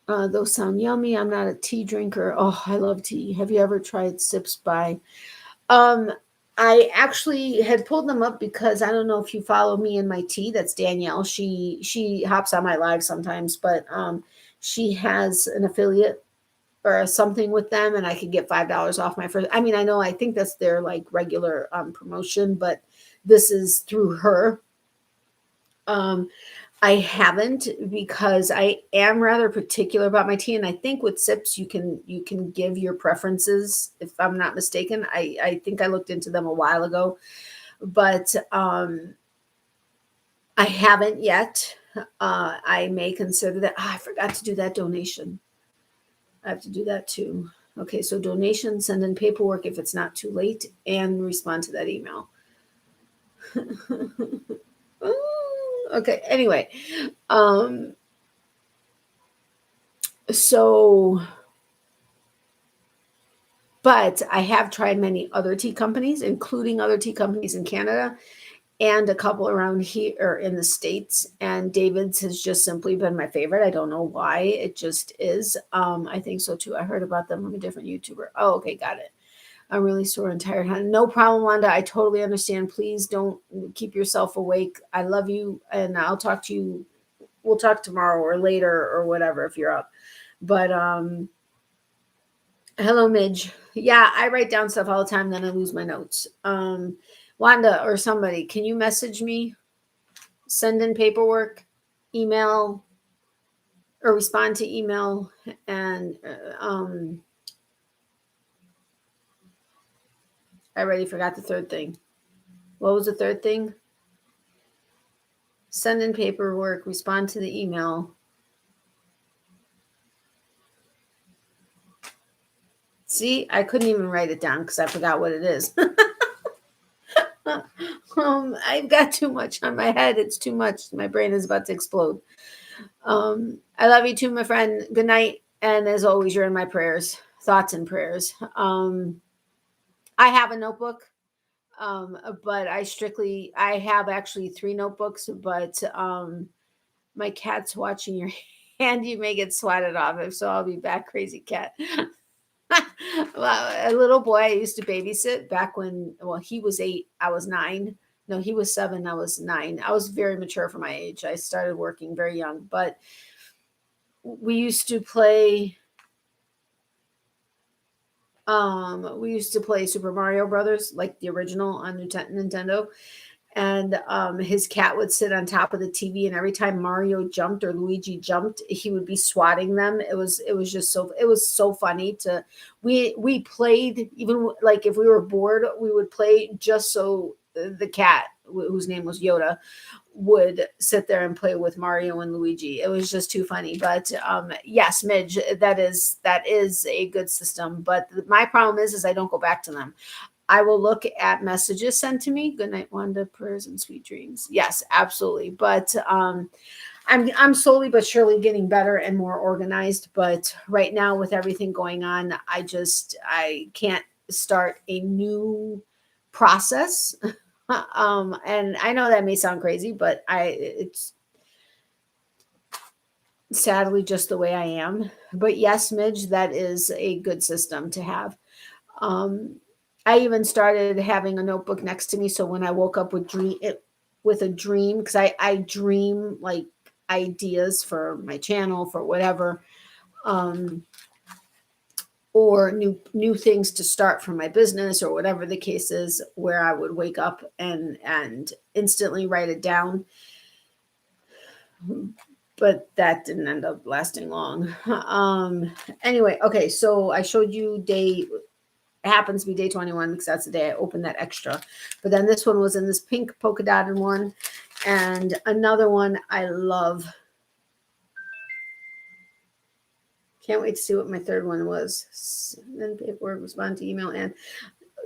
those sound yummy. I'm not a tea drinker. Oh, I love tea. Have you ever tried Sips by? I actually had pulled them up because I don't know if you follow me in my tea. That's Danielle. She hops on my live sometimes, but she has an affiliate or something with them, and I could get $5 off my first. I mean, I think that's their like regular promotion, but this is through her. I haven't, because I am rather particular about my tea, and I think with sips you can give your preferences, if I'm not mistaken. I think I looked into them a while ago, but I haven't yet. I may consider that. I forgot to do that donation. I have to do that too. Okay, so donation, send in paperwork if it's not too late, and respond to that email. Okay, anyway. So, but I have tried many other tea companies, including other tea companies in Canada and a couple around here or in the States. And David's has just simply been my favorite. I don't know why. It just is. I think so too. I heard about them from a different YouTuber. Oh, okay, got it. I'm really sore and tired, honey. No problem, Wanda. I totally understand. Please don't keep yourself awake. I love you, and I'll talk to you. We'll talk tomorrow or later or whatever if you're up. But hello, Midge. Yeah, I write down stuff all the time, then I lose my notes. Wanda or somebody, can you message me? Send in paperwork, email, or respond to email, and I already forgot the third thing. What was the third thing? Send in paperwork, respond to the email. See, I couldn't even write it down because I forgot what it is. I've got too much on my head. It's too much. My brain is about to explode. I love you too, my friend. Good night. And as always, you're in my prayers, thoughts and prayers. I have a notebook, but I have actually 3 notebooks, but my cat's watching your hand. You may get swatted off. If so, I'll be back, crazy cat. Well, a little boy I used to babysit back when, well, he was 8, I was 9. No, he was 7, I was 9. I was very mature for my age. I started working very young, but we used to play Super Mario Brothers, like the original on Nintendo. And his cat would sit on top of the TV, and every time Mario jumped or Luigi jumped, he would be swatting them. It was so funny to we played, even like if we were bored, we would play just so the cat, whose name was Yoda, would sit there and play with Mario and Luigi. It was just too funny. But yes, Midge, that is a good system. But my problem is I don't go back to them. I will look at messages sent to me. Good night, Wanda. Prayers and sweet dreams. Yes, absolutely. But I'm slowly but surely getting better and more organized. But right now, with everything going on, I can't start a new process. And I know that may sound crazy, but it's sadly just the way I am. But yes, Midge, that is a good system to have. I even started having a notebook next to me, so when I woke up with a dream, because I dream like ideas for my channel, for whatever, or new things to start for my business, or whatever the case is, where I would wake up and instantly write it down. But that didn't end up lasting long. Anyway, okay, so I showed you it happens to be day 21 because that's the day I opened that extra. But then this one was in this pink polka dotted one. And another one I love. Can't wait to see what my third one was. Then paperwork, respond to email. And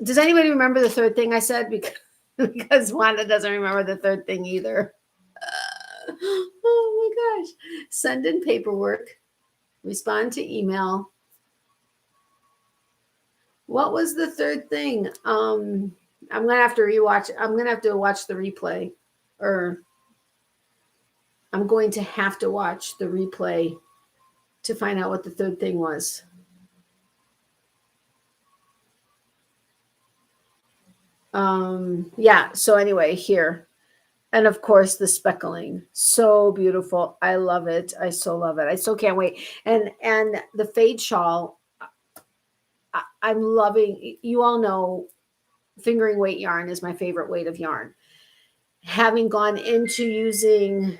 does anybody remember the third thing I said? Because Wanda doesn't remember the third thing either. Oh my gosh. Send in paperwork, respond to email. What was the third thing? I'm gonna have to rewatch. I'm gonna have to watch the replay, or I'm going to have to watch the replay to find out what the third thing was. Yeah. So anyway, here, and of course the speckling, so beautiful. I love it. I so love it. I still can't wait. And the fade shawl. I'm loving, you all know fingering weight yarn is my favorite weight of yarn. Having gone into using,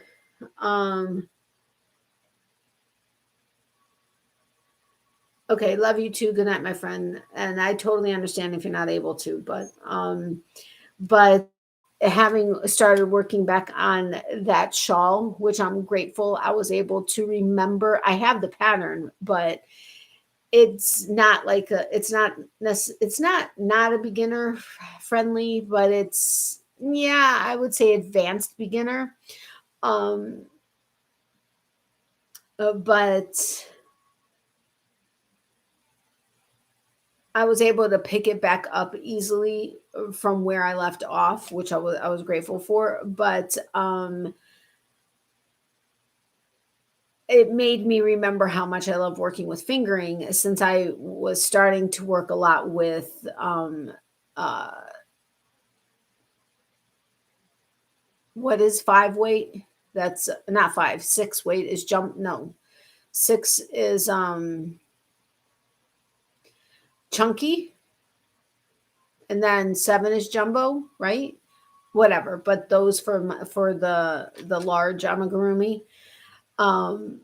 okay, love you too. Good night, my friend. And I totally understand if you're not able to, but having started working back on that shawl, which I'm grateful I was able to remember. I have the pattern, but it's not like it's not a beginner friendly, but it's, yeah, I would say advanced beginner. Um, but I was able to pick it back up easily from where I left off, which I was grateful for. But it made me remember how much I love working with fingering, since I was starting to work a lot with uh, what is 5 weight? That's not 5. 6 weight is jump. No, 6 is chunky, and then 7 is jumbo, right? Whatever. But those for the large amigurumi, um,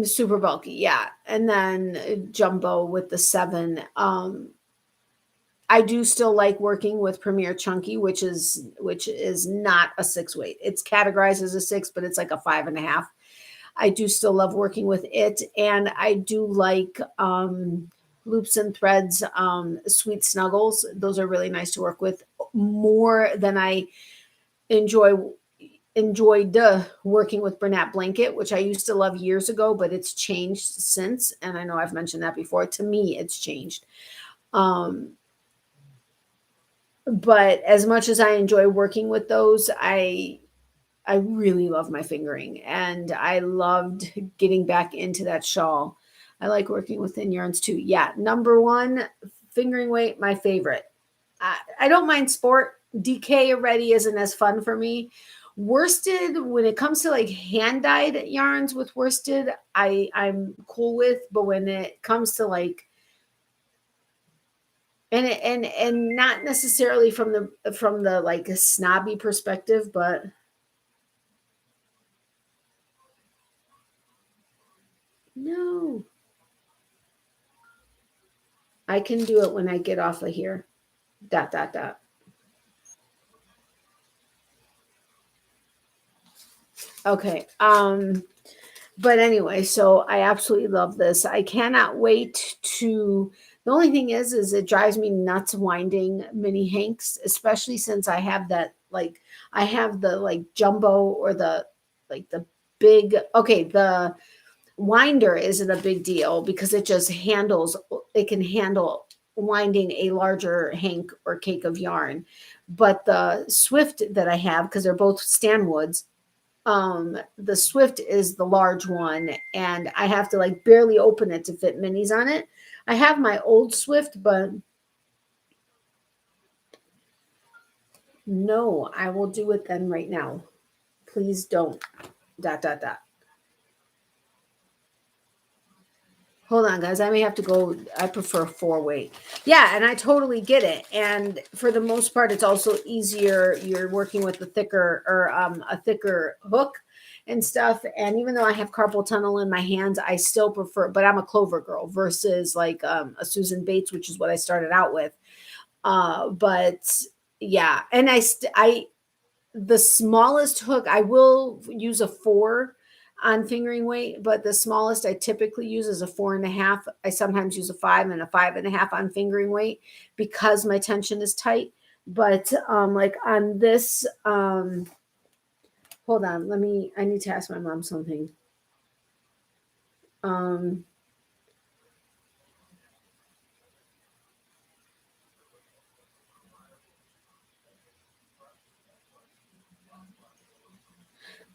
super bulky, yeah, and then jumbo with the 7. I do still like working with Premier Chunky, which is not a 6 weight. It's categorized as a 6, but it's like a 5.5. I do still love working with it, and I do like loops and threads, sweet snuggles. Those are really nice to work with, more than I enjoyed working with Bernat Blanket, which I used to love years ago, but it's changed since. And I know I've mentioned that before. To me, it's changed. Um, but as much as I enjoy working with those, I really love my fingering, and I loved getting back into that shawl. I like working with thin yarns too. Yeah, number one, fingering weight, my favorite. I don't mind sport. DK already isn't as fun for me. Worsted, when it comes to like hand dyed yarns with worsted, I'm cool with, but when it comes to like, and not necessarily from the like a snobby perspective, but no, I can do it when I get off of here. Dot dot dot. Okay. But anyway, so I absolutely love this. I cannot wait to, the only thing is it drives me nuts winding mini hanks, especially since I have that, like, I have the like jumbo, or the like the big, okay, the winder isn't a big deal because it can handle winding a larger hank or cake of yarn. But the Swift that I have, because they're both Stanwoods, the Swift is the large one, and I have to like barely open it to fit minis on it. I have my old Swift, but no, I will do it then right now. Please don't. Dot dot dot. Hold on, guys. I may have to go. I prefer 4 weight. Yeah, and I totally get it. And for the most part, it's also easier. You're working with a thicker hook and stuff. And even though I have carpal tunnel in my hands, I still prefer. But I'm a Clover girl versus like a Susan Bates, which is what I started out with. But yeah, and I the smallest hook, I will use a 4 on fingering weight, but the smallest I typically use is a 4.5. I sometimes use a 5 and a 5.5 on fingering weight because my tension is tight. But like on this, hold on, I need to ask my mom something. Um,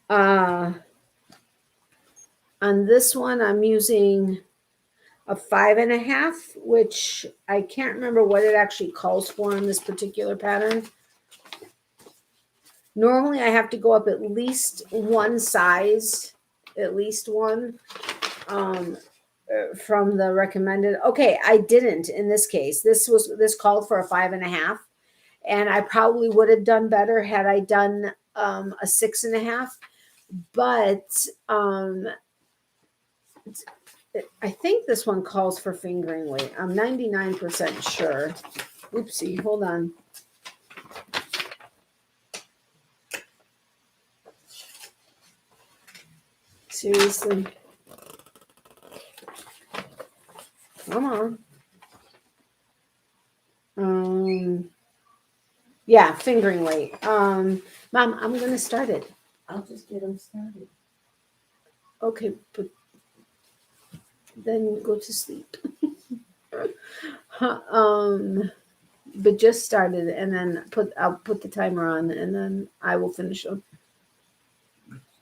uh, on this one, I'm using a 5.5, which I can't remember what it actually calls for in this particular pattern. Normally, I have to go up at least one size, at least one, um, from the recommended. Okay, I didn't in this case. This called for a 5.5, and I probably would have done better had I done a 6.5. But I think this one calls for fingering weight. I'm 99% sure. Oopsie, hold on. Seriously. Come on. Yeah, fingering weight. Mom, I'm gonna start it. I'll just get them started. Okay, but then go to sleep. But just started, and then I'll put the timer on, and then I will finish them.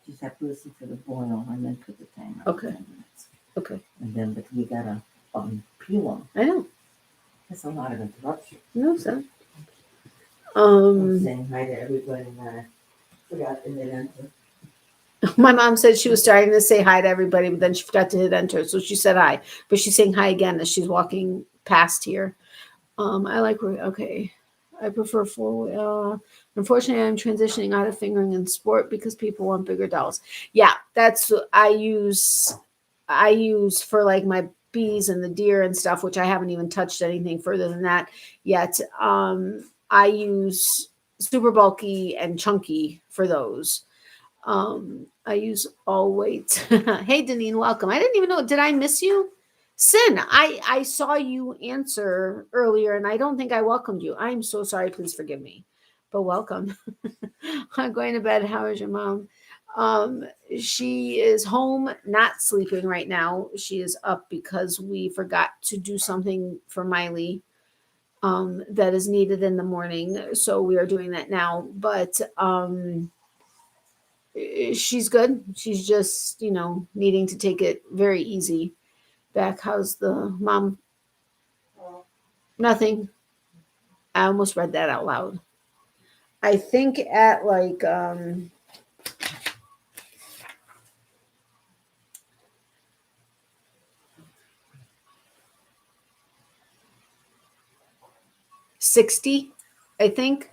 Just have to listen for the boil and then put the timer on Okay. 10 minutes. Okay. And then, but we gotta peel them. I know. That's a lot of interruption. No, son. I'm saying hi to everybody, and I forgot to hit enter. My mom said she was starting to say hi to everybody, but then she forgot to hit enter. So she said hi, but she's saying hi again as she's walking past here. I like, okay. I prefer four. Unfortunately, I'm transitioning out of fingering in sport because people want bigger dolls. Yeah, that's I use for like my bees and the deer and stuff, which I haven't even touched anything further than that yet. I use super bulky and chunky for those. I use all weights. Hey, Deneen, welcome. I didn't even know. Did I miss you? Sin, I saw you answer earlier, and I don't think I welcomed you. I'm so sorry. Please forgive me, but welcome. I'm going to bed. How is your mom? She is home, not sleeping right now. She is up because we forgot to do something for Miley that is needed in the morning. So we are doing that now. But she's good. She's just, needing to take it very easy. Back, how's the mom? Nothing. I almost read that out loud. I think at like 60, I think.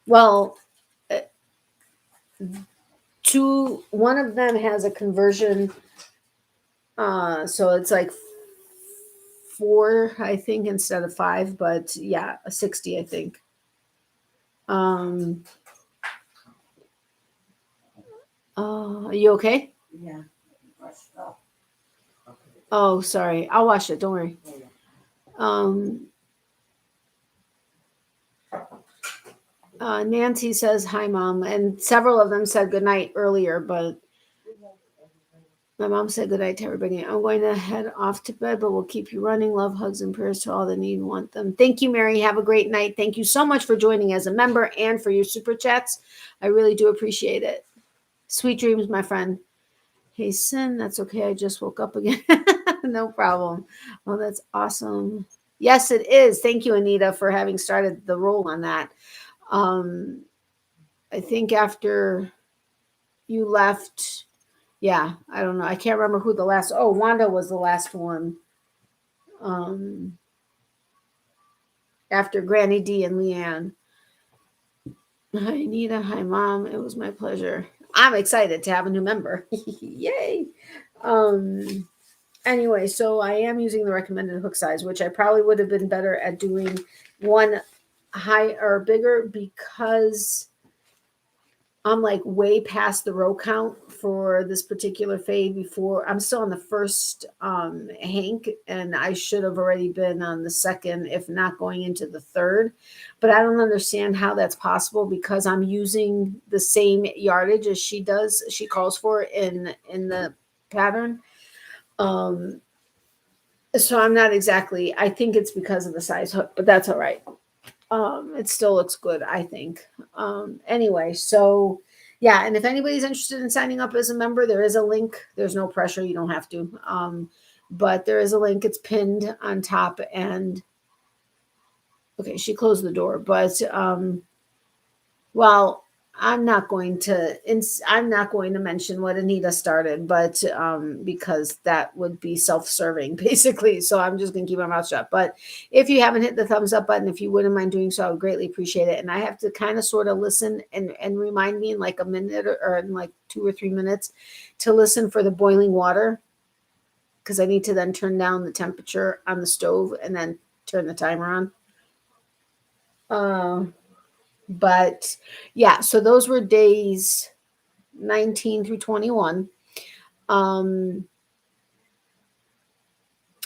Well, one of them has a conversion, so it's like 4, I think, instead of 5, but yeah, a 60, I think. Are you okay? Yeah. Oh, sorry. I'll wash it. Don't worry. Nancy says hi, Mom, and several of them said good night earlier, but my mom said good night to everybody. I'm going to head off to bed, but we'll keep you running. Love, hugs, and prayers to all that need and want them. Thank you, Mary. Have a great night. Thank you so much for joining as a member and for your super chats. I really do appreciate it. Sweet dreams, my friend. Hey, Sin, that's okay. I just woke up again. No problem. Oh, that's awesome. Yes, it is. Thank you, Anita, for having started the roll on that. I think after you left, yeah, I don't know. I can't remember who the last. Oh, Wanda was the last one. After Granny D and Leanne. Hi, Anita. Hi, Mom. It was my pleasure. I'm excited to have a new member. Yay. Anyway, so I am using the recommended hook size, which I probably would have been better at doing one high or bigger because I'm like way past the row count for this particular fade before. I'm still on the first hank, and I should have already been on the second, if not going into the third. But I don't understand how that's possible because I'm using the same yardage as she does. She calls for in the pattern. So I'm not exactly. I think it's because of the size hook, but that's all right. It still looks good, I think. Anyway, so yeah, and if anybody's interested in signing up as a member, there is a link. There's no pressure, you don't have to. But there is a link, it's pinned on top, and okay, she closed the door, but well, I'm not going to mention what Anita started, but because that would be self-serving basically. So I'm just going to keep my mouth shut. But if you haven't hit the thumbs up button, if you wouldn't mind doing so, I would greatly appreciate it. And I have to kind of sort of listen and remind me in like a minute or in like 2 or 3 minutes to listen for the boiling water, because I need to then turn down the temperature on the stove and then turn the timer on. But yeah, so those were days 19 through 21. I'm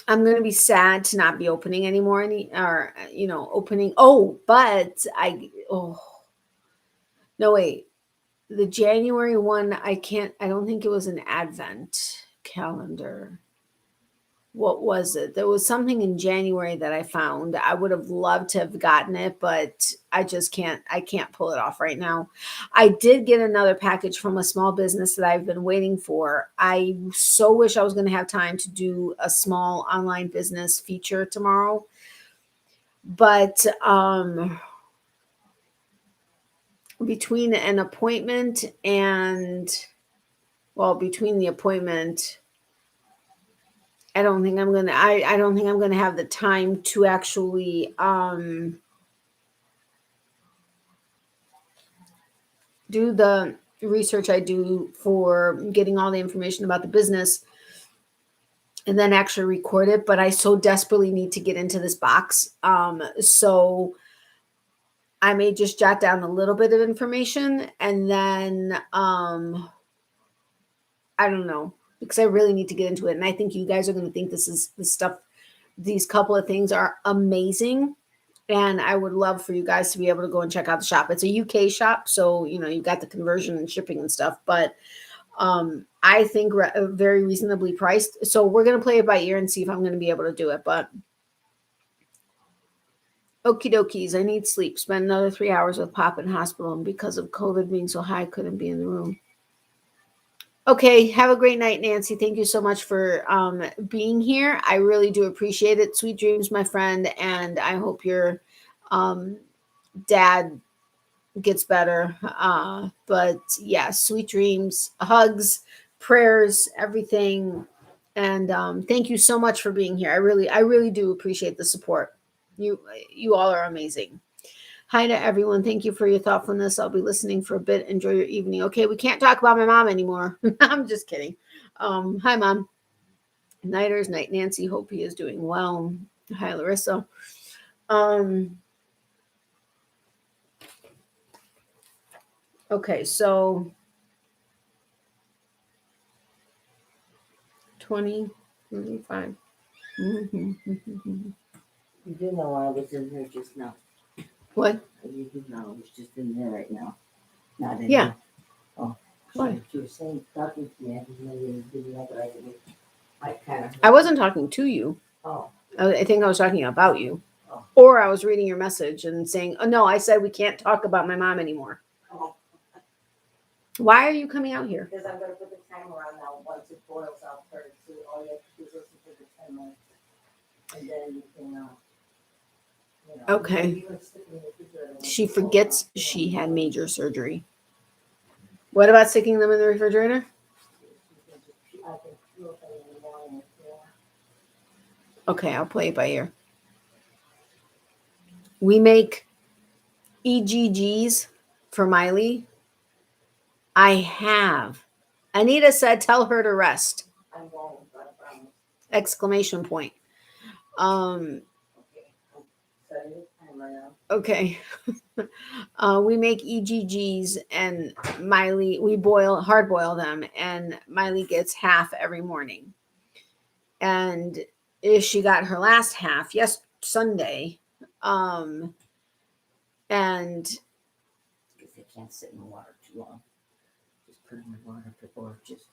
going to be sad to not be opening anymore, opening. No, wait. The January one, I don't think it was an advent calendar. What was it? There was something in January that I found. I would have loved to have gotten it, but I can't pull it off right now. I did get another package from a small business that I've been waiting for. I so wish I was going to have time to do a small online business feature tomorrow. But between the appointment, I don't think I'm gonna have the time to actually do the research I do for getting all the information about the business and then actually record it. But I so desperately need to get into this box. So I may just jot down a little bit of information and then I don't know, because I really need to get into it. And I think you guys are going to think these couple of things are amazing. And I would love for you guys to be able to go and check out the shop. It's a UK shop, so you've got the conversion and shipping and stuff, but I think very reasonably priced. So we're going to play it by ear and see if I'm going to be able to do it. But okie dokies, I need sleep. Spend another 3 hours with Pop in hospital, and because of COVID being so high, I couldn't be in the room. Okay, have a great night, Nancy. Thank you so much for being here. I really do appreciate it. Sweet dreams, my friend, and I hope your dad gets better. But yeah, sweet dreams, hugs, prayers, everything. And thank you so much for being here. I really do appreciate the support. You all are amazing. Hi to everyone. Thank you for your thoughtfulness. I'll be listening for a bit. Enjoy your evening. Okay, we can't talk about my mom anymore. I'm just kidding. Hi, Mom. Nighters, night, Nancy. Hope he is doing well. Hi, Larissa. Okay, so 20, 25. You do know I was in there just now. What? You do know I was just in there right now. Not in Yeah. there. Oh, What? you were saying talking to me. I didn't know you didn't know that I kind of. I wasn't talking to you. Oh. I think I was talking about you. Oh. Or I was reading your message and saying, oh, no, I said we can't talk about my mom anymore. Oh. Why are you coming out here? Because I'm going to put the timer on now. Once it boils out first, so all you have to do is listen for the 10 minutes. And then you can, Okay. She forgets she had major surgery. What about sticking them in the refrigerator? Okay, I'll play it by ear. We make EGGs for Miley. I have. Anita said, tell her to rest. I won't, I promise. Exclamation point. Okay. We make EGGs and Miley, we hard boil them, and Miley gets half every morning. And she got her last half Sunday. And because they can't sit in the water too long. Just put them in water or just.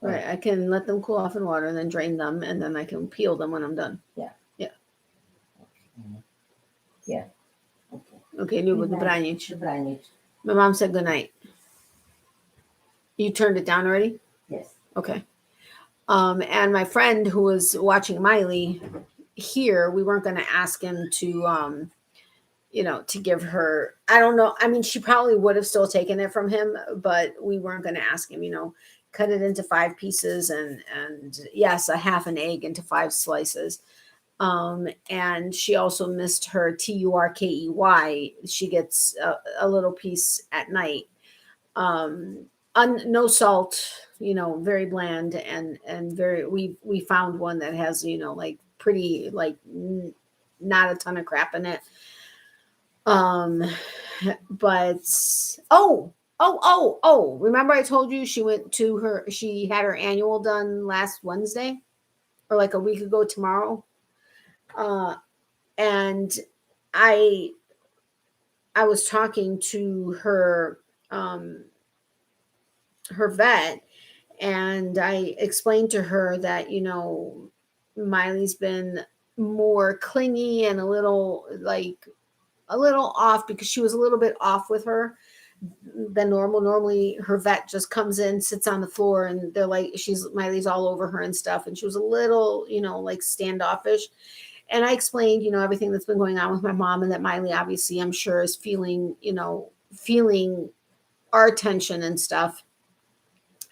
Right, I can let them cool off in water and then drain them, and then I can peel them when I'm done. Yeah. Yeah. Okay. Yeah. Okay. Okay, new with the branic. Branic. My mom said good night. You turned it down already? Yes. Okay. And my friend who was watching Miley here, we weren't going to ask him to to give her, I don't know. I mean, she probably would have still taken it from him, but we weren't going to ask him, cut it into 5 pieces and yes, a half an egg into 5 slices. And she also missed her turkey. She gets a little piece at night. No salt, very bland and very, we found one that has, like pretty, like not a ton of crap in it. But remember I told you she had her annual done last Wednesday or like a week ago tomorrow. And I was talking to her vet, and I explained to her that Miley's been more clingy and a little off, because she was a little bit off with her than normal. Normally her vet just comes in, sits on the floor, and they're like, Miley's all over her and stuff, and she was a little like standoffish. And I explained everything that's been going on with my mom, and that Miley obviously, I'm sure, is feeling our attention and stuff.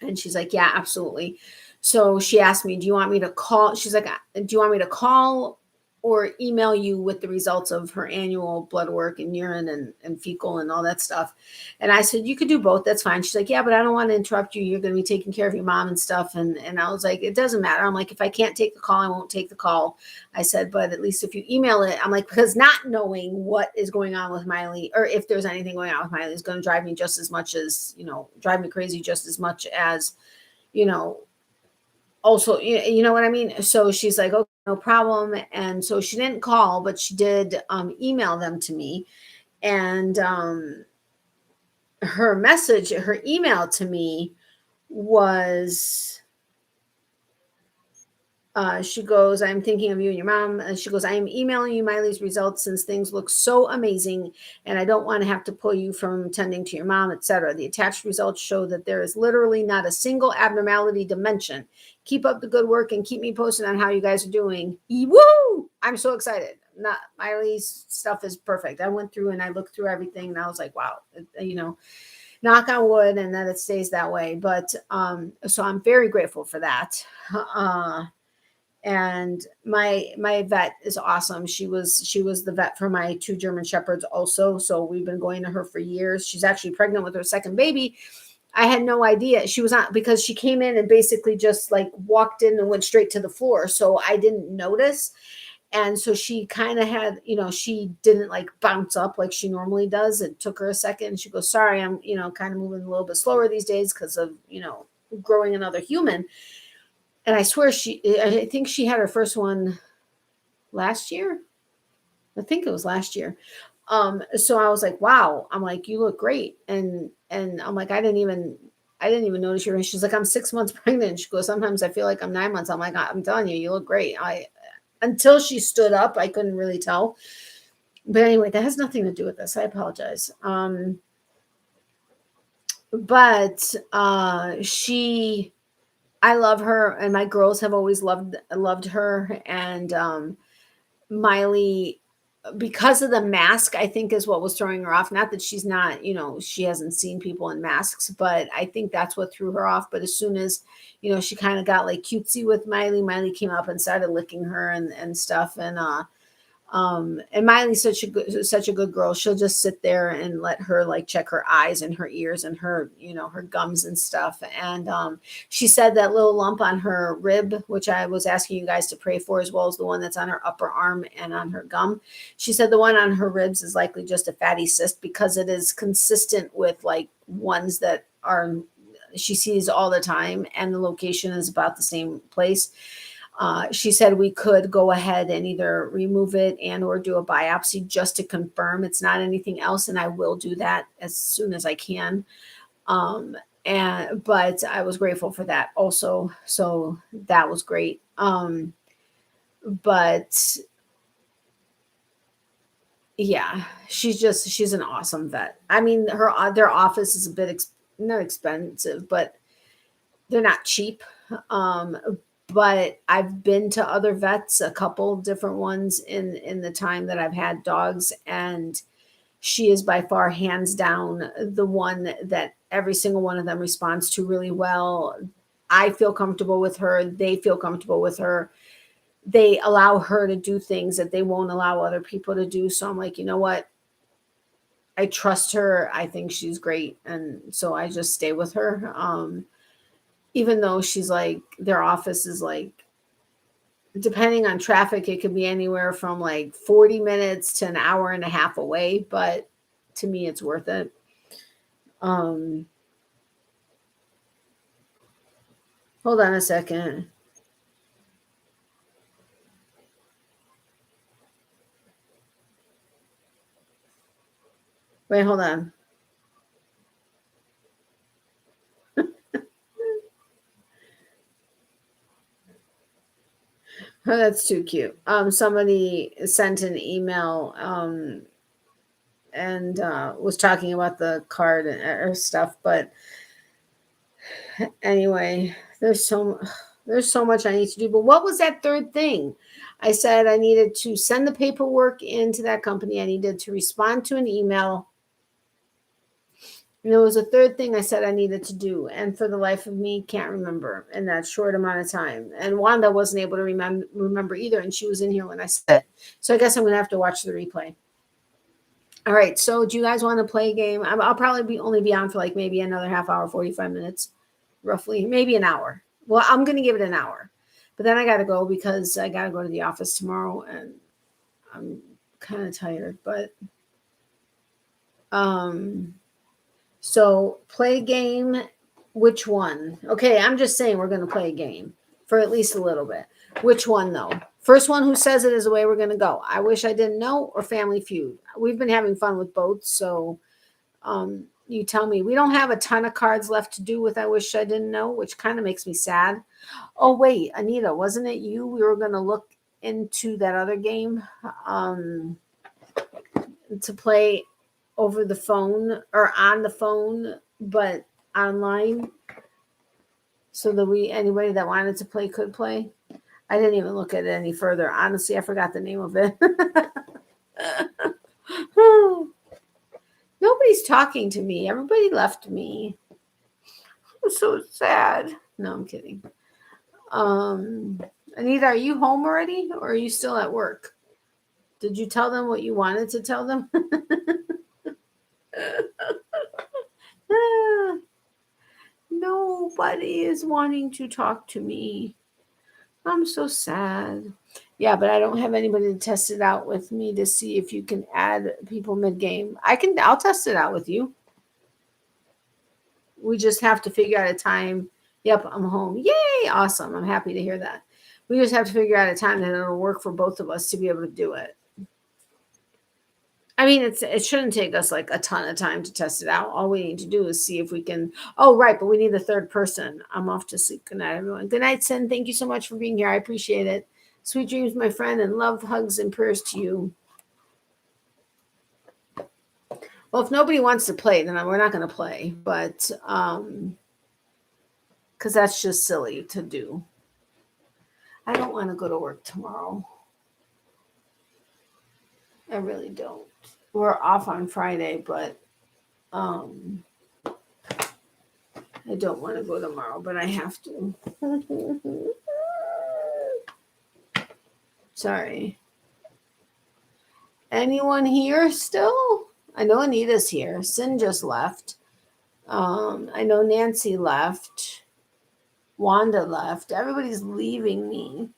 And she's like, yeah, absolutely. So she asked me, do you want me to call? She's like, do you want me to call or email you with the results of her annual blood work and urine and fecal and all that stuff? And I said, you could do both. That's fine. She's like, yeah, but I don't want to interrupt you. You're going to be taking care of your mom and stuff. And I was like, it doesn't matter. I'm like, if I can't take the call, I won't take the call. I said, but at least if you email it, I'm like, because not knowing what is going on with Miley, or if there's anything going on with Miley, is going to drive me just as much as, drive me crazy just as much as, also, you know what I mean? So she's like, okay, no problem. And so she didn't call, but she did email them to me. And her email to me was, she goes, I'm thinking of you and your mom. And she goes, I am emailing you Miley's results since things look so amazing, and I don't want to have to pull you from tending to your mom, etc. The attached results show that there is literally not a single abnormality to mention. Keep up the good work and keep me posted on how you guys are doing. Woo! I'm so excited. Miley's stuff is perfect. I went through and I looked through everything, and I was like, wow, knock on wood, and that it stays that way. But so I'm very grateful for that. And my vet is awesome. She was the vet for my 2 German Shepherds also. So we've been going to her for years. She's actually pregnant with her second baby. I had no idea she was not, because she came in and basically just like walked in and went straight to the floor. So I didn't notice. And so she kind of had, she didn't like bounce up like she normally does. It took her a second. She goes, sorry, I'm, kind of moving a little bit slower these days because of, growing another human. And I swear I think she had her first one last year. I think it was last year. So I was like, wow. I'm like, you look great. And I'm like, I didn't even notice you. And she's like, I'm 6 months pregnant. She goes, sometimes I feel like I'm 9 months. I'm like, I'm telling you, you look great. Until she stood up, I couldn't really tell. But anyway, that has nothing to do with this. I apologize. But I love her, and my girls have always loved her. And Miley, because of the mask, I think is what was throwing her off. Not that she's not, she hasn't seen people in masks, but I think that's what threw her off. But as soon as, she kind of got like cutesy with Miley came up and started licking her and stuff. And Miley's such a good girl. She'll just sit there and let her like check her eyes and her ears and her, her gums and stuff. And she said that little lump on her rib, which I was asking you guys to pray for, as well as the one that's on her upper arm and on her gum. She said the one on her ribs is likely just a fatty cyst, because it is consistent with like ones that she sees all the time, and the location is about the same place. She said we could go ahead and either remove it and or do a biopsy just to confirm it's not anything else. And I will do that as soon as I can. But I was grateful for that also. So that was great. But yeah, she's an awesome vet. I mean, their office is a bit not expensive, but they're not cheap. but I've been to other vets, a couple different ones in the time that I've had dogs, and she is by far hands down the one that every single one of them responds to really well. I feel comfortable with her. They feel comfortable with her. They allow her to do things that they won't allow other people to do. So I'm like, you know what? I trust her. I think she's great. And so I just stay with her. Even though she's like, their office is like, depending on traffic, it could be anywhere from like 40 minutes to an hour and a half away. But to me, it's worth it. Hold on a second. Wait, hold on. Oh, that's too cute. Somebody sent an email and was talking about the card or stuff, but anyway, there's so much I need to do. But what was that third thing? I said I needed to send the paperwork into that company. I needed to respond to an email. And there was a third thing I said I needed to do, and for the life of me, can't remember in that short amount of time. And Wanda wasn't able to remember either, and she was in here when I said it. So I guess I'm gonna have to watch the replay. All right. So do you guys want to play a game? I'll probably only be on for like maybe another half hour, 45 minutes, roughly, maybe an hour. Well, I'm gonna give it an hour, but then I gotta go because I gotta go to the office tomorrow, and I'm kind of tired. But so play game. Which one? Okay, I'm just saying we're going to play a game for at least a little bit. Which one, though? First one who says it is the way we're going to go. I Wish I Didn't Know or Family Feud. We've been having fun with both, so you tell me. We don't have a ton of cards left to do with I Wish I Didn't Know, which kind of makes me sad. Oh, wait, Anita, wasn't it you? We were going to look into that other game to play over the phone or on the phone, but online, so that anybody that wanted to play could play. I didn't even look at it any further. Honestly, I forgot the name of it. Nobody's talking to me. Everybody left me. I'm so sad. No, I'm kidding. Anita, are you home already, or are you still at work? Did you tell them what you wanted to tell them? Nobody is wanting to talk to me. I'm so sad. Yeah, but I don't have anybody to test it out with me to see if you can add people mid-game. I'll test it out with you. We just have to figure out a time. Yep, I'm home. Yay, awesome. I'm happy to hear that. We just have to figure out a time that it'll work for both of us to be able to do it. I mean, it shouldn't take us like a ton of time to test it out. All we need to do is see if we can. Oh, right, but we need a third person. I'm off to sleep. Good night, everyone. Good night, Sin. Thank you so much for being here. I appreciate it. Sweet dreams, my friend, and love, hugs, and prayers to you. Well, if nobody wants to play, then we're not going to play. But because that's just silly to do. I don't want to go to work tomorrow. I really don't. We're off on Friday, but I don't want to go tomorrow, but I have to. Sorry. Anyone here still? I know Anita's here. Sin just left. I know Nancy left. Wanda left. Everybody's leaving me.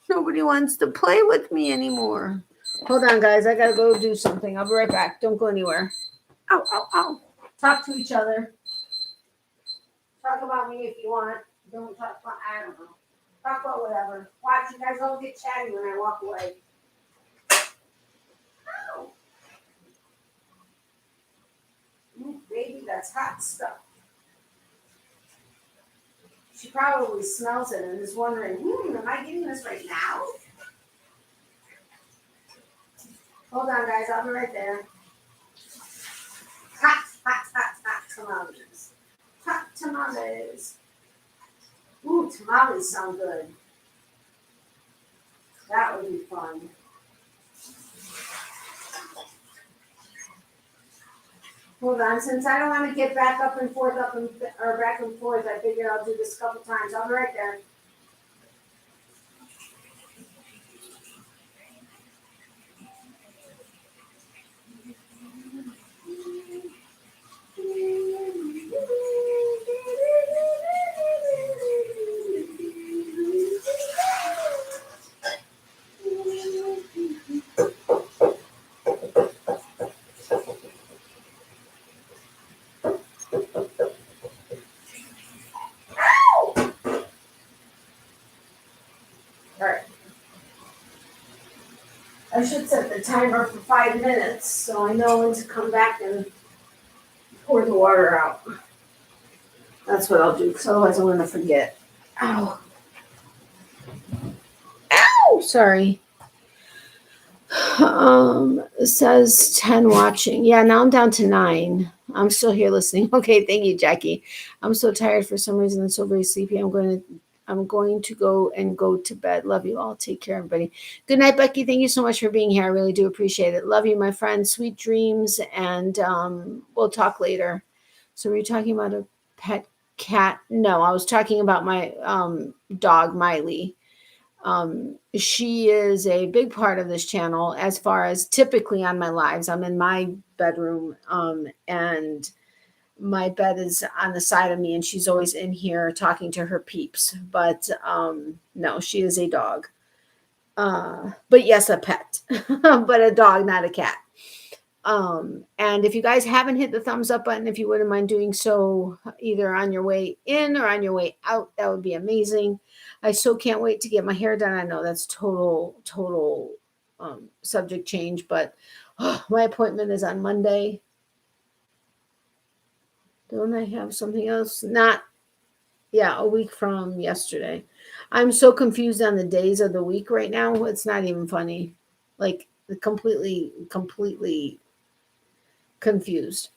Nobody wants to play with me anymore. Hold on, guys. I gotta go do something. I'll be right back. Don't go anywhere. Ow, ow, ow. Talk to each other. Talk about me if you want. Don't talk about, I don't know. Talk about whatever. Watch, you guys all get chatty when I walk away. Ow. Baby, that's hot stuff. She probably smells it and is wondering, am I getting this right now? Hold on, guys. I'll be right there. Hot, hot, hot, hot tamales. Hot tamales. Ooh, tamales sound good. That would be fun. Hold on, since I don't want to get back up and forth, back and forth, I figured I'll do this a couple times. I'll be right there. Alright. I should set the timer for 5 minutes so I know when to come back and pour the water out. That's what I'll do, because otherwise I'm going to forget. Ow. Ow! Sorry. It says 10 watching. Yeah, now I'm down to 9. I'm still here listening. Okay, thank you, Jackie. I'm so tired for some reason and so very sleepy. I'm going to go to bed. Love you all. Take care, everybody. Good night, Becky. Thank you so much for being here. I really do appreciate it. Love you, my friend. Sweet dreams, and we'll talk later. So were you talking about a pet cat? No, I was talking about my dog, Miley. She is a big part of this channel as far as typically on my lives. I'm in my bedroom, and my bed is on the side of me, and she's always in here talking to her peeps. But no, she is a dog. But yes, a pet, but a dog, not a cat. And if you guys haven't hit the thumbs up button, if you wouldn't mind doing so either on your way in or on your way out, that would be amazing. I so can't wait to get my hair done. I know that's total subject change, but my appointment is on Monday. Don't I have something else? A week from yesterday. I'm so confused on the days of the week right now. It's not even funny. Like completely confused.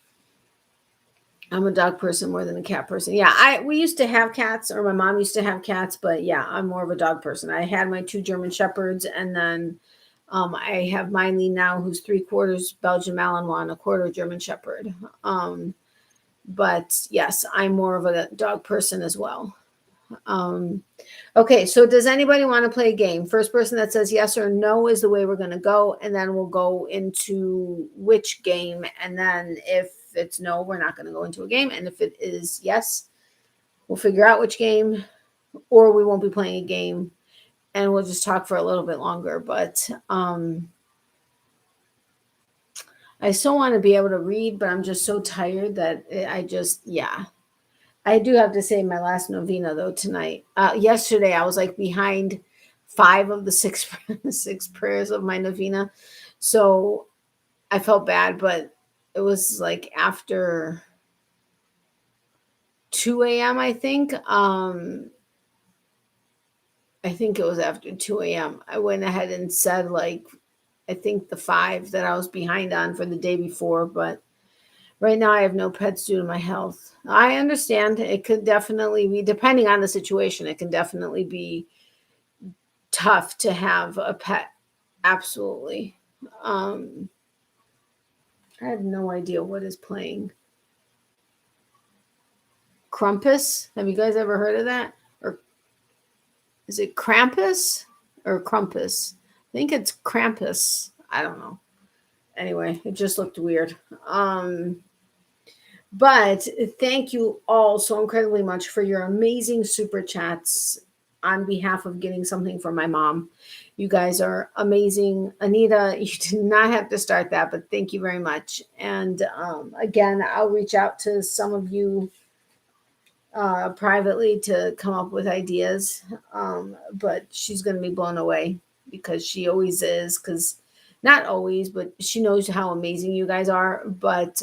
I'm a dog person more than a cat person. Yeah, we used to have cats, or my mom used to have cats, but yeah, I'm more of a dog person. I had my 2 German Shepherds, and then I have Miley now, who's 3/4 Belgian Malinois and 1/4 German Shepherd. But yes, I'm more of a dog person as well. Okay, so does anybody want to play a game? First person that says yes or no is the way we're going to go, and then we'll go into which game, and then if it's no, we're not going to go into a game, and if it is yes, we'll figure out which game, or we won't be playing a game, and we'll just talk for a little bit longer. But I still want to be able to read, but I'm just so tired that I do have to say my last novena though tonight. Yesterday I was like behind 5 of the 6 6 prayers of my novena, so I felt bad. But it was like after 2 a.m. I think. I think it was after 2 a.m. I went ahead and said like I think the 5 that I was behind on for the day before, but. Right now, I have no pets due to my health. I understand it could definitely be, depending on the situation, it can definitely be tough to have a pet. Absolutely. I have no idea what is playing. Krampus? Have you guys ever heard of that? Or is it Krampus or Krampus? I think it's Krampus. I don't know. Anyway, it just looked weird. But thank you all so incredibly much for your amazing super chats on behalf of getting something for my mom. You guys are amazing. Anita, you did not have to start that, but thank you very much. And again, I'll reach out to some of you privately to come up with ideas. But she's going to be blown away because she always is. Because not always, but she knows how amazing you guys are. But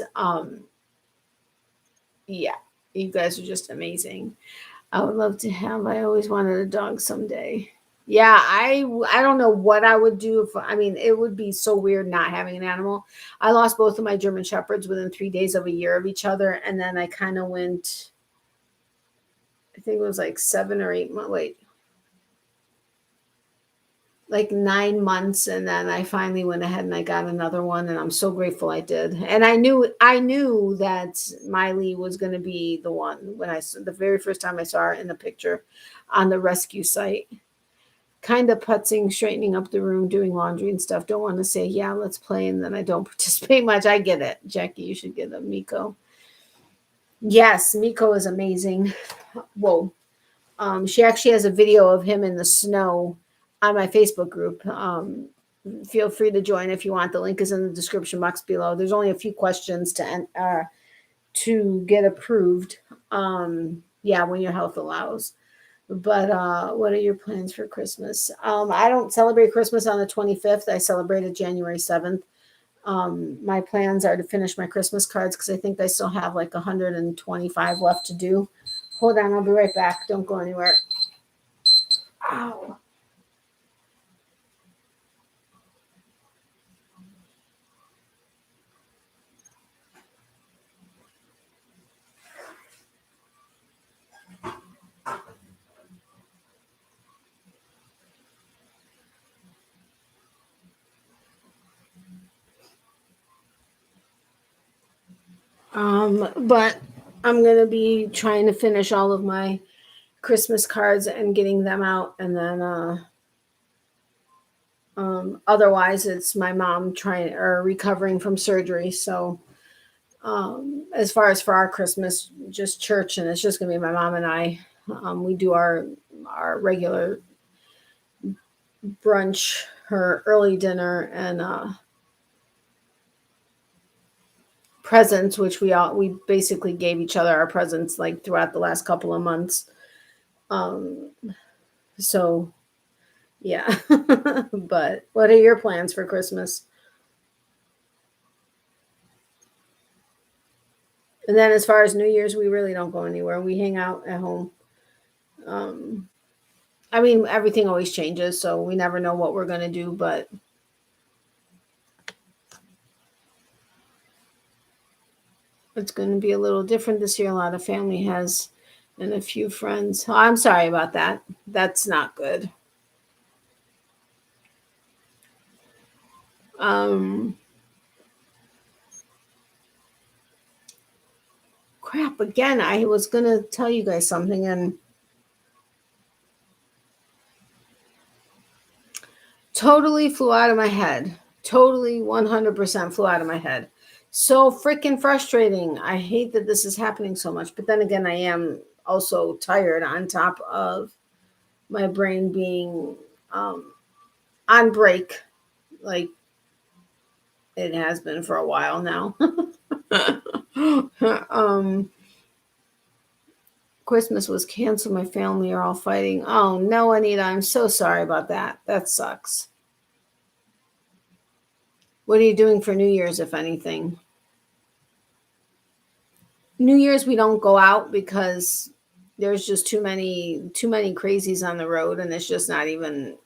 yeah, you guys are just amazing. I would love to have. I always wanted a dog someday. Yeah, I don't know what I would do if it would be so weird not having an animal. I lost both of my German Shepherds within 3 days of a year of each other, and then I kind of went. I think it was like 7 or 8 months. Wait, like 9 months, and then I finally went ahead and I got another one, and I'm so grateful I did. And I knew that Miley was going to be the one when the very first time I saw her in the picture on the rescue site, kind of putzing, straightening up the room, doing laundry and stuff. Don't want to say, yeah, let's play, and then I don't participate much. I get it. Jackie, you should get a Miko. Yes, Miko is amazing. Whoa. She actually has a video of him in the snow on my Facebook group. Feel free to join if you want. The link is in the description box below. There's only a few questions to get approved. Yeah, when your health allows. But what are your plans for Christmas? I don't celebrate Christmas on the 25th. I celebrated January 7th. My plans are to finish my Christmas cards because I think I still have like 125 left to do. Hold on, I'll be right back. Don't go anywhere. Ow. But I'm going to be trying to finish all of my Christmas cards and getting them out. And then, otherwise it's my mom recovering from surgery. So, as far as for our Christmas, just church, and it's just going to be my mom and I. We do our regular brunch, her early dinner, and, presents, which we basically gave each other our presents like throughout the last couple of months. So yeah. But what are your plans for Christmas? And then as far as New Year's, we really don't go anywhere. We hang out at home. I mean, everything always changes, so we never know what we're going to do, but it's going to be a little different this year. A lot of family has, and a few friends. Oh, I'm sorry about that. That's not good. Crap, again, I was going to tell you guys something, and totally flew out of my head. Totally 100% flew out of my head. So freaking frustrating. I hate that this is happening so much. But then again, I am also tired on top of my brain being on break. Like it has been for a while now. Christmas was canceled. My family are all fighting. Oh no, Anita, I'm so sorry about that. That sucks. What are you doing for New Year's, if anything? New Year's we don't go out because there's just too many crazies on the road, and it's just not even,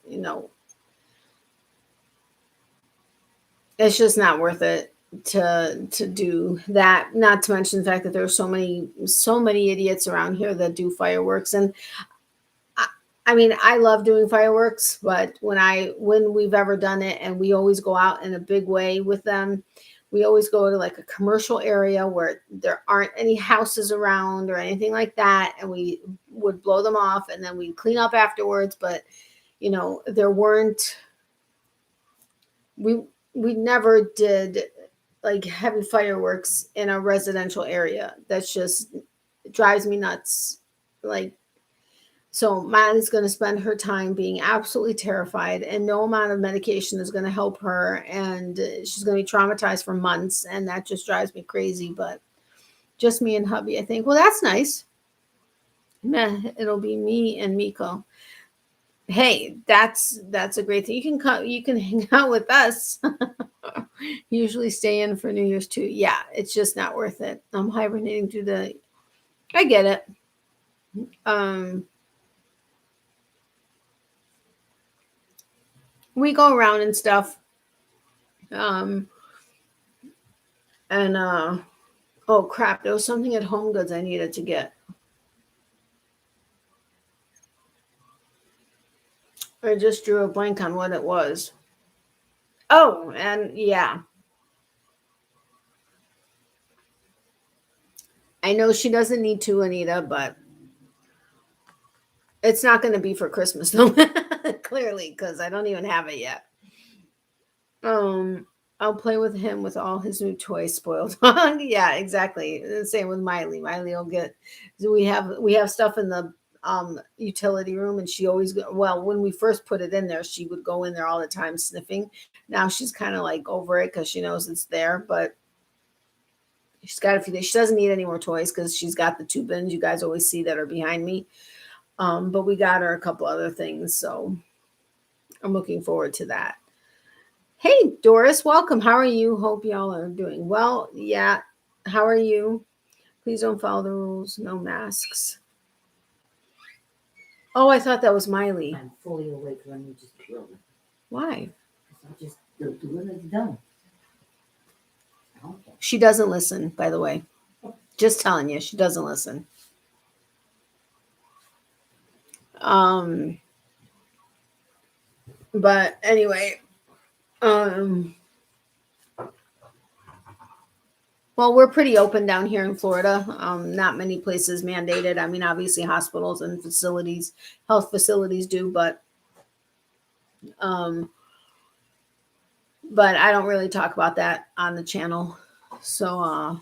it's just not worth it to do that. Not to mention the fact that there are so many idiots around here that do fireworks. And I mean, I love doing fireworks, but when we've ever done it, and we always go out in a big way with them, we always go to like a commercial area where there aren't any houses around or anything like that. And we would blow them off, and then we'd clean up afterwards. But, we never did like heavy fireworks in a residential area. That's just drives me nuts. Like, so Miley's going to spend her time being absolutely terrified, and no amount of medication is going to help her. And she's going to be traumatized for months. And that just drives me crazy. But just me and hubby, I think, well, that's nice. It'll be me and Miko. Hey, that's a great thing. You can come, you can hang out with us. Usually stay in for New Year's too. Yeah, it's just not worth it. I'm hibernating through I get it. We go around and stuff. And oh crap, there was something at Home Goods I needed to get. I just drew a blank on what it was. Oh, and yeah. I know she doesn't need to, Anita, but it's not going to be for Christmas, though. Clearly, because I don't even have it yet. I'll play with him with all his new toys. Spoiled. Yeah, exactly. The same with Miley. Miley will get. We have stuff in the utility room, and she always well, when we first put it in there, she would go in there all the time sniffing. Now she's kind of like over it because she knows it's there, but she's got a few. She doesn't need any more toys because she's got the 2 bins you guys always see that are behind me. But we got her a couple other things, so I'm looking forward to that. Hey, Doris, welcome. How are you? Hope y'all are doing well. Yeah. How are you? Please don't follow the rules. No masks. Oh, I thought that was Miley. I'm fully awake. Let me just drill it. Why? I'm just doing it done. Okay. She doesn't listen, by the way. Just telling you, she doesn't listen. But anyway, well, we're pretty open down here in Florida. Not many places mandated. I mean, obviously hospitals and facilities, health facilities do, but I don't really talk about that on the channel. So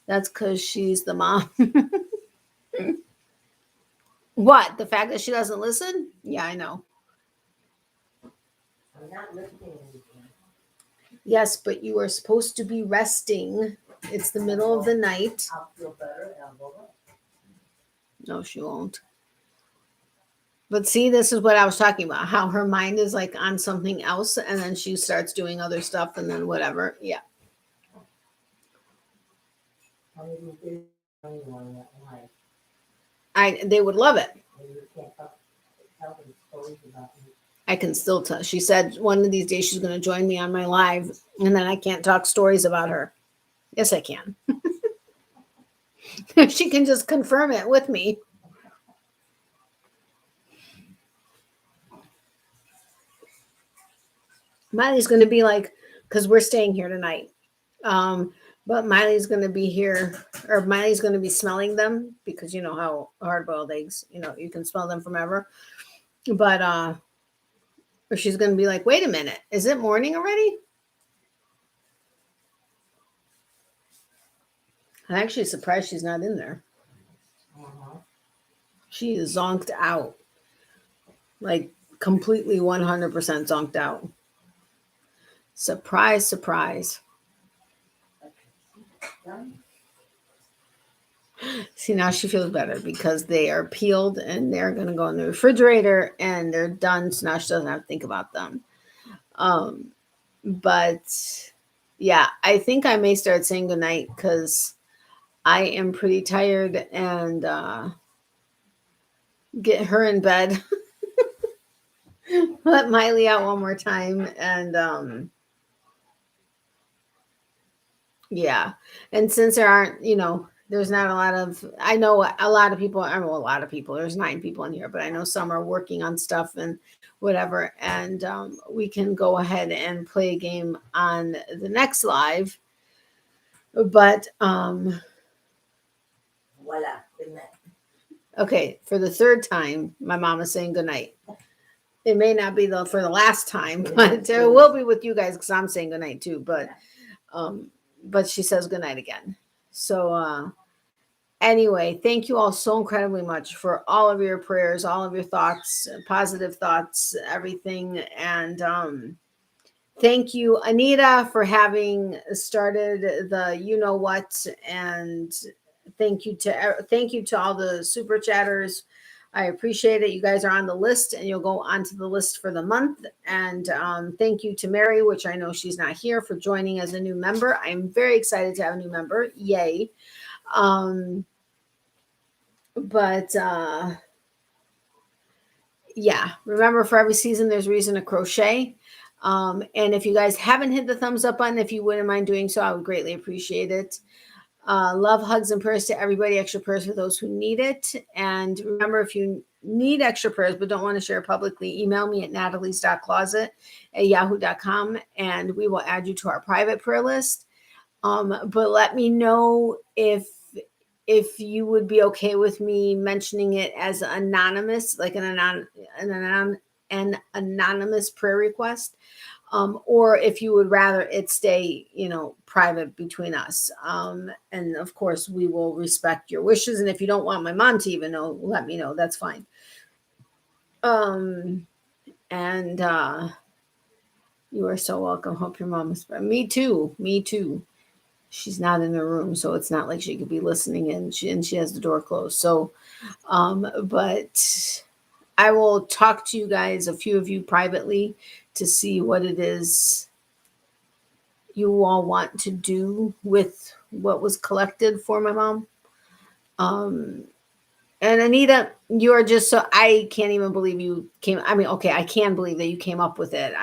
that's because she's the mom. What? The fact that she doesn't listen? Yeah, I know. I'm not lifting anything. Yes, but you are supposed to be resting. It's the middle of the night. I'll feel better and I'll go up. No, she won't. But see, this is what I was talking about, how her mind is like on something else and then she starts doing other stuff and then whatever. Yeah. They would love it. I can still tell. She said one of these days she's going to join me on my live and then I can't talk stories about her. Yes, I can. If she can just confirm it with me. Miley's going to be like, because we're staying here tonight. But Miley's going to be here, or Miley's going to be smelling them because you know how hard-boiled eggs, you can smell them from ever. But she's going to be like, wait a minute, is it morning already? I'm actually surprised she's not in there. She is zonked out. Like completely 100% zonked out. Surprise, surprise. See, now she feels better because they are peeled and they're going to go in the refrigerator and they're done. So now she doesn't have to think about them. But yeah, I think I may start saying goodnight because I am pretty tired and get her in bed. Let Miley out one more time. And yeah. And since there aren't, there's not a lot of, I know a lot of people, there's 9 people in here, but I know some are working on stuff and whatever. And we can go ahead and play a game on the next live. But, voila. Okay. For the 3rd time, my mom is saying goodnight. It may not be for the last time, but it will be with you guys because I'm saying goodnight too. But she says goodnight again. So anyway, thank you all so incredibly much for all of your prayers, all of your thoughts, positive thoughts, everything. And thank you, Anita, for having started the you know what. And thank you to all the super chatters. I appreciate it. You guys are on the list and you'll go onto the list for the month. And thank you to Mary, which I know she's not here, for joining as a new member. I'm very excited to have a new member. Yay. Yeah, remember, for every season, there's reason to crochet. And if you guys haven't hit the thumbs up button, if you wouldn't mind doing so, I would greatly appreciate it. Love, hugs, and prayers to everybody. Extra prayers for those who need it. And remember, if you need extra prayers but don't want to share publicly, email me at natalies.closet@yahoo.com and we will add you to our private prayer list. But let me know if you would be okay with me mentioning it as anonymous, like an anonymous prayer request, or if you would rather it stay, private between us. And of course, we will respect your wishes. And if you don't want my mom to even know, let me know. That's fine. And you are so welcome. Hope your mom is. Me too. Me too. She's not in the room, so it's not like she could be listening in. She has the door closed. So, but I will talk to you guys, a few of you privately, to see what it is you all want to do with what was collected for my mom. And Anita, you are just so, I can't even believe you came. I mean, okay, I can believe that you came up with it.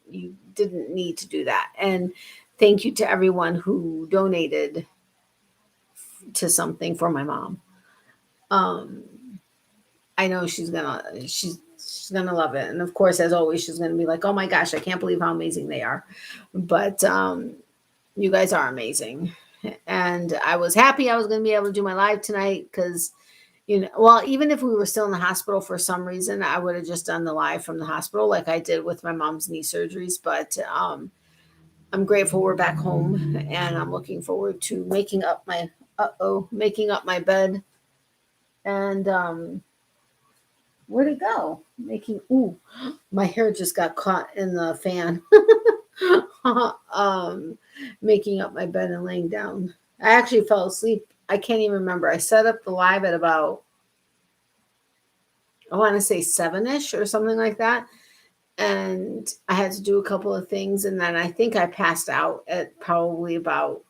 You didn't need to do that. And thank you to everyone who donated to something for my mom. I know she's gonna love it. And of course, as always, she's gonna be like, oh my gosh, I can't believe how amazing they are. But you guys are amazing. And I was happy I was gonna be able to do my live tonight because well, even if we were still in the hospital for some reason, I would have just done the live from the hospital like I did with my mom's knee surgeries. But I'm grateful we're back home, and I'm looking forward to making up my bed. And where'd it go? My hair just got caught in the fan. Making up my bed and laying down. I actually fell asleep. I can't even remember. I set up the live at about, I want to say 7-ish or something like that. And I had to do a couple of things. And then I think I passed out at probably about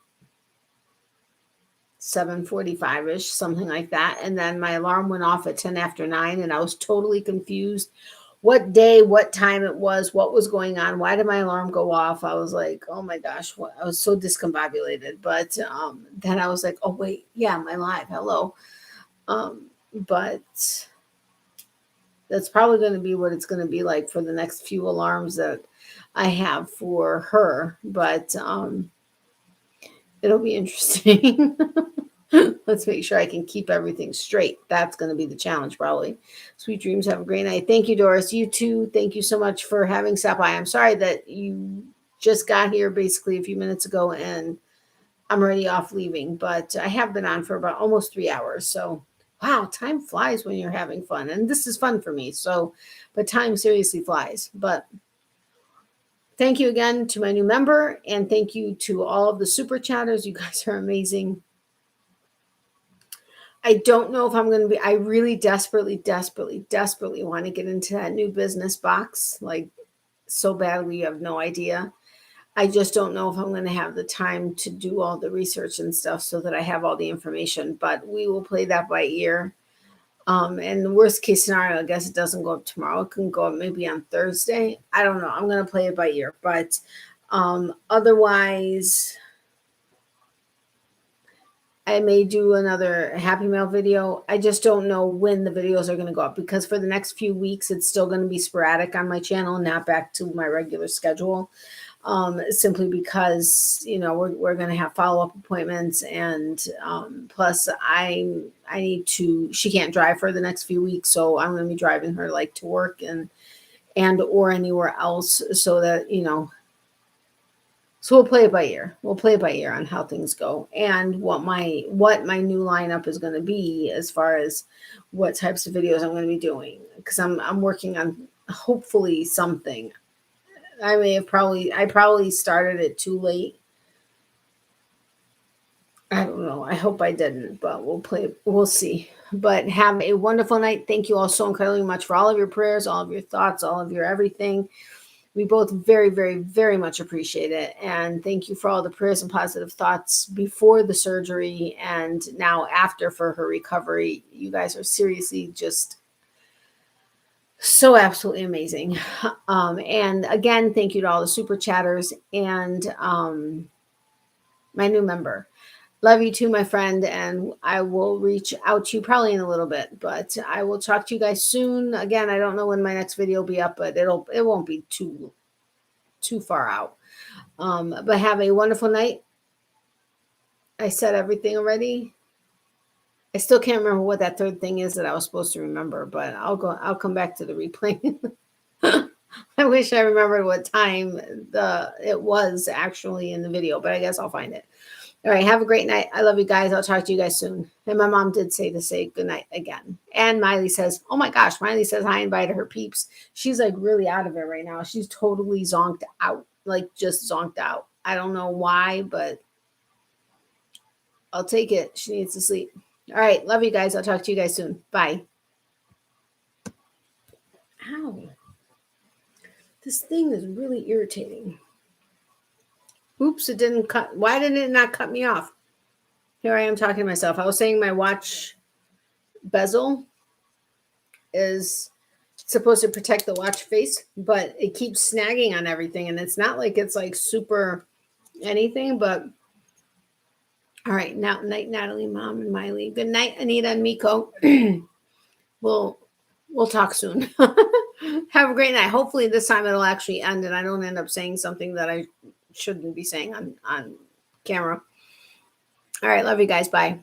7:45-ish, something like that. And then my alarm went off at 10 after 9 and I was totally confused what day, what time it was, what was going on. Why did my alarm go off? I was like, oh my gosh, I was so discombobulated. But then I was like, oh wait, yeah, my live, hello. But that's probably going to be what it's going to be like for the next few alarms that I have for her. But it'll be interesting. Let's make sure I can keep everything straight. That's going to be the challenge, probably. Sweet dreams. Have a great night. Thank you, Doris. You too. Thank you so much for having stopped by. I'm sorry that you just got here basically a few minutes ago and I'm already off leaving, but I have been on for about almost 3 hours. So, wow, time flies when you're having fun. And this is fun for me. So, but time seriously flies. But thank you again to my new member. And thank you to all of the super chatters. You guys are amazing. I don't know if I'm going to be, I really desperately want to get into that new business box, like so badly, you have no idea. I just don't know if I'm going to have the time to do all the research and stuff so that I have all the information, but we will play that by ear. And the worst case scenario, I guess it doesn't go up tomorrow. It can go up maybe on Thursday. I don't know. I'm going to play it by ear, but otherwise, I may do another Happy Mail video. I just don't know when the videos are going to go up because for the next few weeks, it's still going to be sporadic on my channel, not back to my regular schedule. Simply because, we're going to have follow-up appointments and plus I need to, she can't drive for the next few weeks. So I'm going to be driving her like to work and or anywhere else so that, so we'll play it by ear. We'll play it by ear on how things go and what my new lineup is going to be as far as what types of videos I'm going to be doing. Because I'm working on hopefully something. I probably started it too late. I don't know. I hope I didn't, but we'll see. But have a wonderful night. Thank you all so incredibly much for all of your prayers, all of your thoughts, all of your everything. We both very, very, very much appreciate it. And thank you for all the prayers and positive thoughts before the surgery and now after for her recovery. You guys are seriously just so absolutely amazing. And again, thank you to all the super chatters and my new member. Love you too, my friend, and I will reach out to you probably in a little bit, but I will talk to you guys soon. Again, I don't know when my next video will be up, but it won't be too far out. But have a wonderful night. I said everything already. I still can't remember what that third thing is that I was supposed to remember, but I'll come back to the replay. I wish I remembered what time it was actually in the video, but I guess I'll find it. All right, have a great night. I love you guys. I'll talk to you guys soon. And my mom did say to say good night again. And Miley says, oh my gosh, Miley says hi and bye to her peeps. She's like really out of it right now. She's totally zonked out, like just zonked out. I don't know why, but I'll take it. She needs to sleep. All right, love you guys. I'll talk to you guys soon. Bye. Ow. This thing is really irritating. Oops, it didn't cut. Why didn't it not cut me off? Here I am talking to myself. I was saying my watch bezel is supposed to protect the watch face, but it keeps snagging on everything. And it's not like it's like super anything, but all right. Now, night, Natalie, Mom, and Miley. Good night, Anita and Miko. We'll talk soon. Have a great night. Hopefully this time it'll actually end and I don't end up saying something that I shouldn't be saying on camera. All right. Love you guys. Bye.